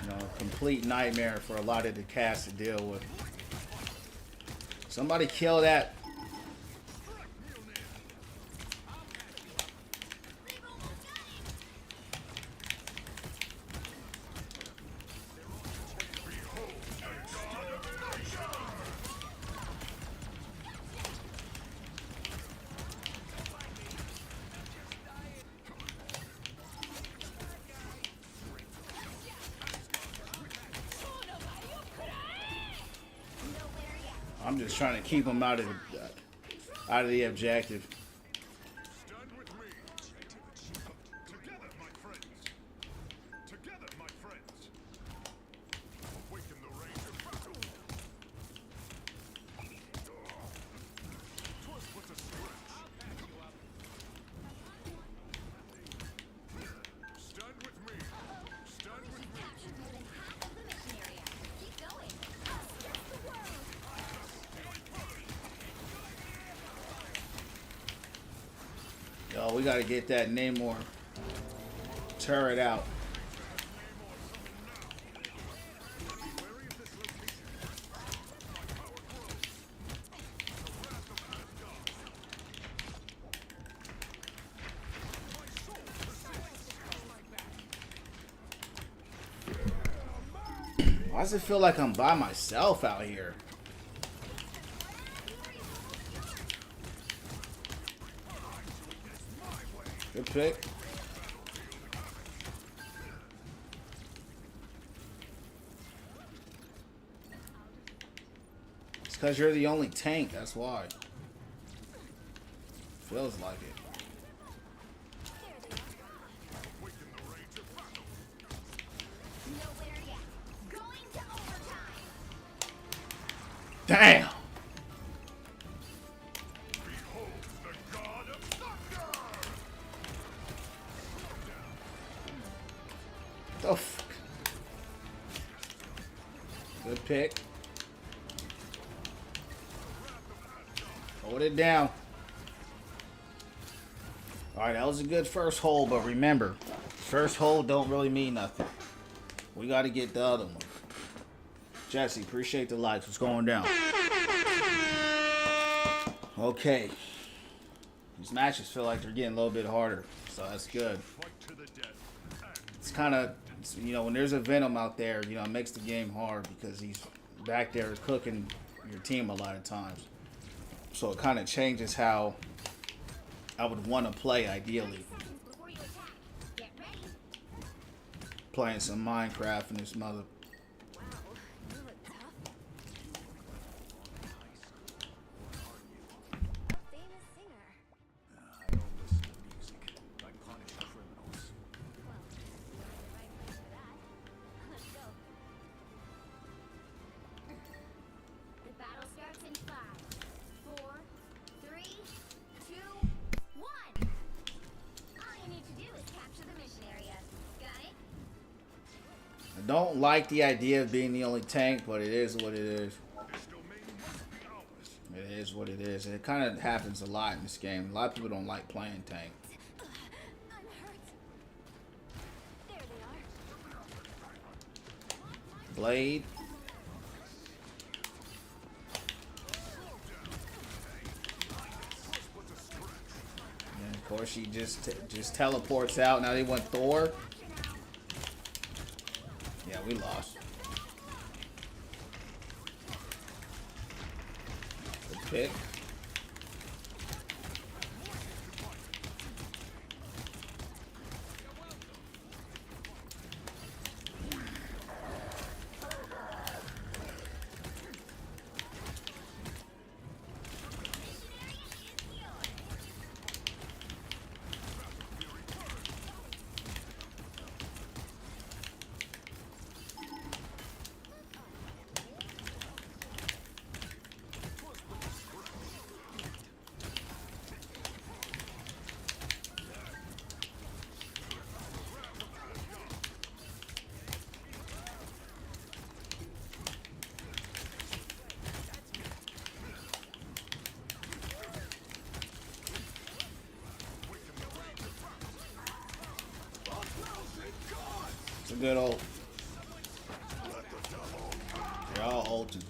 S1: You know, complete nightmare for a lot of the cast to deal with. Somebody kill that.
S2: They've almost got it.
S1: I'm just trying to keep them out of the objective.
S4: Stand with me. Together, my friends. Together, my friends. Awaken the rage of battle. 'Twas but a scratch. Stand with me. Stand with me.
S2: Captured more than half of the mission area. Keep going. Us against the world.
S1: Yo, we gotta get that Namor turret out. Why does it feel like I'm by myself out here? Good pick. It's because you're the only tank, that's why. Feels like it.
S2: Nowhere yet. Going to overtime.
S1: Damn!
S4: Behold the god of thunder!
S1: Good pick. Hold it down. Alright, that was a good first hole, but remember, first hole don't really mean nothing. We got to get the other one. Jesse, appreciate the likes. What's going down? Okay. These matches feel like they're getting a little bit harder, so that's good. It's kind of, you know, when there's a Venom out there, you know, it makes the game hard because he's back there cooking your team a lot of times. So it kind of changes how I would want to play ideally.
S2: Seconds before you attack. Get ready.
S1: Playing some Minecraft and this mother.
S2: Wow, you look tough. A famous singer.
S3: I don't listen to music. I punish criminals.
S2: Well, you're in the right place for that. Let's go. The battle starts in 5, 4, 3, 2, 1. All you need to do is capture the mission area. Got it?
S1: I don't like the idea of being the only tank, but it is what it is.
S4: This domain must be ours.
S1: It is what it is. And it kind of happens a lot in this game. A lot of people don't like playing tank.
S2: I'm hurt. There they are.
S1: Blade. And of course, she just teleports out. Now they want Thor. Yeah, we lost. Good pick. It's a good ult. They're all ulted.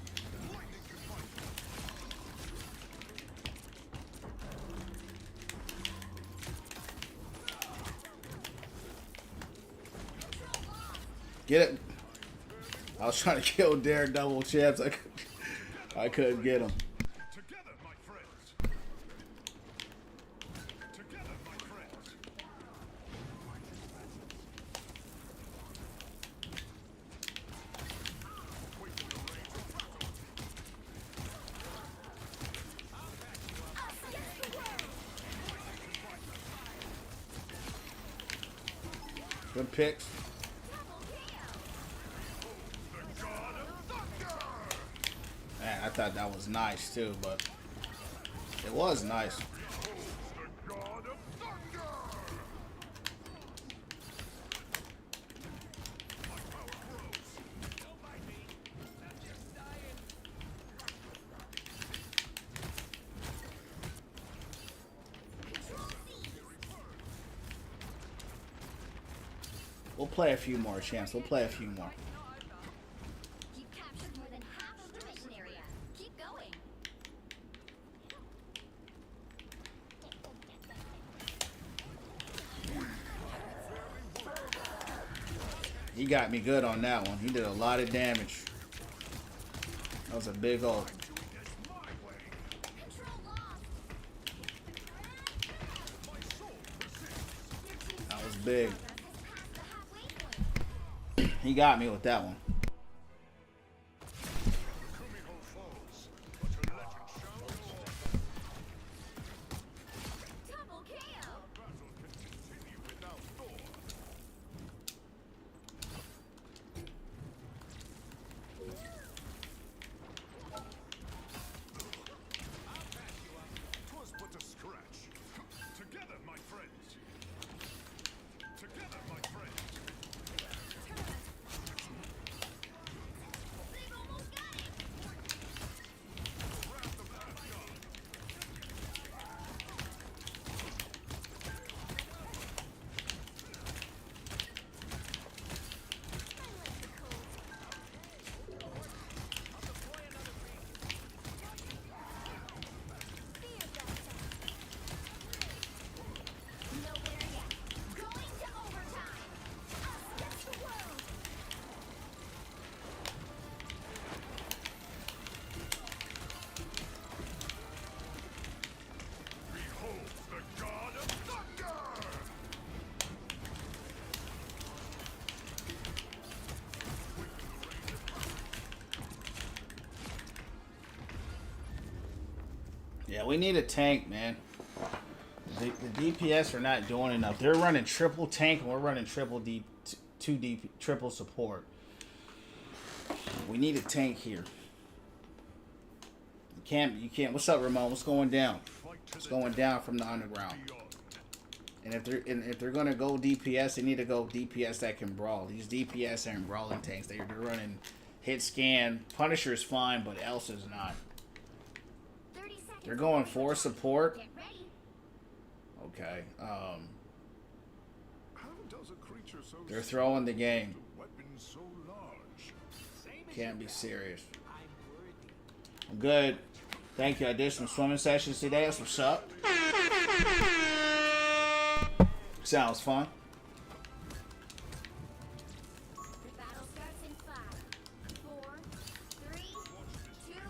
S1: Get it. I was trying to kill Daredevil champs. I couldn't get him.
S4: Together, my friends. Together, my friends.
S1: Good picks. Man, I thought that was nice too, but it was nice.
S4: The God of Thunder! My power grows.
S5: Don't mind me. I'm just dying.
S1: We'll play a few more, champs. We'll play a few more.
S2: You've captured more than half of the mission area. Keep going.
S1: He got me good on that one. He did a lot of damage. That was a big ult.
S2: Control lost.
S1: That was big.
S2: Has passed the halfway point.
S1: He got me with that one.
S4: Kumiko falls, but her legend shall go on.
S2: Double KO.
S4: Battle can continue without Thor. Twas but a scratch. Together, my friends. Together, my friends.
S1: Yeah, we need a tank, man. The DPS are not doing enough. They're running triple tank, and we're running triple support. We need a tank here. You can't. What's up, Ramon? What's going down? What's going down from the underground? And if they're gonna go DPS, they need to go DPS that can brawl. These DPS aren't brawling tanks. They're running hit scan. Punisher is fine, but Elsa's not. They're going for support. Okay. They're throwing the game. Can't be serious. I'm good. Thank you. I did some swimming sessions today. That's what's up. Sounds fun.
S2: The battle starts in 5, 4, 3, 2,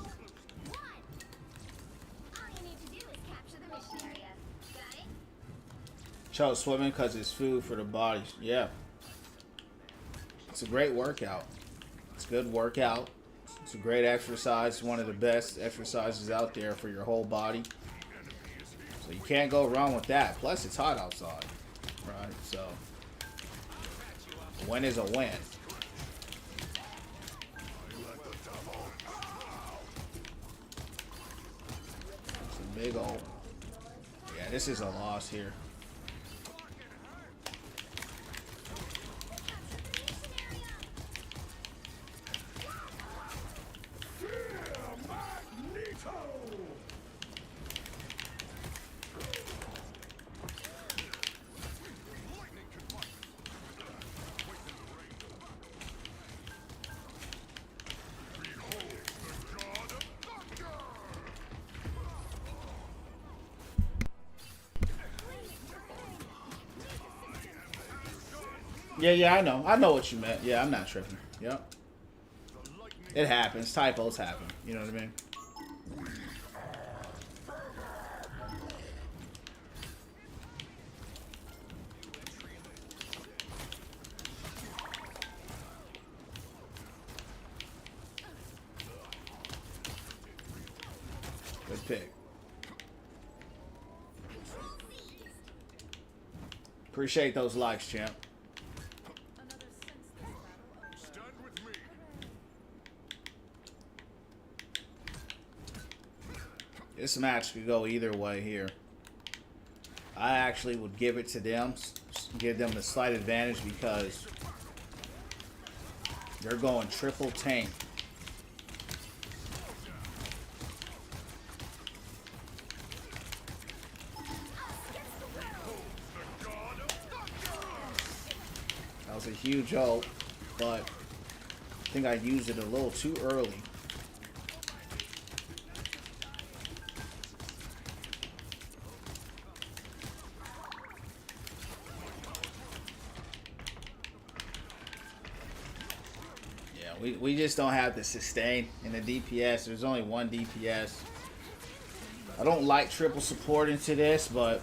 S2: 1. All you need to do is capture the mission area. Got it?
S1: Chose swimming because it's food for the body. Yeah. It's a great workout. It's a good workout. It's a great exercise. One of the best exercises out there for your whole body. So you can't go wrong with that. Plus, it's hot outside. Right? So, a win is a win. It's a big old... Yeah, this is a loss here. Yeah, I know. I know what you meant. Yeah, I'm not tripping. Yep. It happens. Typos happen. You know what I mean? Good pick. Appreciate those likes, champ. This match could go either way here. I actually would give it to them, give them the slight advantage because they're going triple tank. That was a huge ult, but I think I used it a little too early. We just don't have the sustain in the DPS. There's only one DPS. I don't like triple support into this, but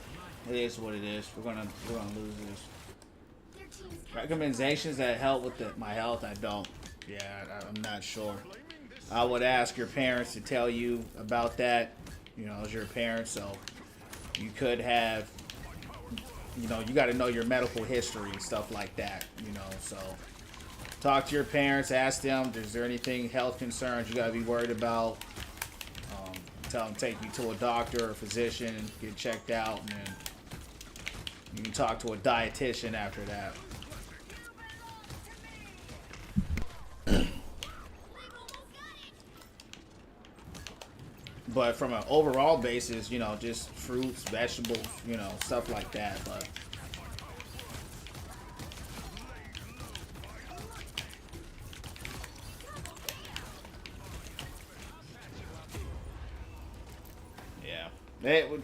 S1: it is what it is. We're gonna lose this. Recommendations that help with my health, I don't. Yeah, I'm not sure. I would ask your parents to tell you about that. You know, as your parents, so you could have. You know, you got to know your medical history and stuff like that. You know, so. Talk to your parents, ask them, is there anything health concerns you got to be worried about? Tell them to take you to a doctor or a physician, get checked out, and then you can talk to a dietitian after that. But from an overall basis, you know, just fruits, vegetables, you know, stuff like that. But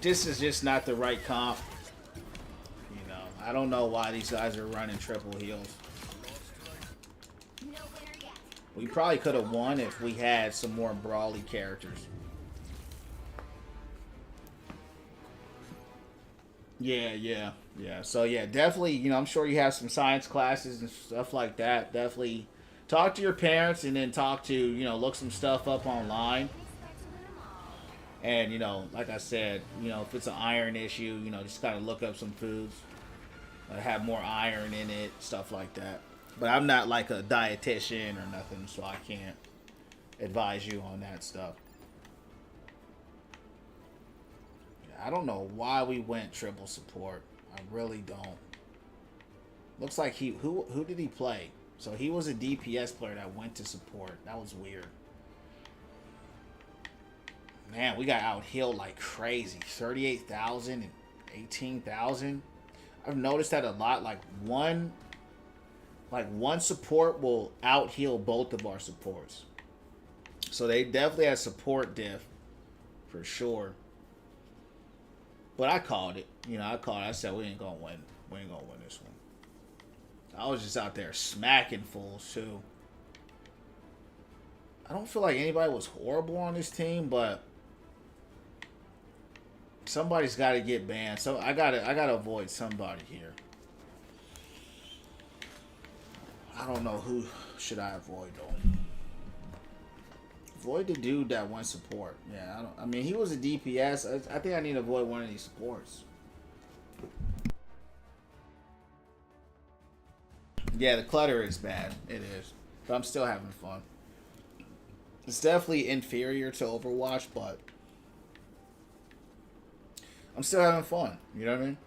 S1: this is just not the right comp. You know, I don't know why these guys are running triple heals. We probably could have won if we had some more brawly characters. Yeah. So yeah, definitely, you know, I'm sure you have some science classes and stuff like that. Definitely talk to your parents and then talk to, you know, look some stuff up online. And, you know, like I said, you know, if it's an iron issue, you know, just kind of look up some foods that have more iron in it, stuff like that. But I'm not like a dietitian or nothing, so I can't advise you on that stuff. I don't know why we went triple support. I really don't. Looks like who did he play? So he was a DPS player that went to support. That was weird. Man, we got out healed like crazy. 38,000 and 18,000. I've noticed that a lot. Like one support will out heal both of our supports. So they definitely had support diff for sure. But I called it. You know, I called it. I said we ain't gonna win. We ain't gonna win this one. I was just out there smacking fools too. I don't feel like anybody was horrible on this team, but somebody's got to get banned. So I gotta avoid somebody here. I don't know who should I avoid though. Avoid the dude that went support. Yeah, I mean, he was a DPS. I think I need to avoid one of these supports. Yeah, the clutter is bad. It is. But I'm still having fun. It's definitely inferior to Overwatch, but I'm still having fun. You know what I mean?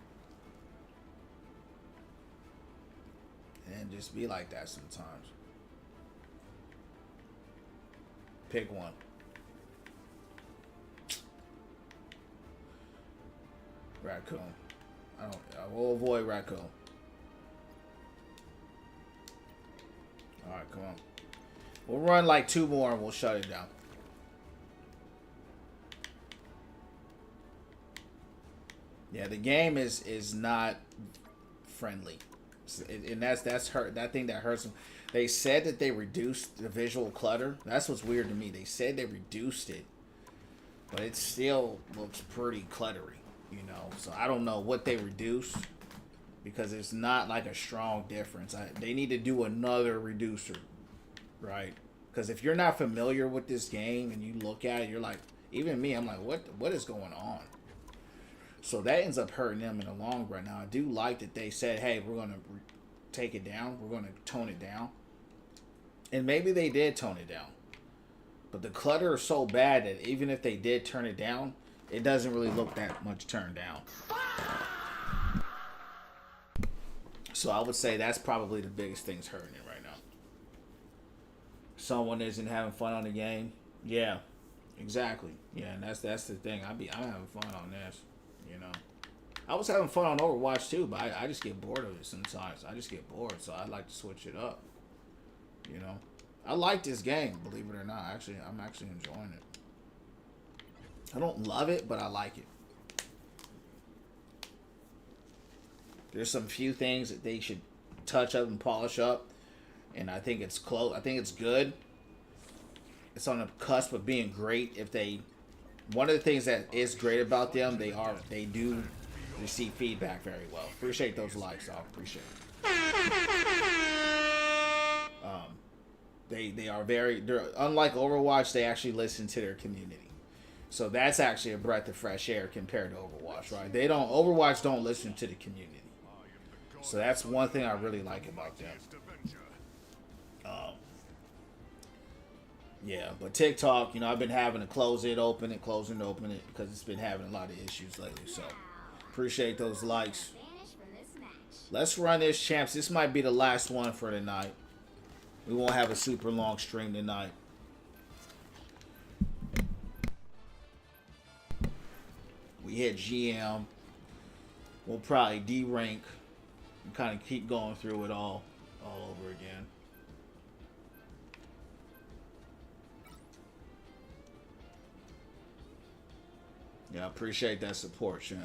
S1: And just be like that sometimes. Pick one. Raccoon. I will avoid raccoon. Alright, come on. We'll run like 2 more and we'll shut it down. Yeah, the game is not friendly. And that's hurt. That thing that hurts them. They said that they reduced the visual clutter. That's what's weird to me. They said they reduced it, but it still looks pretty cluttery, you know. So I don't know what they reduced because it's not like a strong difference. They need to do another reducer, right? Because if you're not familiar with this game and you look at it, you're like, even me, I'm like, what is going on? So that ends up hurting them in the long run. Now, I do like that they said, hey, we're going to take it down. We're going to tone it down. And maybe they did tone it down. But the clutter is so bad that even if they did turn it down, it doesn't really look that much turned down. So I would say that's probably the biggest thing's hurting it right now. Someone isn't having fun on the game. Yeah, exactly. Yeah, and that's the thing. I'm having fun on this. You know, I was having fun on Overwatch too, but I just get bored of it sometimes. I just get bored, so I like to switch it up. You know, I like this game, believe it or not. I'm actually enjoying it. I don't love it, but I like it. There's some few things that they should touch up and polish up, and I think it's close. I think it's good. It's on the cusp of being great if they. One of the things that is great about them, they do receive feedback very well. Appreciate those likes, I appreciate it. They're unlike Overwatch, they actually listen to their community. So that's actually a breath of fresh air compared to Overwatch, right? Overwatch don't listen to the community. So that's one thing I really like about them. Yeah, but TikTok, you know, I've been having to close it, open it, close it, open it, because it's been having a lot of issues lately. So, appreciate those likes. Let's run this, champs. This might be the last one for tonight. We won't have a super long stream tonight. We hit GM. We'll probably D-rank and kind of keep going through it all over again. Yeah, I appreciate that support, champ.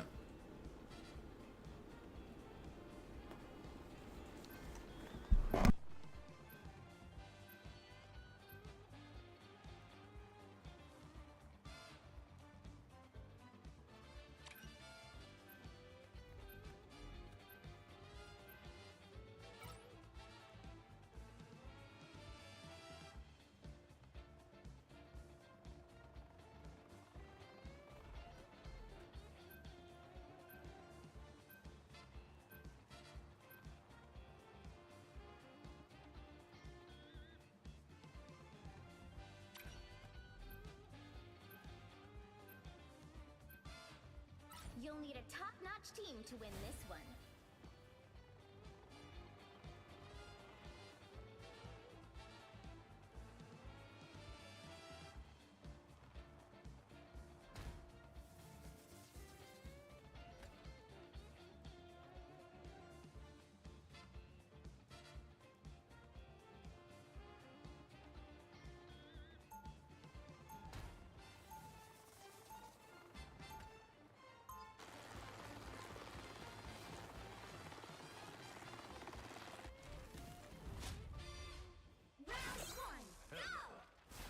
S2: You'll need a top-notch team to win this one.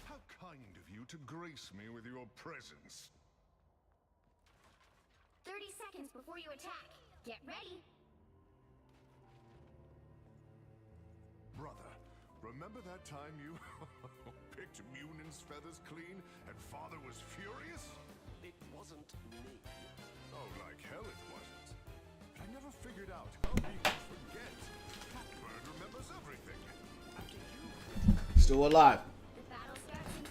S4: How kind of you to grace me with your presence.
S2: 30 seconds before you attack. Get ready.
S4: Brother, remember that time you picked Munion's feathers clean and Father was furious?
S3: It wasn't me.
S4: Oh, like hell it wasn't. I never figured out how he could forget. Catbird remembers everything.
S1: Still alive.
S2: The battle starts in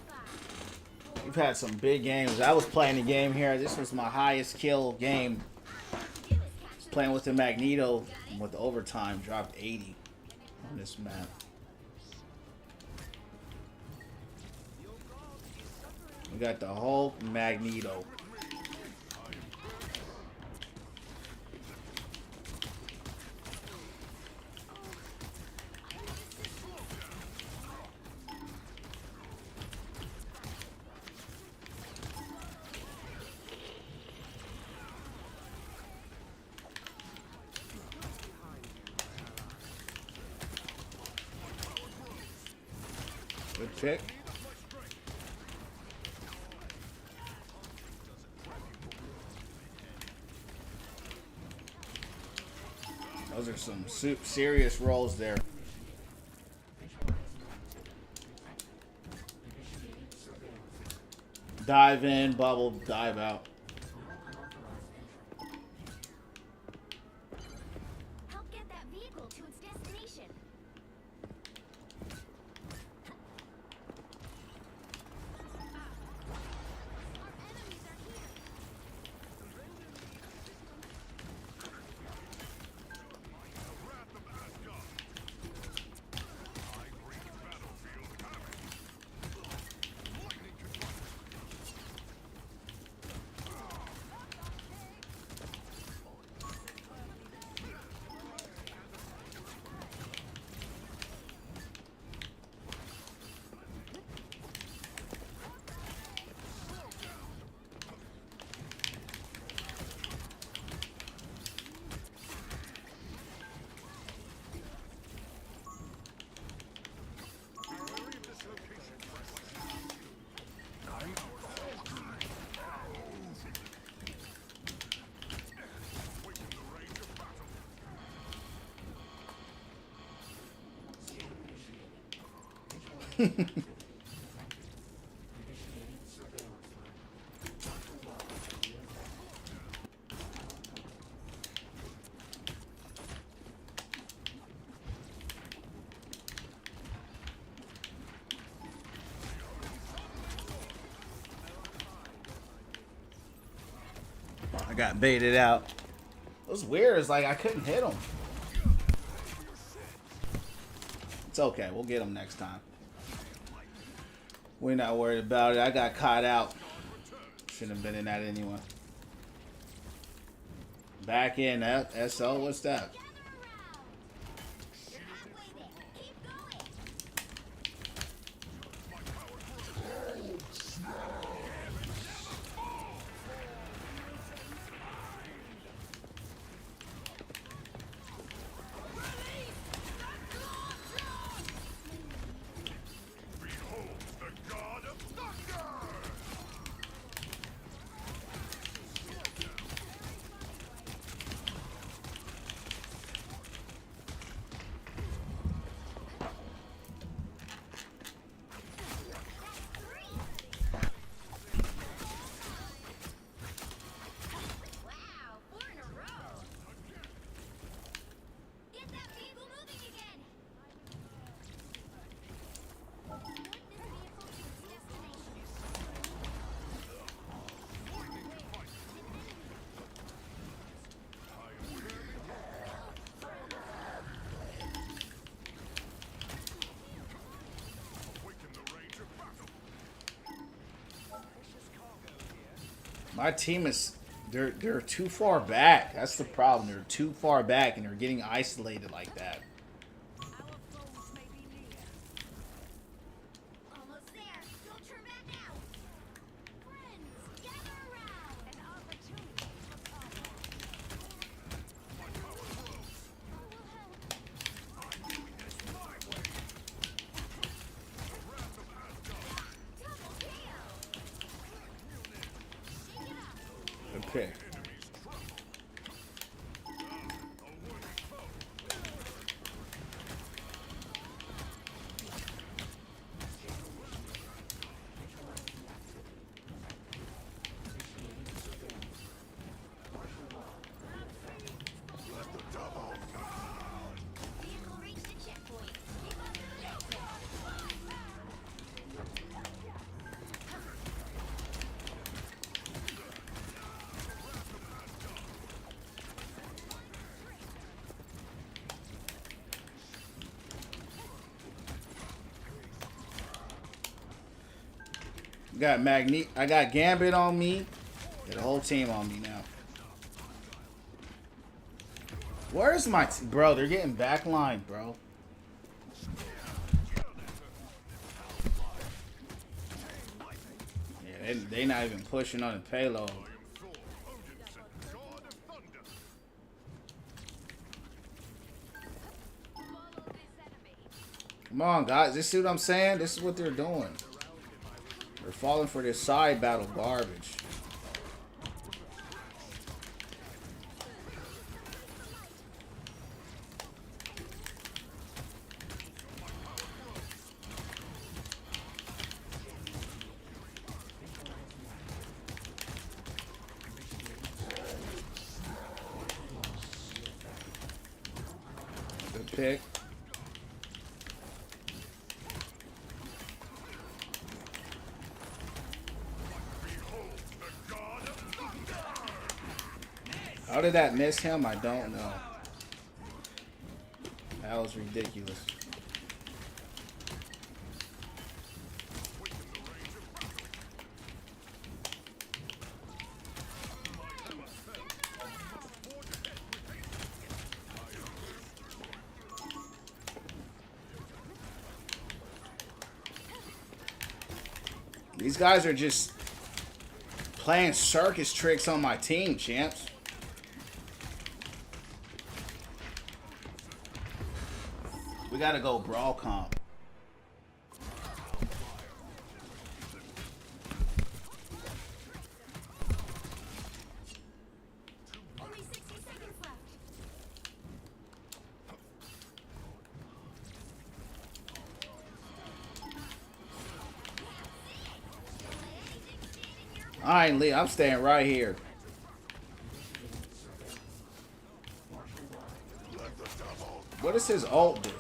S2: 5.
S1: We've had some big games. I was playing the game here. This was my highest kill game. Playing with the Magneto with the overtime, dropped 80 on this map. We got the Hulk, Magneto. Good pick. Those are some serious rolls there. Dive in, bubble, dive out.
S2: Help get that vehicle to its destination. Our enemies are here.
S4: The wrath of Asgard. I bring battlefield havoc. Lightning confront.
S1: I got baited out. It was weird. It's like I couldn't hit him. It's okay. We'll get him next time. We're not worried about it. I got caught out. Shouldn't have been in that anyway. Back in that SO. What's that?
S2: You're halfway there. Keep going.
S4: Behold the god of thunder!
S1: My team is they're too far back. That's the problem. They're too far back and they're getting isolated like that.
S5: Our foes may be near.
S2: Almost there. Don't turn back now. Friends, gather around.
S5: An opportunity for combat.
S2: Double KO. Shake it up.
S1: Okay.
S2: Vehicle reached the checkpoint. Keep up to the basics.
S1: Got I got Gambit on me. Got the whole team on me now. Where's my bro? They're getting backline, bro. Yeah, they not even pushing on the payload.
S4: Thor, Odinson, God of Thunder.
S5: Follow this enemy.
S1: Come on, guys. This is what I'm saying. This is what they're doing. They're falling for this side battle garbage. Good pick. How did that miss him? I don't know. That was ridiculous. These guys are just playing circus tricks on my team, champs. We gotta go brawl comp.
S2: Only 60 seconds left.
S1: I ain't leave. I'm staying right here. What does his ult do?
S2: Down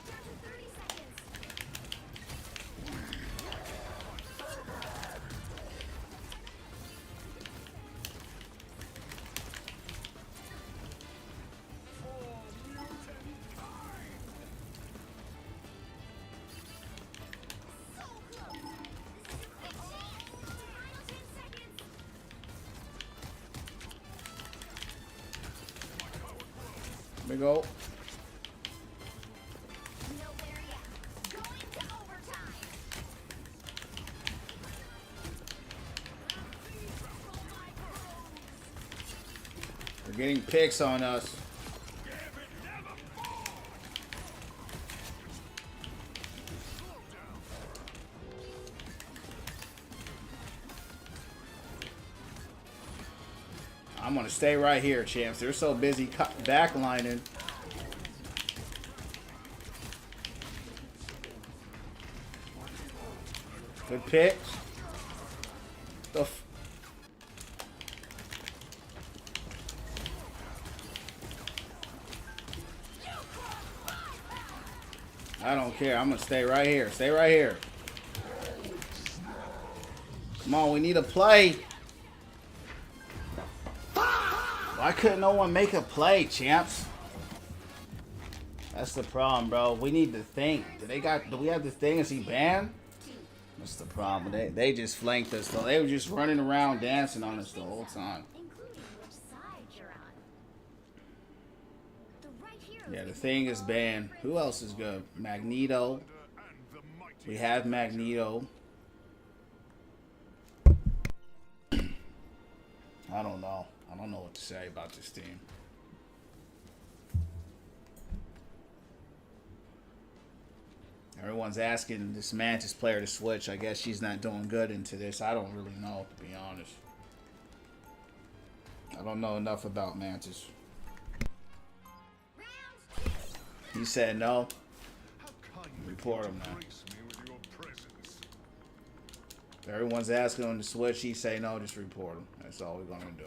S2: to 30 seconds. So close. This is a big chance. Final 10 seconds.
S1: Big ult.
S2: Nowhere yet. Going to overtime.
S1: They're getting picks on us. I'm gonna stay right here, champs. They're so busy backlining. Good picks. The I don't care. I'm gonna stay right here. Stay right here. Come on, we need a play. Why couldn't no one make a play, champs? That's the problem, bro. We need to think. Do we have the thing? Is he banned? That's the problem. They just flanked us though. They were just running around dancing on us the whole time.
S2: Including which side you're on. The right hero
S1: Yeah, the thing is banned. Who else is good? Magneto.
S4: And the mighty
S1: We have Magneto. I don't know. I don't know what to say about this team. Everyone's asking this Mantis player to switch. I guess she's not doing good into this. I don't really know, to be honest. I don't know enough about Mantis. He said no.
S4: How kindly
S1: Report him now.
S4: grace me with your presence.
S1: If everyone's asking him to switch, he say no, just report him. That's all we're gonna do.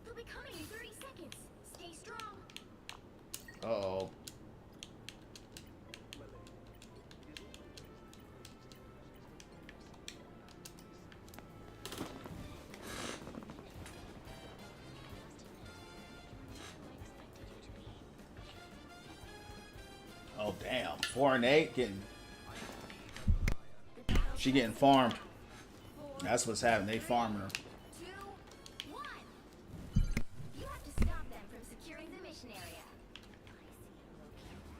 S2: They'll be coming in 30 seconds. Stay strong.
S1: Uh-oh. Oh, damn. 4 and 8 getting... She getting farmed. That's what's happening. They farming her.
S2: 2, 1. You have to stop them from securing the mission area. I see a low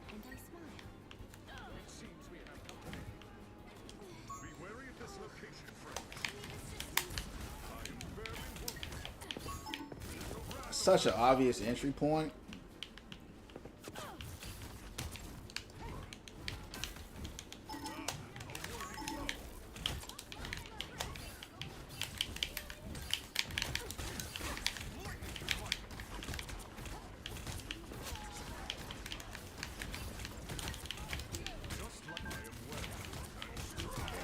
S2: and I smile.
S3: It seems we have company.
S4: Be wary of this location, friend. I am very wounded.
S1: Such an obvious entry point.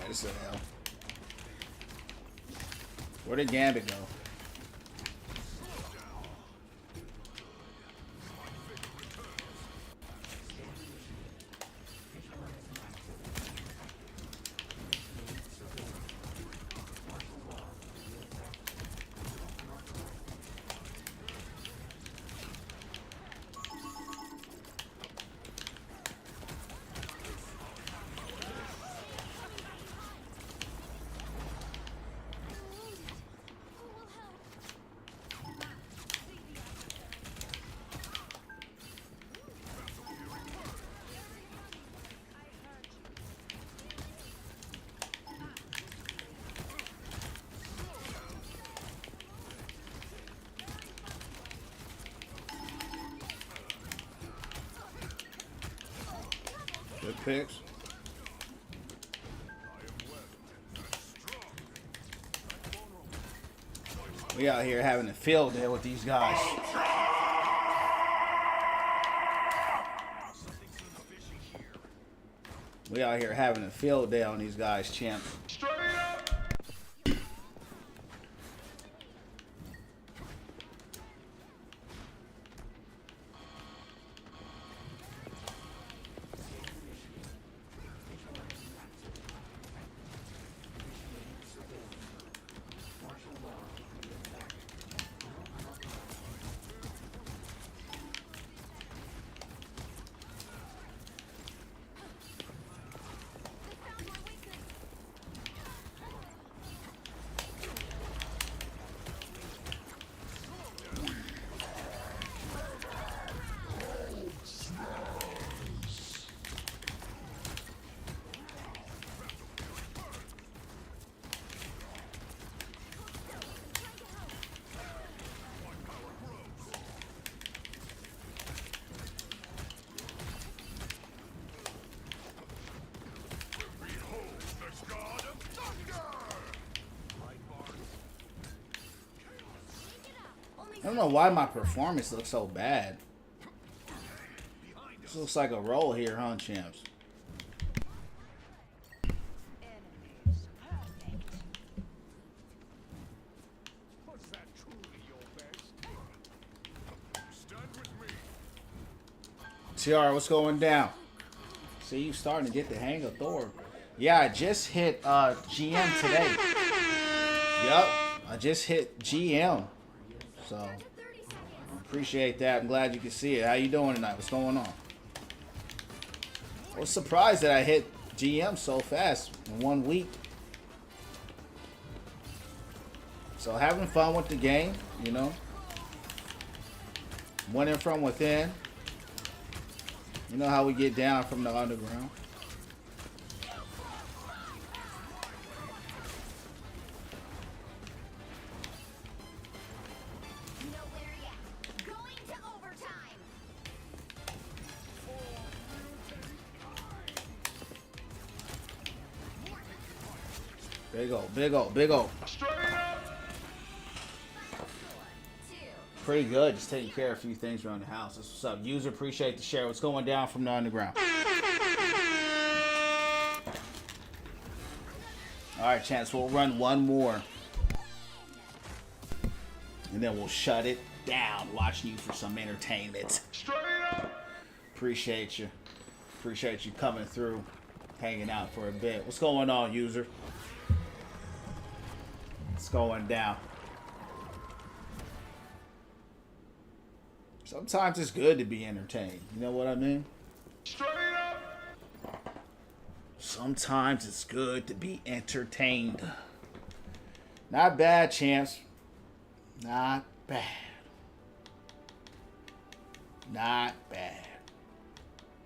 S1: Yeah, this is a hell. Where did Gambit go? Good picks. We out here having a field day with these guys. We out here having a field day on these guys, champ. I don't know why my performance looks so bad. This looks like a roll here, huh, champs?
S3: Was that truly your best?
S4: Stand with me.
S1: TR, what's going down? See, you starting to get the hang of Thor. Yeah, I just hit GM today. Yup, I just hit GM. So, Appreciate that. I'm glad you can see it. How you doing tonight? What's going on? I was surprised that I hit GM so fast in 1 week. So having fun with the game, you know. Winning from within. You know how we get down from the underground.
S2: Nowhere yet. Going to overtime.
S1: Big O, big O, big O.
S4: Straight up!
S1: Pretty good. Just taking care of a few things around the house. That's what's up. User, appreciate the share. What's going down from the underground? Alright, Chance, we'll run one more. And then we'll shut it down. Watching you for some entertainment.
S4: Straight up!
S1: Appreciate you. Appreciate you coming through. Hanging out for a bit. What's going on, user? What's going down? Sometimes it's good to be entertained. You know what I mean?
S4: Straight up!
S1: Sometimes it's good to be entertained. Not bad, champs. Not bad. Not bad.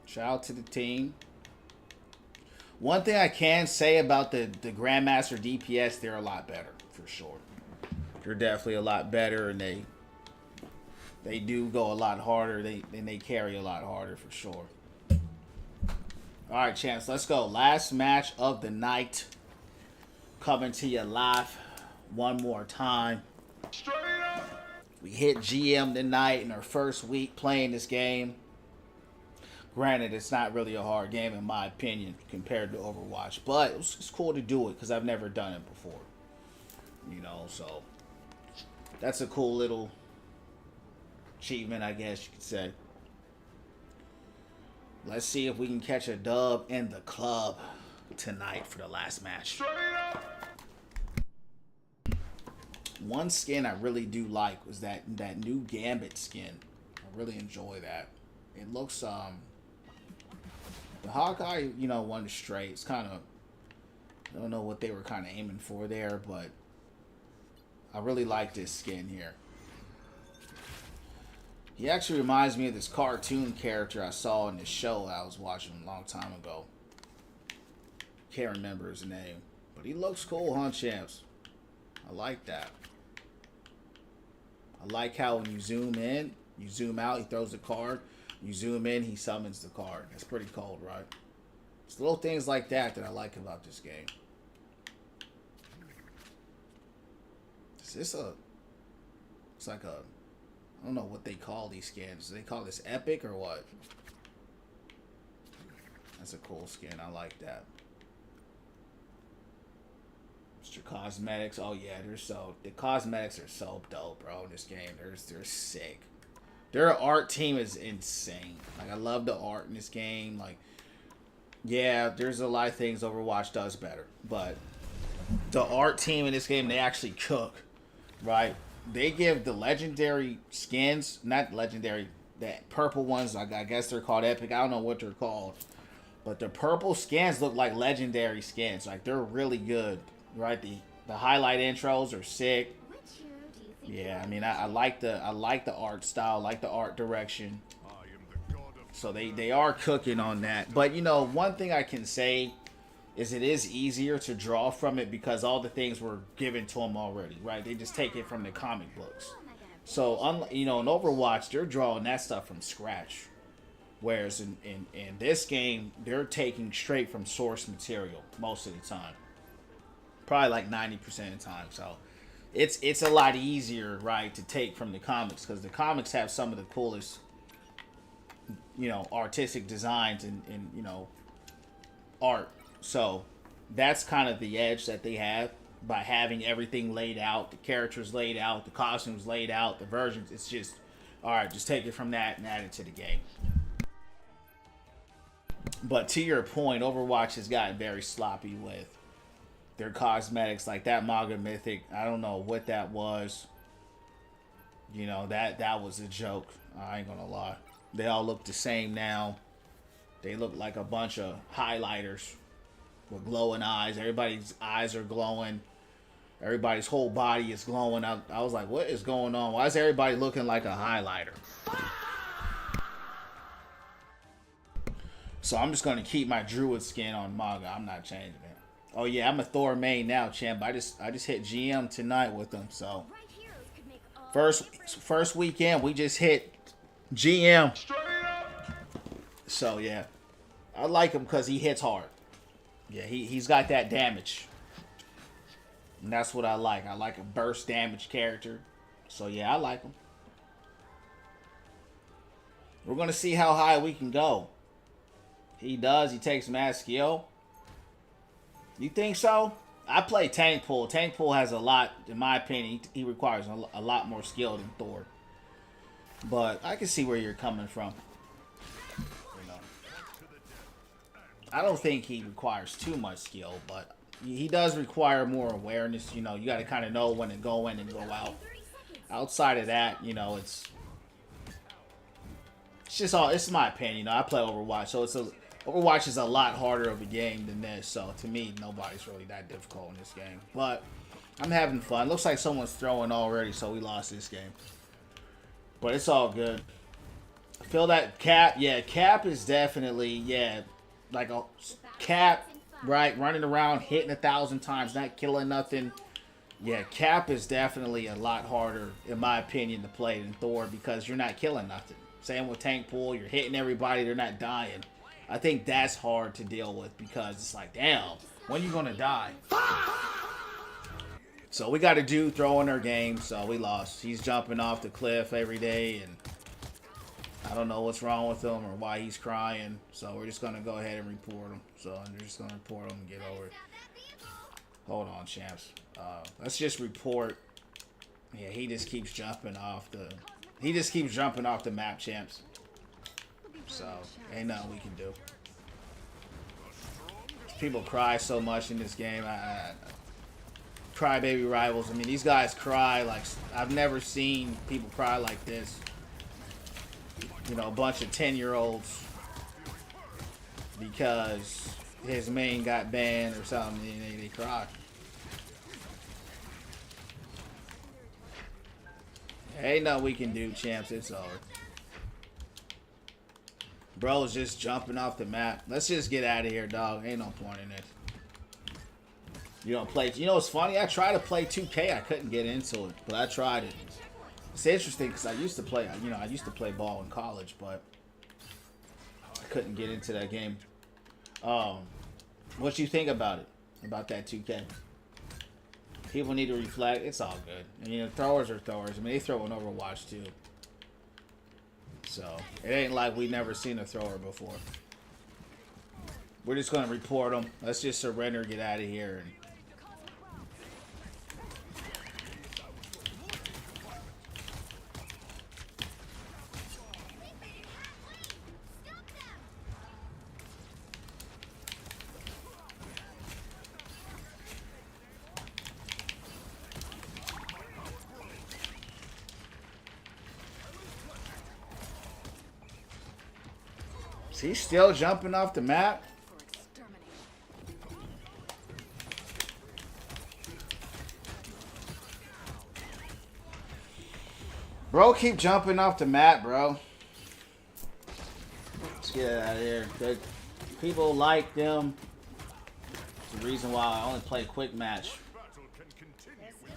S1: Shout out to the team. One thing I can say about the Grandmaster DPS, they're a lot better, for sure. They're definitely a lot better, and they do go a lot harder. They carry a lot harder, for sure. All right, champs, let's go. Last match of the night. Coming to you live one more time.
S4: Straight up!
S1: We hit GM tonight in our first week playing this game. Granted, it's not really a hard game in my opinion compared to Overwatch, but it's cool to do it because I've never done it before. You know, so that's a cool little achievement, I guess you could say. Let's see if we can catch a dub in the club tonight for the last match.
S4: Straight up!
S1: One skin I really do like was that new Gambit skin. I really enjoy that. It looks the Hawkeye, you know, won straight. It's kind of, I don't know what they were kind of aiming for there, but I really like this skin here. He actually reminds me of this cartoon character I saw in this show I was watching a long time ago. Can't remember his name, but he looks cool, huh, champs? I like that. I like how when you zoom in, you zoom out, he throws the card. You zoom in, he summons the card. That's pretty cold, right? It's little things like that that I like about this game. Is this a... It's like a... I don't know what they call these skins. Do they call this epic or what? That's a cool skin. I like that. Mr. Cosmetics. Oh yeah, the cosmetics are so dope, bro, in this game. They're sick. Their art team is insane. Like, I love the art in this game. Like, yeah, there's a lot of things Overwatch does better, but the art team in this game, they actually cook, right? They give the legendary skins, not legendary, the purple ones, I guess they're called epic. I don't know what they're called, but the purple skins look like legendary skins. Like, they're really good, right? The highlight intros are sick.
S2: Which hero do you think?
S1: Yeah, I mean, I like the art style, like the art direction.
S4: I am the god of
S1: So they are cooking on that. But, you know, one thing I can say is it is easier to draw from it because all the things were given to them already, right? They just take it from the comic books. So, you know, in Overwatch, they're drawing that stuff from scratch. Whereas in this game, they're taking straight from source material most of the time. Probably like 90% of the time. So it's a lot easier, right, to take from the comics because the comics have some of the coolest, you know, artistic designs and you know, art. So that's kind of the edge that they have by having everything laid out, the characters laid out, the costumes laid out, the versions. It's just, all right, just take it from that and add it to the game. But to your point, Overwatch has gotten very sloppy with their cosmetics. Like that Maga Mythic, I don't know what that was. You know, that was a joke. I ain't gonna lie. They all look the same now. They look like a bunch of highlighters with glowing eyes. Everybody's eyes are glowing. Everybody's whole body is glowing. I was like, what is going on? Why is everybody looking like a highlighter? So I'm just gonna keep my druid skin on manga. I'm not changing it. Oh yeah, I'm a Thor main now, champ. I just hit GM tonight with them. So
S2: Right heroes could make all
S1: first weekend we just hit GM. So yeah, I like him because he hits hard. Yeah, he's got that damage, and that's what I like. I like a burst damage character. So yeah, I like him. We're gonna see how high we can go. He does. He takes mad skill. You think so? I play tank pool. Tank pool has a lot, in my opinion. He requires a lot more skill than Thor. But I can see where you're coming from. You know, I don't think he requires too much skill, but he does require more awareness. You know, you got to kind of know when to go in and go out. Outside of that, you know, it's just all. It's my opinion. You know, I play Overwatch, so Overwatch is a lot harder of a game than this. So to me, nobody's really that difficult in this game. But I'm having fun. Looks like someone's throwing already, so we lost this game. But it's all good. I feel that Cap, yeah, Cap is definitely, yeah, like a Cap, right, running around, hitting 1,000 times, not killing nothing. Yeah, Cap is definitely a lot harder, in my opinion, to play than Thor because you're not killing nothing. Same with Tank Pool, you're hitting everybody, they're not dying. I think that's hard to deal with because it's like, damn, when you gonna die? So we got a dude throwing our game, so we lost. He's jumping off the cliff every day, and I don't know what's wrong with him or why he's crying. So we're just gonna go ahead and report him. So I'm just gonna report him and get over it. Hold on, champs. Let's just report. Yeah, he just keeps jumping off the. He just keeps jumping off the map, champs. So ain't nothing we can do. People cry so much in this game. Crybaby rivals. I mean, these guys cry like I've never seen people cry like this. You know, a bunch of 10-year-olds because his main got banned or something, and they cry. Ain't nothing we can do, champs. It's over. Bro's just jumping off the map. Let's just get out of here, dog. Ain't no point in this. You don't play. You know what's funny? I tried to play 2K. I couldn't get into it, but I tried it. It's interesting because I used to play. You know, I used to play ball in college, but I couldn't get into that game. What you think about it? About that 2K? People need to reflect. It's all good. I mean, throwers are throwers. I mean, they throw in Overwatch too. So it ain't like we never seen a thrower before. We're just gonna report them. Let's just surrender, get out of here. And he's still jumping off the map. Bro, keep jumping off the map, bro. Let's get out of here. Good. People like them. It's the reason why I only play quick match.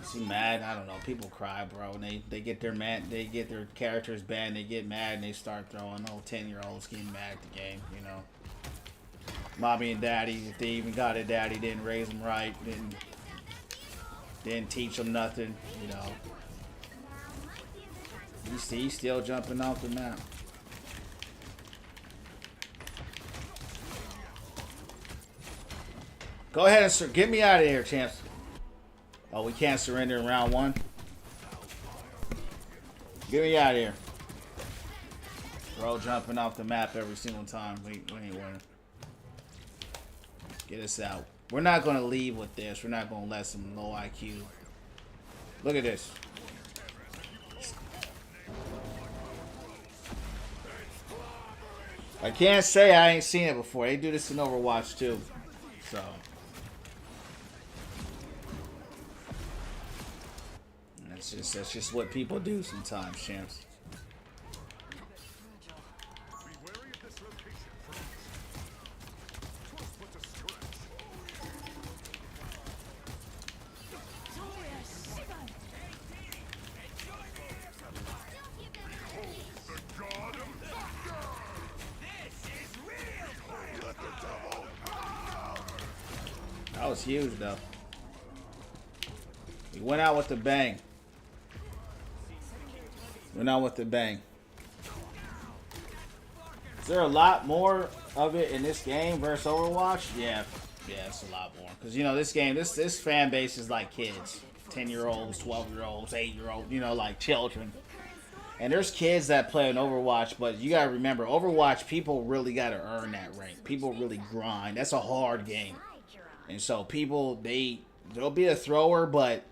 S1: See, mad? I don't know. People cry, bro. And they get their characters banned. They get mad and they start throwing. 10-year-olds getting mad at the game. You know, mommy and daddy, if they even got a daddy, didn't raise them right. Didn't teach them nothing. You know. He's still jumping off the map. Go ahead and get me out of here, champs. Oh, we can't surrender in round 1. Get me out of here. Bro, jumping off the map every single time. We ain't winning. Get us out. We're not going to leave with this. We're not going to let some low IQ. Look at this. I can't say I ain't seen it before. They do this in Overwatch too. So that's just what people do sometimes, champs.
S4: Be wary of this location, friends. 'Twas but a scratch. The God of Thunder!
S1: That was huge though. He went out with the bang. Went out with the bang. Is there a lot more of it in this game versus Overwatch? Yeah, it's a lot more. Cause you know this game, this fan base is like kids, 10-year-olds, 12-year-olds, 8-year-olds. You know, like children. And there's kids that play in Overwatch, but you gotta remember, Overwatch people really gotta earn that rank. People really grind. That's a hard game, and so people there'll be a thrower, but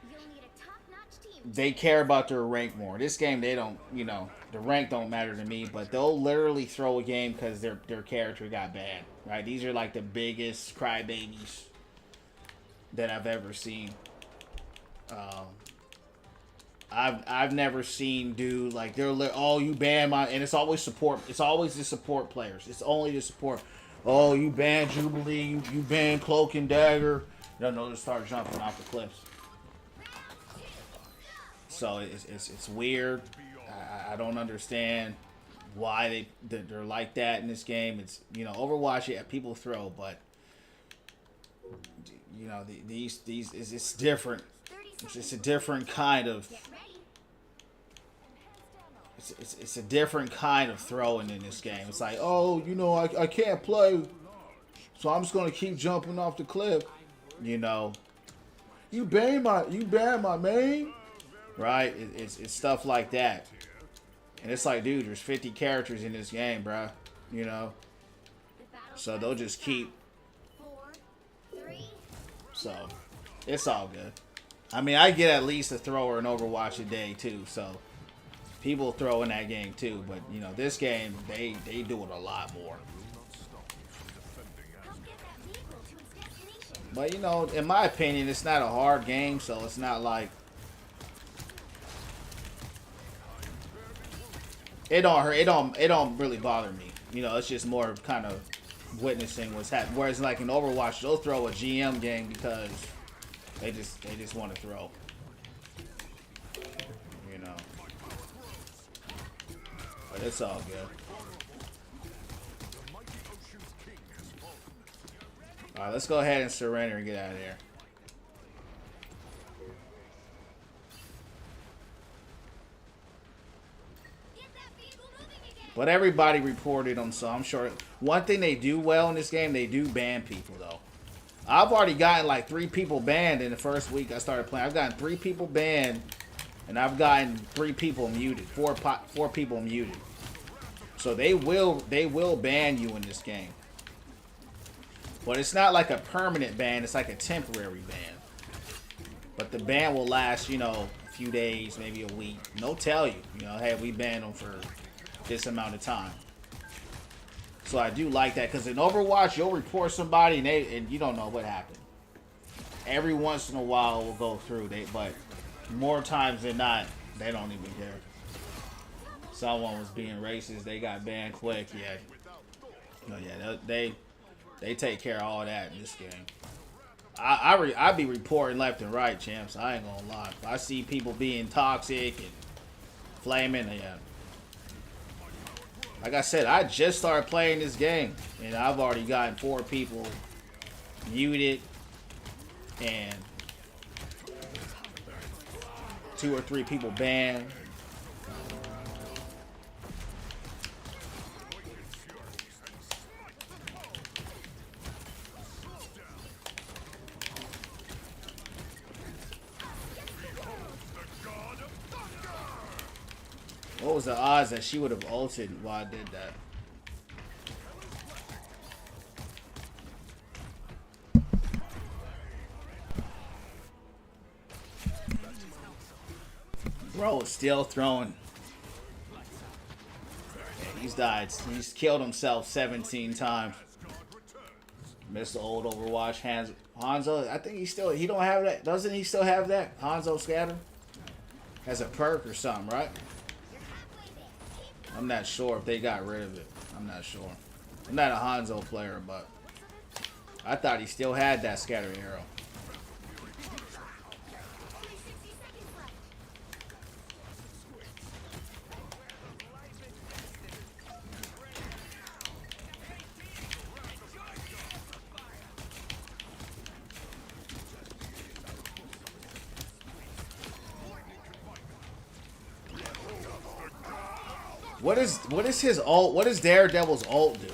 S2: You'll need a top-notch team.
S1: they care about their rank more. This game, they don't, you know, the rank don't matter to me, but they'll literally throw a game because their character got bad, right? These are like the biggest crybabies that I've ever seen. I've never seen dude like oh, you banned my, and it's always support. It's always the support players. It's only the support. Oh, you banned Jubilee. You banned Cloak and Dagger. No, they start jumping off the cliffs. So it's weird. I don't understand why they're like that in this game. It's, you know, Overwatch, yeah, people throw, but you know, these it's different. It's just a different kind of.
S2: Get ready.
S1: It's a different kind of throwing in this game. It's like, oh, you know, I can't play, so I'm just gonna keep jumping off the cliff. You know, you banned my main, right? It's stuff like that, and it's like, dude, there's 50 characters in this game, bruh. You know,
S2: The battle
S1: so they'll just keep.
S2: 4, 3,
S1: So it's all good. I mean, I get at least a thrower in Overwatch a day too, so people throw in that game too. But you know, this game they do it a lot more.
S2: help get that vehicle to its destination.
S1: But you know, in my opinion, it's not a hard game, so it's not like it don't hurt. It don't really bother me. You know, it's just more of kind of witnessing what's happening. Whereas like in Overwatch, they'll throw a GM game because they just want to throw. You know, but it's all good. All right, let's go ahead and surrender and get out of here.
S2: Get that vehicle moving again.
S1: But everybody reported them, so I'm sure. One thing they do well in this game, they do ban people, though. I've already gotten like 3 people banned in the first week I started playing. I've gotten 3 people banned, and I've gotten 3 people muted. 4 people muted. So they will ban you in this game. But it's not like a permanent ban. It's like a temporary ban. But the ban will last, you know, a few days, maybe a week. And they'll tell you, you know, hey, we banned them for this amount of time. So I do like that, because in Overwatch, you'll report somebody and you don't know what happened. Every once in a while, we'll go through, but more times than not, they don't even care. Someone was being racist, they got banned quick. Yeah, no, yeah, they take care of all that in this game. I be reporting left and right, champs. I ain't gonna lie. If I see people being toxic and flaming, yeah. Like I said, I just started playing this game, and I've already gotten 4 people muted, and 2 or 3 people banned. What was the odds that she would have ulted while I did that? Bro is still throwing. He's died. He's killed himself 17 times. Missed the old Overwatch Hanzo. I think he don't have that. Doesn't he still have that? Hanzo scatter? As a perk or something, right? I'm not sure if they got rid of it. I'm not sure. I'm not a Hanzo player, but I thought he still had that scatter arrow. What is his ult? What does Daredevil's ult do?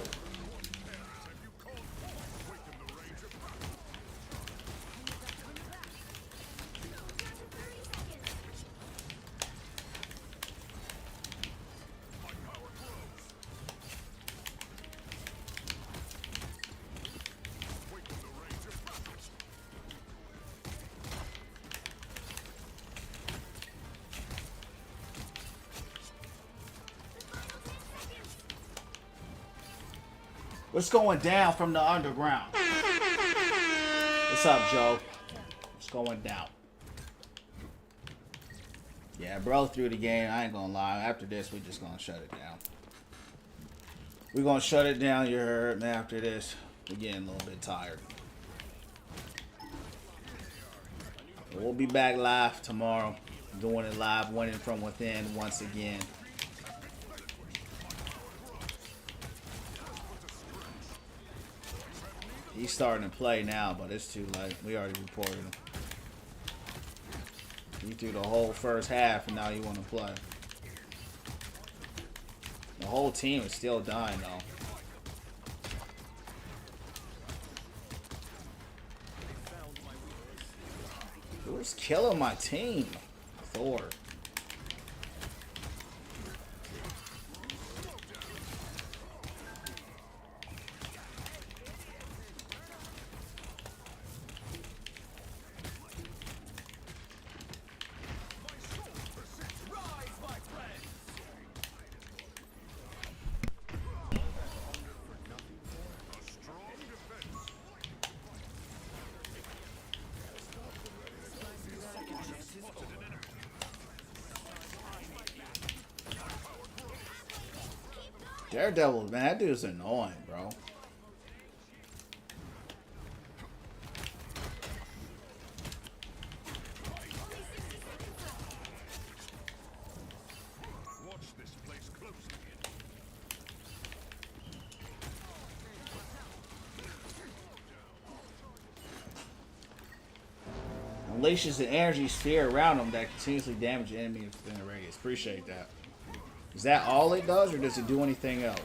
S1: What's going down from the underground? What's up, Joe? What's going down? Yeah, bro threw the game. I ain't gonna lie. After this, we're just gonna shut it down. We're gonna shut it down, you heard me. After this, we're getting a little bit tired. We'll be back live tomorrow. Doing it live, winning from within once again. He's starting to play now, but it's too late. We already reported him. He threw the whole first half, and now you want to play. The whole team is still dying, though. Who's killing my team? Thor. Daredevil, man, that dude's annoying, bro.
S4: Watch this place closely.
S1: Unleashes an energy sphere around him that continuously damages enemies within the radius. Appreciate that. Is that all it does, or does it do anything else?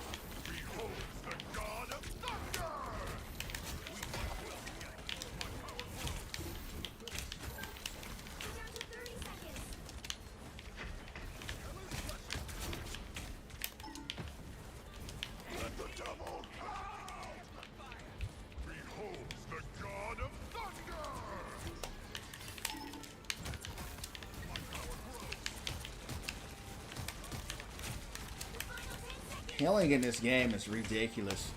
S1: Healing in this game is ridiculous.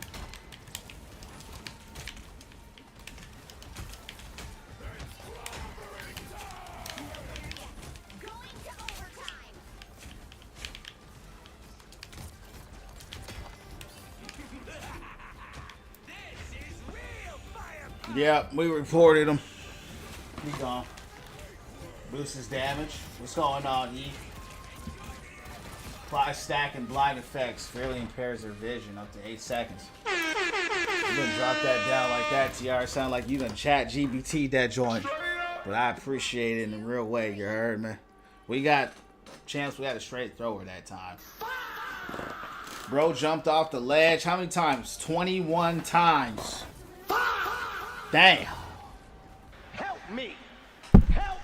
S1: Yeah, we reported him. He's gone. Boosts his damage. What's going on, E? Apply stack and blind effects fairly impairs their vision up to 8 seconds. You didn't drop that down like that, TR. It sound like you done chat GBT that joint. But I appreciate it in a real way, you heard me. We got chance, we had a straight thrower that time. Bro jumped off the ledge. How many times? 21 times. Damn.
S5: Help me! Help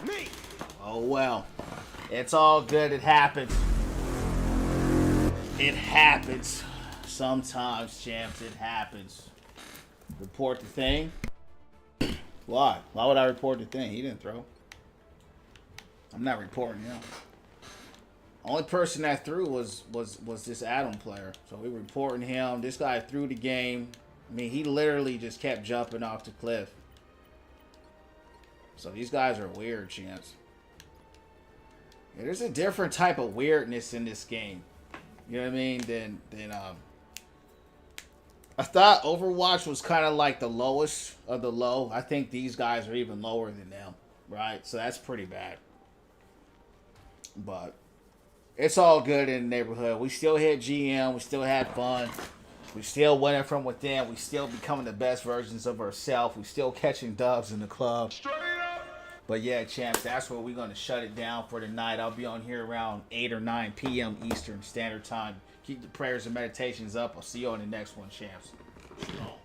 S5: me!
S1: Oh well. It's all good. It happens. It happens. Sometimes, champs, it happens. Report the thing? Why? Why would I report the thing? He didn't throw. I'm not reporting him. Only person that threw was this Adam player. So we reporting him. This guy threw the game. I mean, he literally just kept jumping off the cliff. So these guys are weird, champs. Yeah, there's a different type of weirdness in this game. You know what I mean? Than I thought Overwatch was kind of like the lowest of the low. I think these guys are even lower than them, right? So that's pretty bad. But it's all good in the neighborhood. We still hit GM. We still had fun. We still winning from within. We still becoming the best versions of ourselves. We still catching dubs in the club. But yeah, champs, that's where we're going to shut it down for tonight. I'll be on here around 8 or 9 p.m. Eastern Standard Time. Keep the prayers and meditations up. I'll see you on the next one, champs. Shalom.